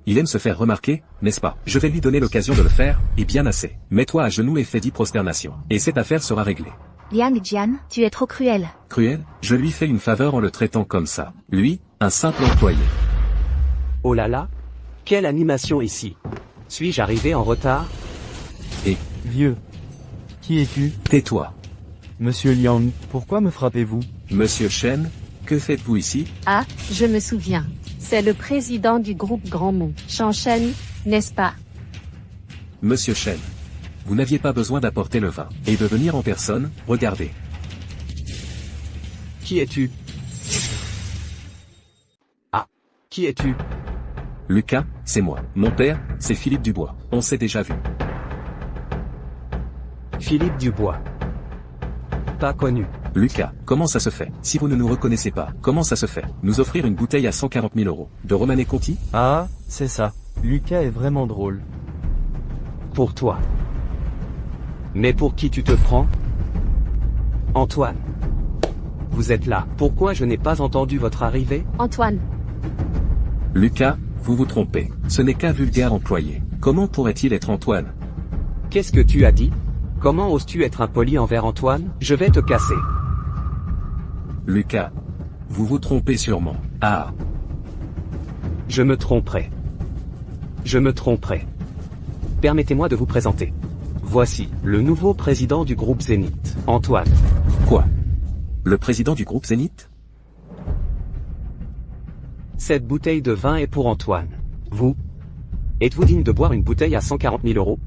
Il aime se faire remarquer, n'est-ce pas? Je vais lui donner l'occasion de le faire, et bien assez. Mets-toi à genoux et fais 10 prosternations. Et cette affaire sera réglée. Liang Jian, tu es trop cruel. Cruel? Je lui fais une faveur en le traitant comme ça. Lui, un simple employé. Oh là là! Quelle animation ici! Suis-je arrivé en retard? Et... Vieux. Qui es-tu? Tais-toi. Monsieur Liang, pourquoi me frappez-vous? Monsieur Shen, que faites-vous ici? Ah, je me souviens. C'est le président du groupe Grandmont, Shang Shen, n'est-ce pas? Monsieur Shen, vous n'aviez pas besoin d'apporter le vin, et de venir en personne, regardez. Qui es-tu? Ah, qui es-tu? Lucas, c'est moi. Mon père, c'est Philippe Dubois. On s'est déjà vu. Philippe Dubois. Pas connu. Lucas, comment ça se fait? Si vous ne nous reconnaissez pas, comment ça se fait? Nous offrir une bouteille à 140 000 €. De Romanée Conti? Ah, c'est ça. Lucas est vraiment drôle. Pour toi. Mais pour qui tu te prends? Antoine. Vous êtes là. Pourquoi je n'ai pas entendu votre arrivée? Antoine. Lucas, vous vous trompez. Ce n'est qu'un vulgaire employé. Comment pourrait-il être Antoine? Qu'est-ce que tu as dit? Comment oses-tu être impoli envers Antoine? Je vais te casser. Lucas. Vous vous trompez sûrement. Ah. Je me tromperai. Je me tromperai. Permettez-moi de vous présenter. Voici, le nouveau président du groupe Zénith, Antoine. Quoi? le président du groupe Zénith? Cette bouteille de vin est pour Antoine. Vous? Êtes-vous digne de boire une bouteille à 140 000 €?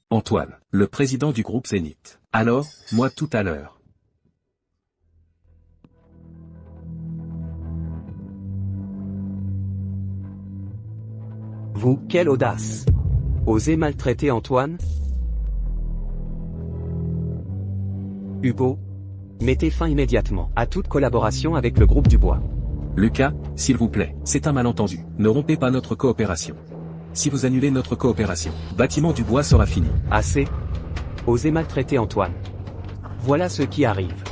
Antoine, le président du groupe Zénith. Alors, moi tout à l'heure. Vous, quelle audace! Osez maltraiter Antoine? Hugo, mettez fin immédiatement à toute collaboration avec le groupe Dubois. Lucas, s'il vous plaît, c'est un malentendu. Ne rompez pas notre coopération. Si vous annulez notre coopération, Bâtiment Dubois sera fini. Assez. Osez maltraiter Antoine. Voilà ce qui arrive.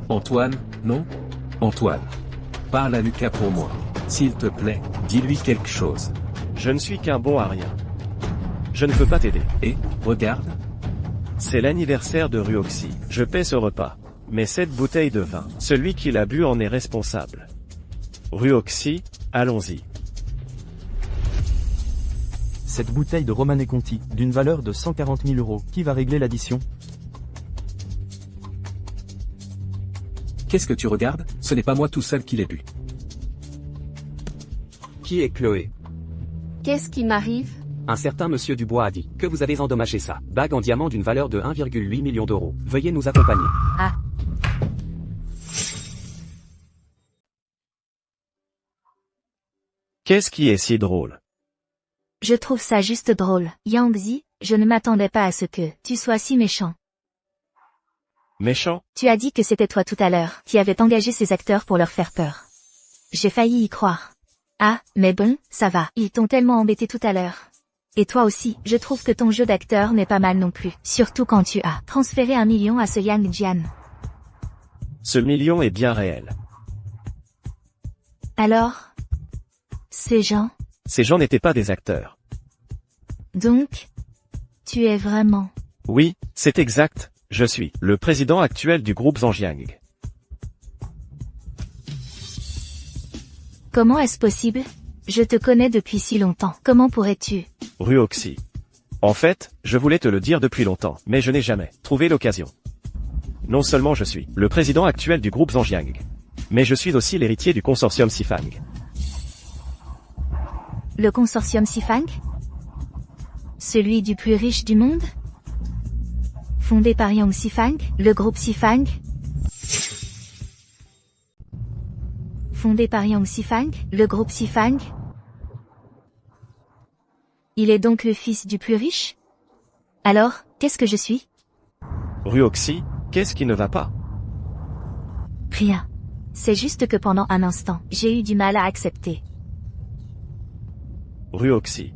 Antoine, non? Antoine. Parle à Lucas pour moi. S'il te plaît, dis-lui quelque chose. Je ne suis qu'un bon à rien. Je ne peux pas t'aider. Et, regarde. C'est l'anniversaire de Ruoxy. Je paie ce repas. Mais cette bouteille de vin, celui qui l'a bu en est responsable. Ruoxy, allons-y. Cette bouteille de Romanée Conti, d'une valeur de 140 000 €, qui va régler l'addition? Qu'est-ce que tu regardes? Ce n'est pas moi tout seul qui l'ai bu. Qui est Chloé? Qu'est-ce qui m'arrive? Un certain monsieur Dubois a dit que vous avez endommagé sa bague en diamant d'une valeur de 1,8 million €. Veuillez nous accompagner. Ah. Qu'est-ce qui est si drôle? Je trouve ça juste drôle. Yangzi, je ne m'attendais pas à ce que tu sois si méchant. Méchant? Tu as dit que c'était toi tout à l'heure qui avais engagé ces acteurs pour leur faire peur. J'ai failli y croire. Ah, mais bon, ça va. Ils t'ont tellement embêté tout à l'heure. Et toi aussi, je trouve que ton jeu d'acteur n'est pas mal non plus. Surtout quand tu as transféré 1 million à ce Yang Jian. Ce million est bien réel. Alors? Ces gens? Ces gens n'étaient pas des acteurs. Donc? Tu es vraiment? Oui, c'est exact, je suis le président actuel du groupe Zhanjiang. Comment est-ce possible? Je te connais depuis si longtemps. Comment pourrais-tu? Ruoxy. En fait, je voulais te le dire depuis longtemps, mais je n'ai jamais trouvé l'occasion. Non seulement je suis le président actuel du groupe Zhanjiang, mais je suis aussi l'héritier du consortium Sifang. Le consortium Sifang? Celui du plus riche du monde? Fondé par Yang Sifang, le groupe Sifang? Fondé par Yang Sifang, le groupe Sifang? Il est donc le fils du plus riche? Alors, qu'est-ce que je suis? Ruoxy, qu'est-ce qui ne va pas? Rien. C'est juste que pendant un instant, j'ai eu du mal à accepter. Ruoxy.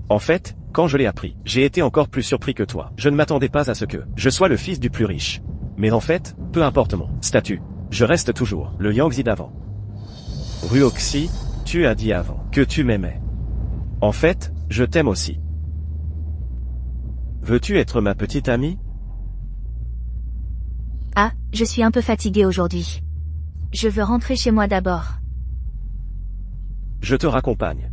En fait, quand je l'ai appris, j'ai été encore plus surpris que toi. Je ne m'attendais pas à ce que je sois le fils du plus riche. Mais en fait, peu importe mon statut, je reste toujours le Yangzi d'avant. Ruoxy, tu as dit avant que tu m'aimais. En fait, je t'aime aussi. Veux-tu être ma petite amie? Ah, je suis un peu fatiguée aujourd'hui. Je veux rentrer chez moi d'abord. Je te raccompagne.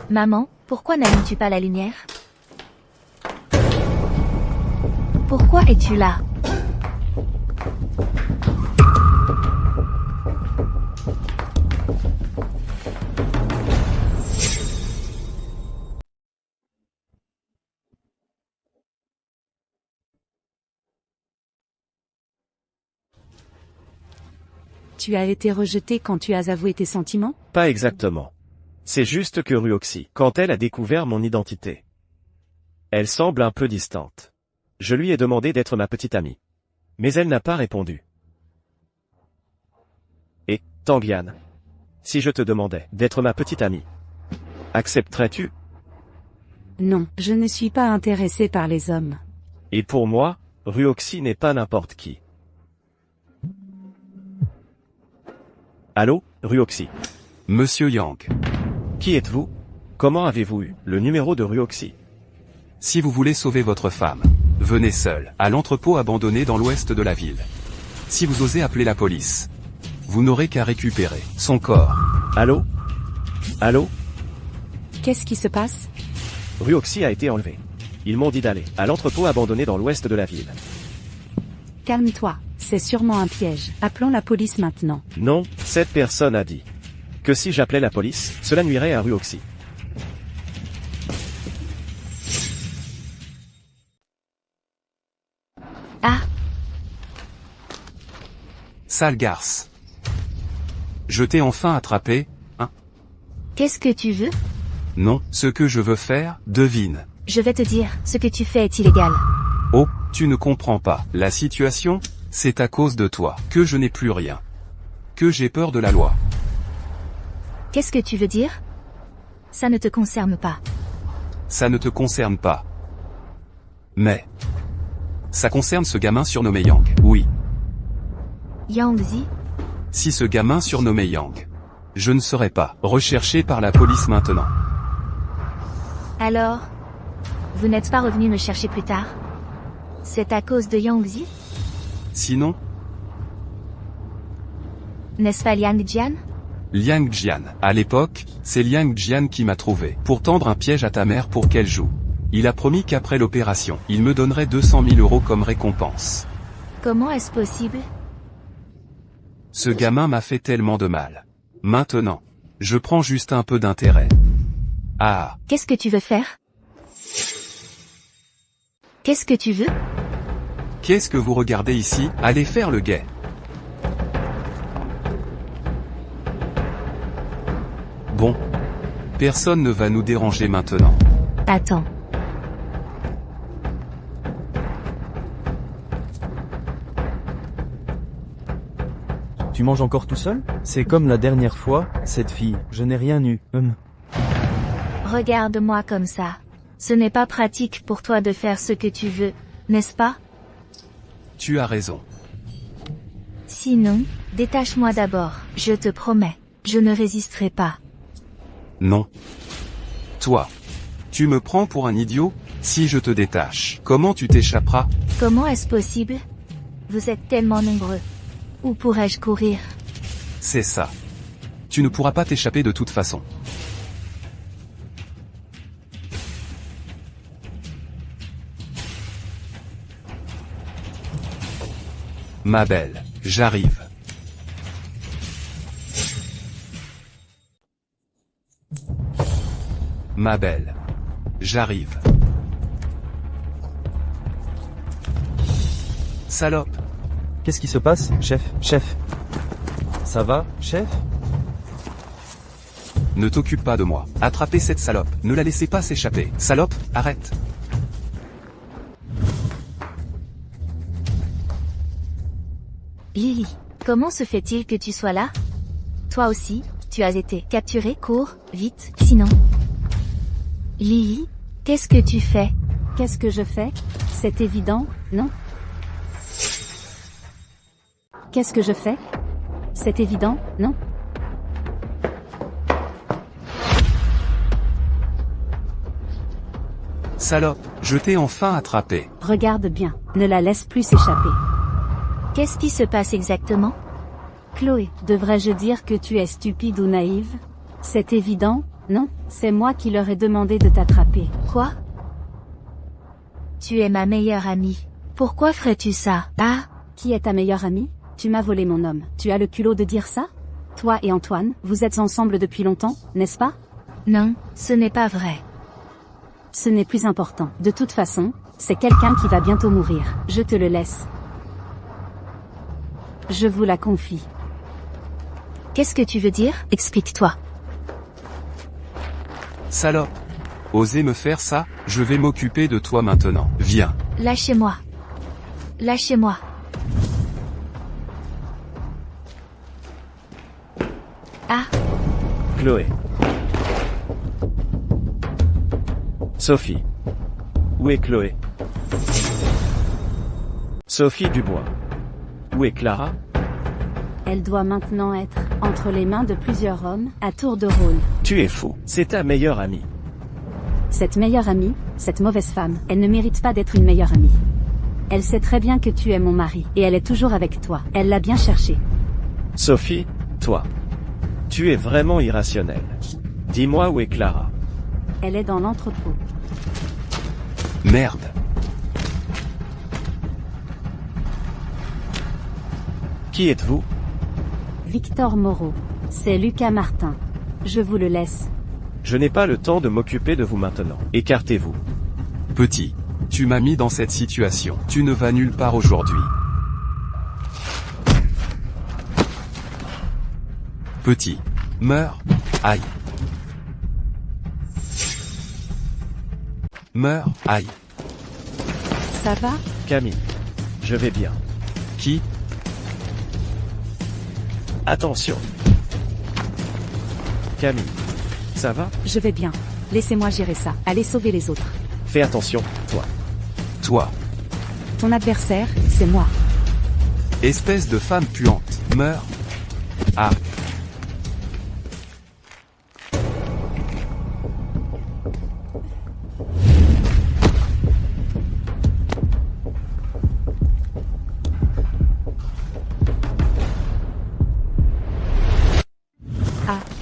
Maman, pourquoi n'allumes-tu pas la lumière? Pourquoi es-tu là? Tu as été rejeté quand tu as avoué tes sentiments? Pas exactement. C'est juste que Ruoxy, quand elle a découvert mon identité, elle semble un peu distante. Je lui ai demandé d'être ma petite amie. Mais elle n'a pas répondu. Et, Tanguyan, si je te demandais d'être ma petite amie, accepterais-tu? Non, je ne suis pas intéressé par les hommes. Et pour moi, Ruoxy n'est pas n'importe qui. Allô, Ruoxy. Monsieur Yang. Qui êtes-vous? Comment avez-vous eu le numéro de Ruoxy? Si vous voulez sauver votre femme, venez seul, à l'entrepôt abandonné dans l'ouest de la ville. Si vous osez appeler la police, vous n'aurez qu'à récupérer son corps. Allô? Allô? Qu'est-ce qui se passe? Ruoxi a été enlevé. Ils m'ont dit d'aller à l'entrepôt abandonné dans l'ouest de la ville. Calme-toi, c'est sûrement un piège. Appelons la police maintenant. Non, cette personne a dit que si j'appelais la police, cela nuirait à Ruoxi. Ah, Sale garce. Je t'ai enfin attrapé, hein? qu'est-ce que tu veux? Non, ce que je veux faire, devine. Je vais te dire, ce que tu fais est illégal. Oh, tu ne comprends pas. La situation, c'est à cause de toi que je n'ai plus rien. Que j'ai peur de la loi. Qu'est-ce que tu veux dire? Ça ne te concerne pas. Ça ne te concerne pas. Mais... ça concerne ce gamin surnommé Yang, oui. Yangzi? Si ce gamin surnommé Yang, je ne serais pas recherché par la police maintenant. Alors, vous n'êtes pas revenu me chercher plus tard? C'est à cause de Yangzi? Sinon, N'est-ce pas Liang Jian? Liang Jian. À l'époque, c'est Liang Jian qui m'a trouvé pour tendre un piège à ta mère pour qu'elle joue. Il a promis qu'après l'opération, il me donnerait 200 000 € comme récompense. Comment est-ce possible? Ce gamin m'a fait tellement de mal. Maintenant, je prends juste un peu d'intérêt. Ah, Qu'est-ce que tu veux faire? Qu'est-ce que tu veux? qu'est-ce que vous regardez ici? Allez faire le guet. Bon. Personne ne va nous déranger maintenant. Attends. Tu manges encore tout seul? C'est comme la dernière fois, cette fille, je n'ai rien eu. Regarde-moi comme ça. Ce n'est pas pratique pour toi de faire ce que tu veux, n'est-ce pas? Tu as raison. Sinon, détache-moi d'abord, je te promets. Je ne résisterai pas. Non. Toi. Tu me prends pour un idiot? Si je te détache, comment tu t'échapperas? Comment est-ce possible? Vous êtes tellement nombreux. Où pourrais-je courir? C'est ça. Tu ne pourras pas t'échapper de toute façon. Ma belle, j'arrive. Ma belle, j'arrive. Salope. Qu'est-ce qui se passe, chef? Chef? Ça va, chef? Ne t'occupe pas de moi. Attrapez cette salope. Ne la laissez pas s'échapper. Salope, arrête. Lily, comment se fait-il que tu sois là? Toi aussi, tu as été capturé, cours, vite, sinon. Lily, qu'est-ce que tu fais? Qu'est-ce que je fais? C'est évident, non? Qu'est-ce que je fais? C'est évident, non? Salope, je t'ai enfin attrapé. Regarde bien, ne la laisse plus s'échapper. Qu'est-ce qui se passe exactement? Chloé, devrais-je dire que tu es stupide ou naïve? C'est évident, non? C'est moi qui leur ai demandé de t'attraper. Quoi? Tu es ma meilleure amie. Pourquoi ferais-tu ça? Ah? Qui est ta meilleure amie? Tu m'as volé mon homme. Tu as le culot de dire ça? Toi et Antoine, vous êtes ensemble depuis longtemps, n'est-ce pas? Non, ce n'est pas vrai. Ce n'est plus important. De toute façon, c'est quelqu'un qui va bientôt mourir. Je te le laisse. Je vous la confie. Qu'est-ce que tu veux dire? Explique-toi. Salope. Osez me faire ça? Je vais m'occuper de toi maintenant. Viens. Lâchez-moi. Lâchez-moi. Ah. Chloé. Sophie. Où est Chloé? Sophie Dubois. Où est Clara? Elle doit maintenant être entre les mains de plusieurs hommes, à tour de rôle. Tu es fou. C'est ta meilleure amie. Cette meilleure amie, cette mauvaise femme, elle ne mérite pas d'être une meilleure amie. Elle sait très bien que tu es mon mari, et elle est toujours avec toi. Elle l'a bien cherché. Sophie, toi. Tu es vraiment irrationnelle. Dis-moi où est Clara. Elle est dans l'entrepôt. Merde. Qui êtes-vous? Victor Moreau. C'est Lucas Martin. Je vous le laisse. Je n'ai pas le temps de m'occuper de vous maintenant. Écartez-vous. Petit. Tu m'as mis dans cette situation. Tu ne vas nulle part aujourd'hui. Petit. Meurs. Aïe. Meurs. Aïe. Ça va? Camille. Je vais bien. Qui? Attention. Camille. Ça va? Je vais bien. Laissez-moi gérer ça. Allez sauver les autres. Fais attention, toi. Toi. Ton adversaire, c'est moi. Espèce de femme puante. Meurs. Ah.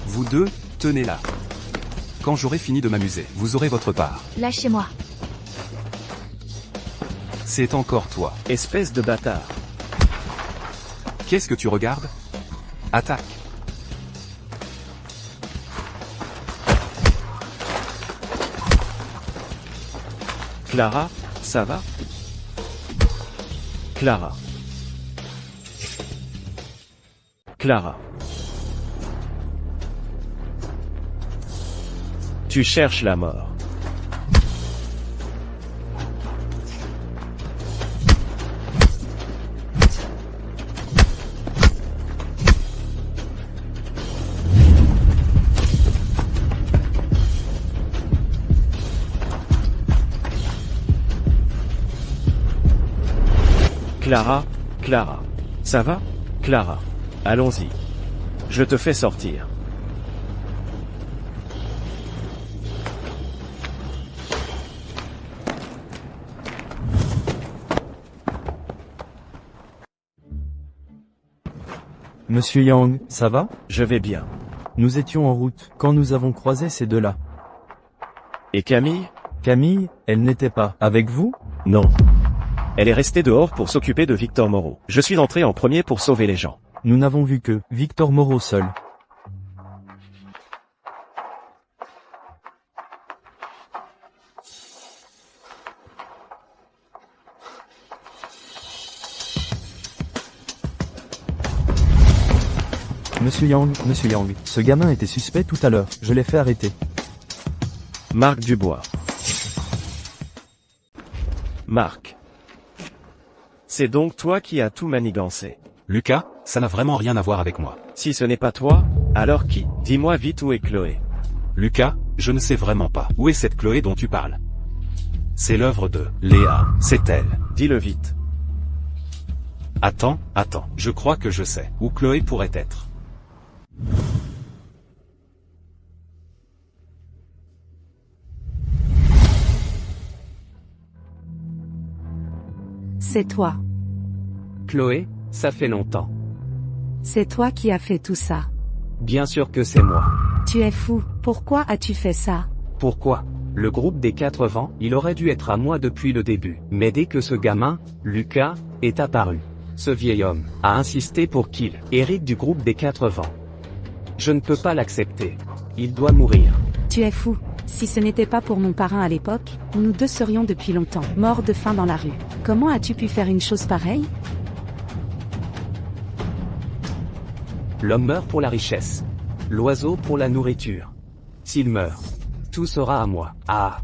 Vous deux, tenez-la. Quand j'aurai fini de m'amuser, vous aurez votre part. Lâchez-moi. C'est encore toi. Espèce de bâtard. Qu'est-ce que tu regardes? Attaque. Clara, ça va? Clara. Clara. Tu cherches la mort. Clara, Clara. Ça va? Clara. Allons-y. Je te fais sortir. Monsieur Yang, ça va? Je vais bien. Nous étions en route, quand nous avons croisé ces deux-là. Et Camille? Camille, elle n'était pas avec vous? Non. Elle est restée dehors pour s'occuper de Victor Moreau. Je suis entré en premier pour sauver les gens. Nous n'avons vu que Victor Moreau seul. Monsieur Yang, ce gamin était suspect tout à l'heure, je l'ai fait arrêter. Marc Dubois. Marc. C'est donc toi qui as tout manigancé. Lucas, ça n'a vraiment rien à voir avec moi. Si ce n'est pas toi, alors qui? Dis-moi vite où est Chloé. Lucas, je ne sais vraiment pas. Où est cette Chloé dont tu parles? C'est l'œuvre de Léa, c'est elle. Dis-le vite. Attends, je crois que je sais où Chloé pourrait être. C'est toi. Chloé, ça fait longtemps. C'est toi qui as fait tout ça. Bien sûr que c'est moi. Tu es fou. Pourquoi as-tu fait ça? Pourquoi? Le groupe des 4 vents, il aurait dû être à moi depuis le début. Mais dès que ce gamin, Lucas, est apparu, ce vieil homme a insisté pour qu'il hérite du groupe des 4 vents. Je ne peux pas l'accepter. Il doit mourir. Tu es fou. Si ce n'était pas pour mon parrain à l'époque, nous deux serions depuis longtemps morts de faim dans la rue. Comment as-tu pu faire une chose pareille? L'homme meurt pour la richesse. L'oiseau pour la nourriture. S'il meurt, tout sera à moi. Ah.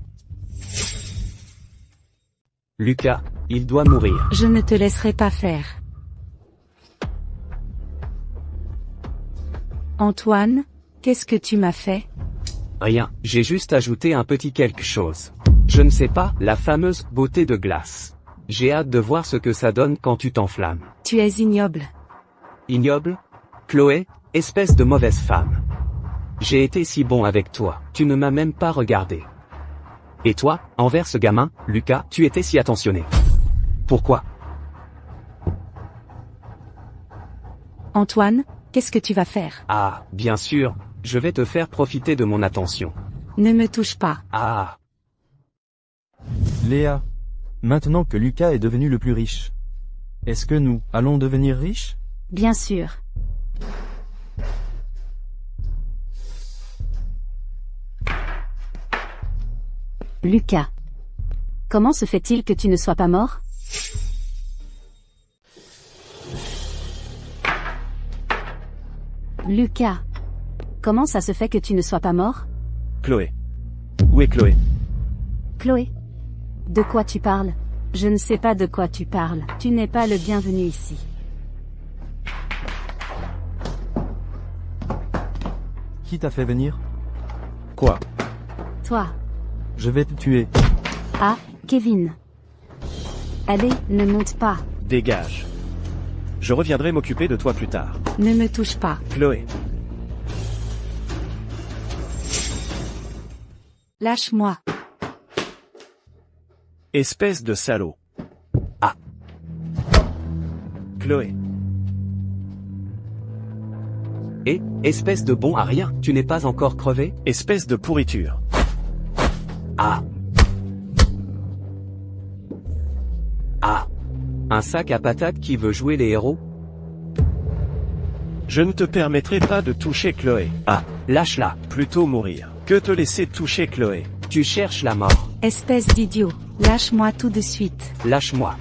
Lucas, il doit mourir. Je ne te laisserai pas faire. Antoine, qu'est-ce que tu m'as fait? Rien, j'ai juste ajouté un petit quelque chose. Je ne sais pas, la fameuse beauté de glace. J'ai hâte de voir ce que ça donne quand tu t'enflammes. Tu es ignoble. Ignoble? Chloé, espèce de mauvaise femme. J'ai été si bon avec toi, tu ne m'as même pas regardé. Et toi, envers ce gamin, Lucas, tu étais si attentionné. Pourquoi? Antoine, qu'est-ce que tu vas faire? Ah, bien sûr, je vais te faire profiter de mon attention. Ne me touche pas. Ah. Léa. Maintenant que Lucas est devenu le plus riche, est-ce que nous allons devenir riches? Bien sûr. Lucas. Comment se fait-il que tu ne sois pas mort? Lucas. Comment ça se fait que tu ne sois pas mort? Chloé. Où est Chloé? Chloé? De quoi tu parles? Je ne sais pas de quoi tu parles. Tu n'es pas le bienvenu ici. Qui t'a fait venir? Quoi? Toi. Je vais te tuer. Ah, Kevin. Allez, ne monte pas. Dégage. Je reviendrai m'occuper de toi plus tard. Ne me touche pas. Chloé. Lâche-moi. Espèce de salaud. Ah. Chloé. Et, espèce de bon à rien, tu n'es pas encore crevé? Espèce de pourriture. Ah. Ah. Un sac à patates qui veut jouer les héros? Je ne te permettrai pas de toucher Chloé. Ah, lâche-la. Plutôt mourir que te laisser toucher Chloé. Tu cherches la mort. Espèce d'idiot. Lâche-moi tout de suite. Lâche-moi.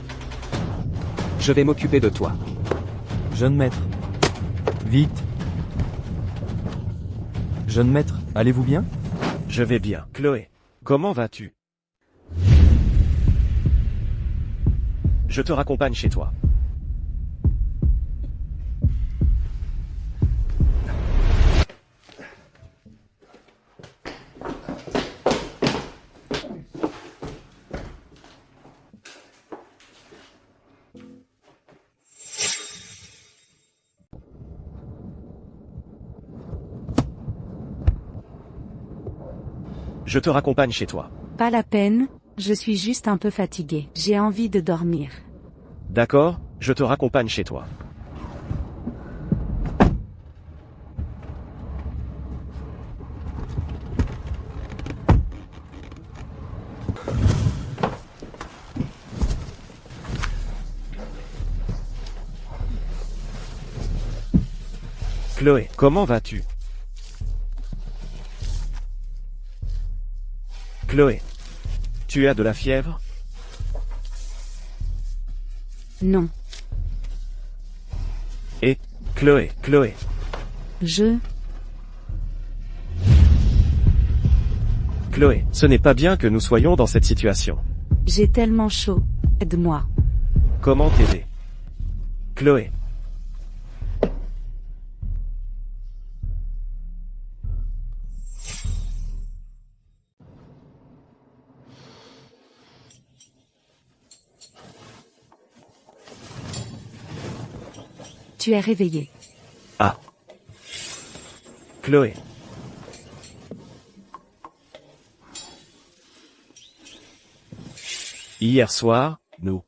Je vais m'occuper de toi. Jeune maître. Vite. Jeune maître, allez-vous bien? Je vais bien. Chloé, comment vas-tu? Je te raccompagne chez toi. Je te raccompagne chez toi. Pas la peine, je suis juste un peu fatiguée. J'ai envie de dormir. D'accord, je te raccompagne chez toi. Chloé, comment vas-tu? Chloé, tu as de la fièvre? Non. Et, Chloé, Chloé, ce n'est pas bien que nous soyons dans cette situation. J'ai tellement chaud. Aide-moi. Comment t'aider? Chloé. Tu es réveillé. Ah. Chloé. Hier soir, nous.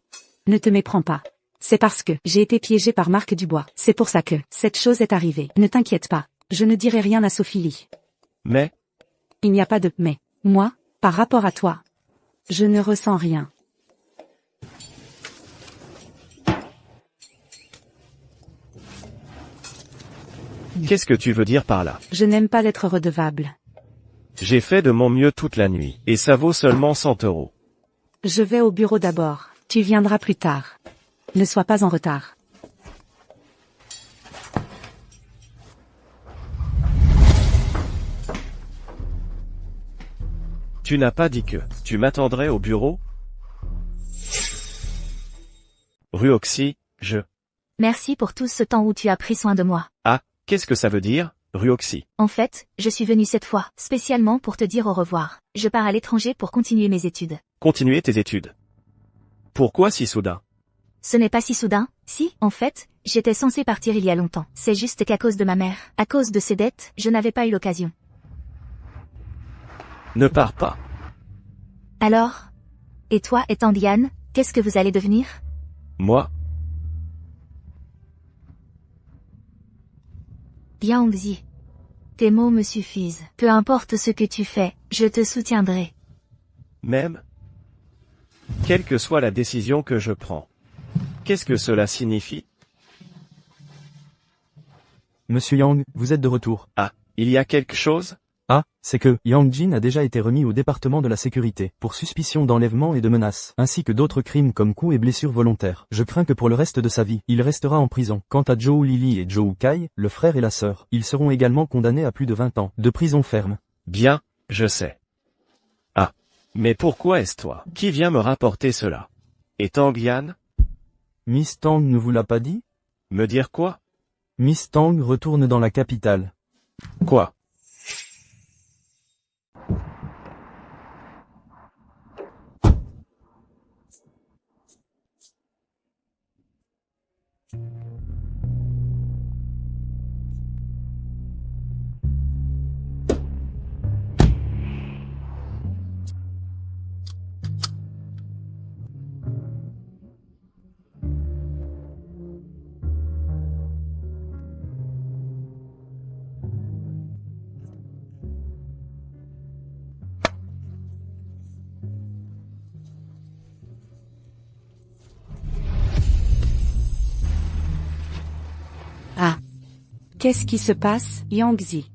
Ne te méprends pas. C'est parce que j'ai été piégé par Marc Dubois. C'est pour ça que cette chose est arrivée. Ne t'inquiète pas. Je ne dirai rien à Sophie. Mais? Il n'y a pas de mais. Moi, par rapport à toi, je ne ressens rien. Qu'est-ce que tu veux dire par là? Je n'aime pas l'être redevable. J'ai fait de mon mieux toute la nuit, et ça vaut seulement 100 €. Je vais au bureau d'abord. Tu viendras plus tard. Ne sois pas en retard. Tu n'as pas dit que tu m'attendrais au bureau? Ruoxy, je... Merci pour tout ce temps où tu as pris soin de moi. Ah, qu'est-ce que ça veut dire, Ruoxy? En fait, je suis venue cette fois, spécialement pour te dire au revoir. Je pars à l'étranger pour continuer mes études. Continuer tes études. Pourquoi si soudain? Ce n'est pas si soudain, si, en fait, j'étais censée partir il y a longtemps. C'est juste qu'à cause de ma mère, à cause de ses dettes, je n'avais pas eu l'occasion. Ne pars pas. Alors? Et toi et Diane, qu'est-ce que vous allez devenir? Moi? Yang Zi. Tes mots me suffisent. Peu importe ce que tu fais, je te soutiendrai. Même? Quelle que soit la décision que je prends. Qu'est-ce que cela signifie? Monsieur Yang, vous êtes de retour. Ah, il y a quelque chose? Ah, c'est que Yang Jin a déjà été remis au département de la sécurité, pour suspicion d'enlèvement et de menace, ainsi que d'autres crimes comme coups et blessures volontaires. Je crains que pour le reste de sa vie, il restera en prison. Quant à Zhou Lili et Zhou Kai, le frère et la sœur, ils seront également condamnés à plus de 20 ans de prison ferme. Bien, je sais. Ah, mais pourquoi est-ce toi qui vient me rapporter cela? Et Tang Yan? Miss Tang ne vous l'a pas dit? Me dire quoi? Miss Tang retourne dans la capitale. Quoi? Ah. Qu'est-ce qui se passe, Yang Zi?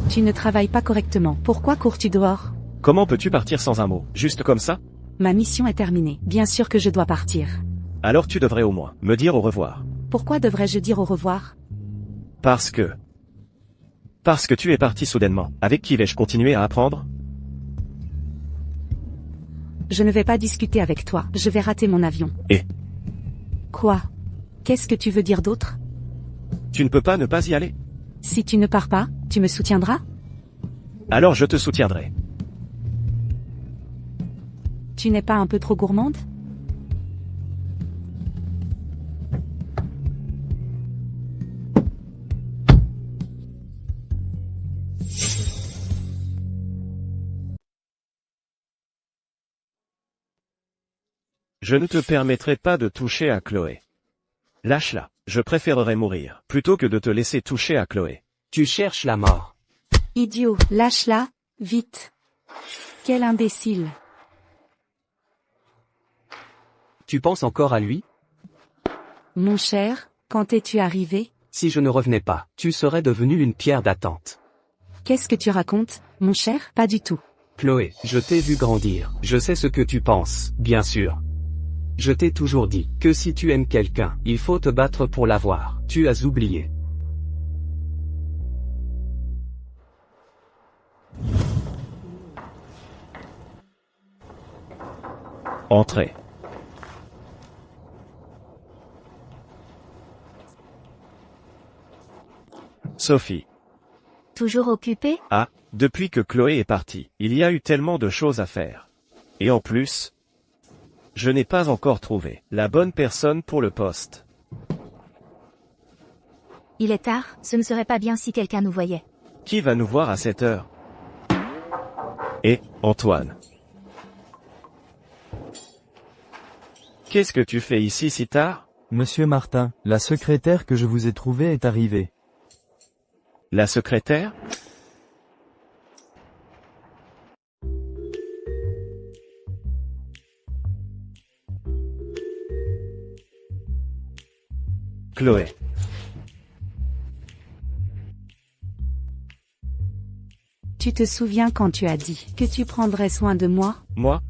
Tu ne travailles pas correctement. Pourquoi cours-tu dehors? Comment peux-tu partir sans un mot, juste comme ça? Ma mission est terminée. Bien sûr que je dois partir. Alors tu devrais au moins me dire au revoir. Pourquoi devrais-je dire au revoir? Parce que tu es parti soudainement. Avec qui vais-je continuer à apprendre? Je ne vais pas discuter avec toi. Je vais rater mon avion. Et? Quoi? Qu'est-ce que tu veux dire d'autre? Tu ne peux pas ne pas y aller? Si tu ne pars pas, tu me soutiendras? Alors je te soutiendrai. Tu n'es pas un peu trop gourmande? Je ne te permettrai pas de toucher à Chloé. Lâche-la. Je préférerais mourir, plutôt que de te laisser toucher à Chloé. Tu cherches la mort. Idiot, lâche-la, vite. Quel imbécile. Tu penses encore à lui? Mon cher, quand es-tu arrivé? Si je ne revenais pas, tu serais devenu une pierre d'attente. Qu'est-ce que tu racontes, mon cher? Pas du tout. Chloé, je t'ai vu grandir. Je sais ce que tu penses, bien sûr. Je t'ai toujours dit que si tu aimes quelqu'un, il faut te battre pour l'avoir. Tu as oublié. Entrez. Sophie. Toujours occupé? Ah, depuis que Chloé est partie, il y a eu tellement de choses à faire. Et en plus, je n'ai pas encore trouvé la bonne personne pour le poste. Il est tard, ce ne serait pas bien si quelqu'un nous voyait. Qui va nous voir à cette heure? Et, Antoine. Qu'est-ce que tu fais ici si tard? Monsieur Martin, la secrétaire que je vous ai trouvée est arrivée. La secrétaire? Chloé. Tu te souviens quand tu as dit que tu prendrais soin de moi? Moi?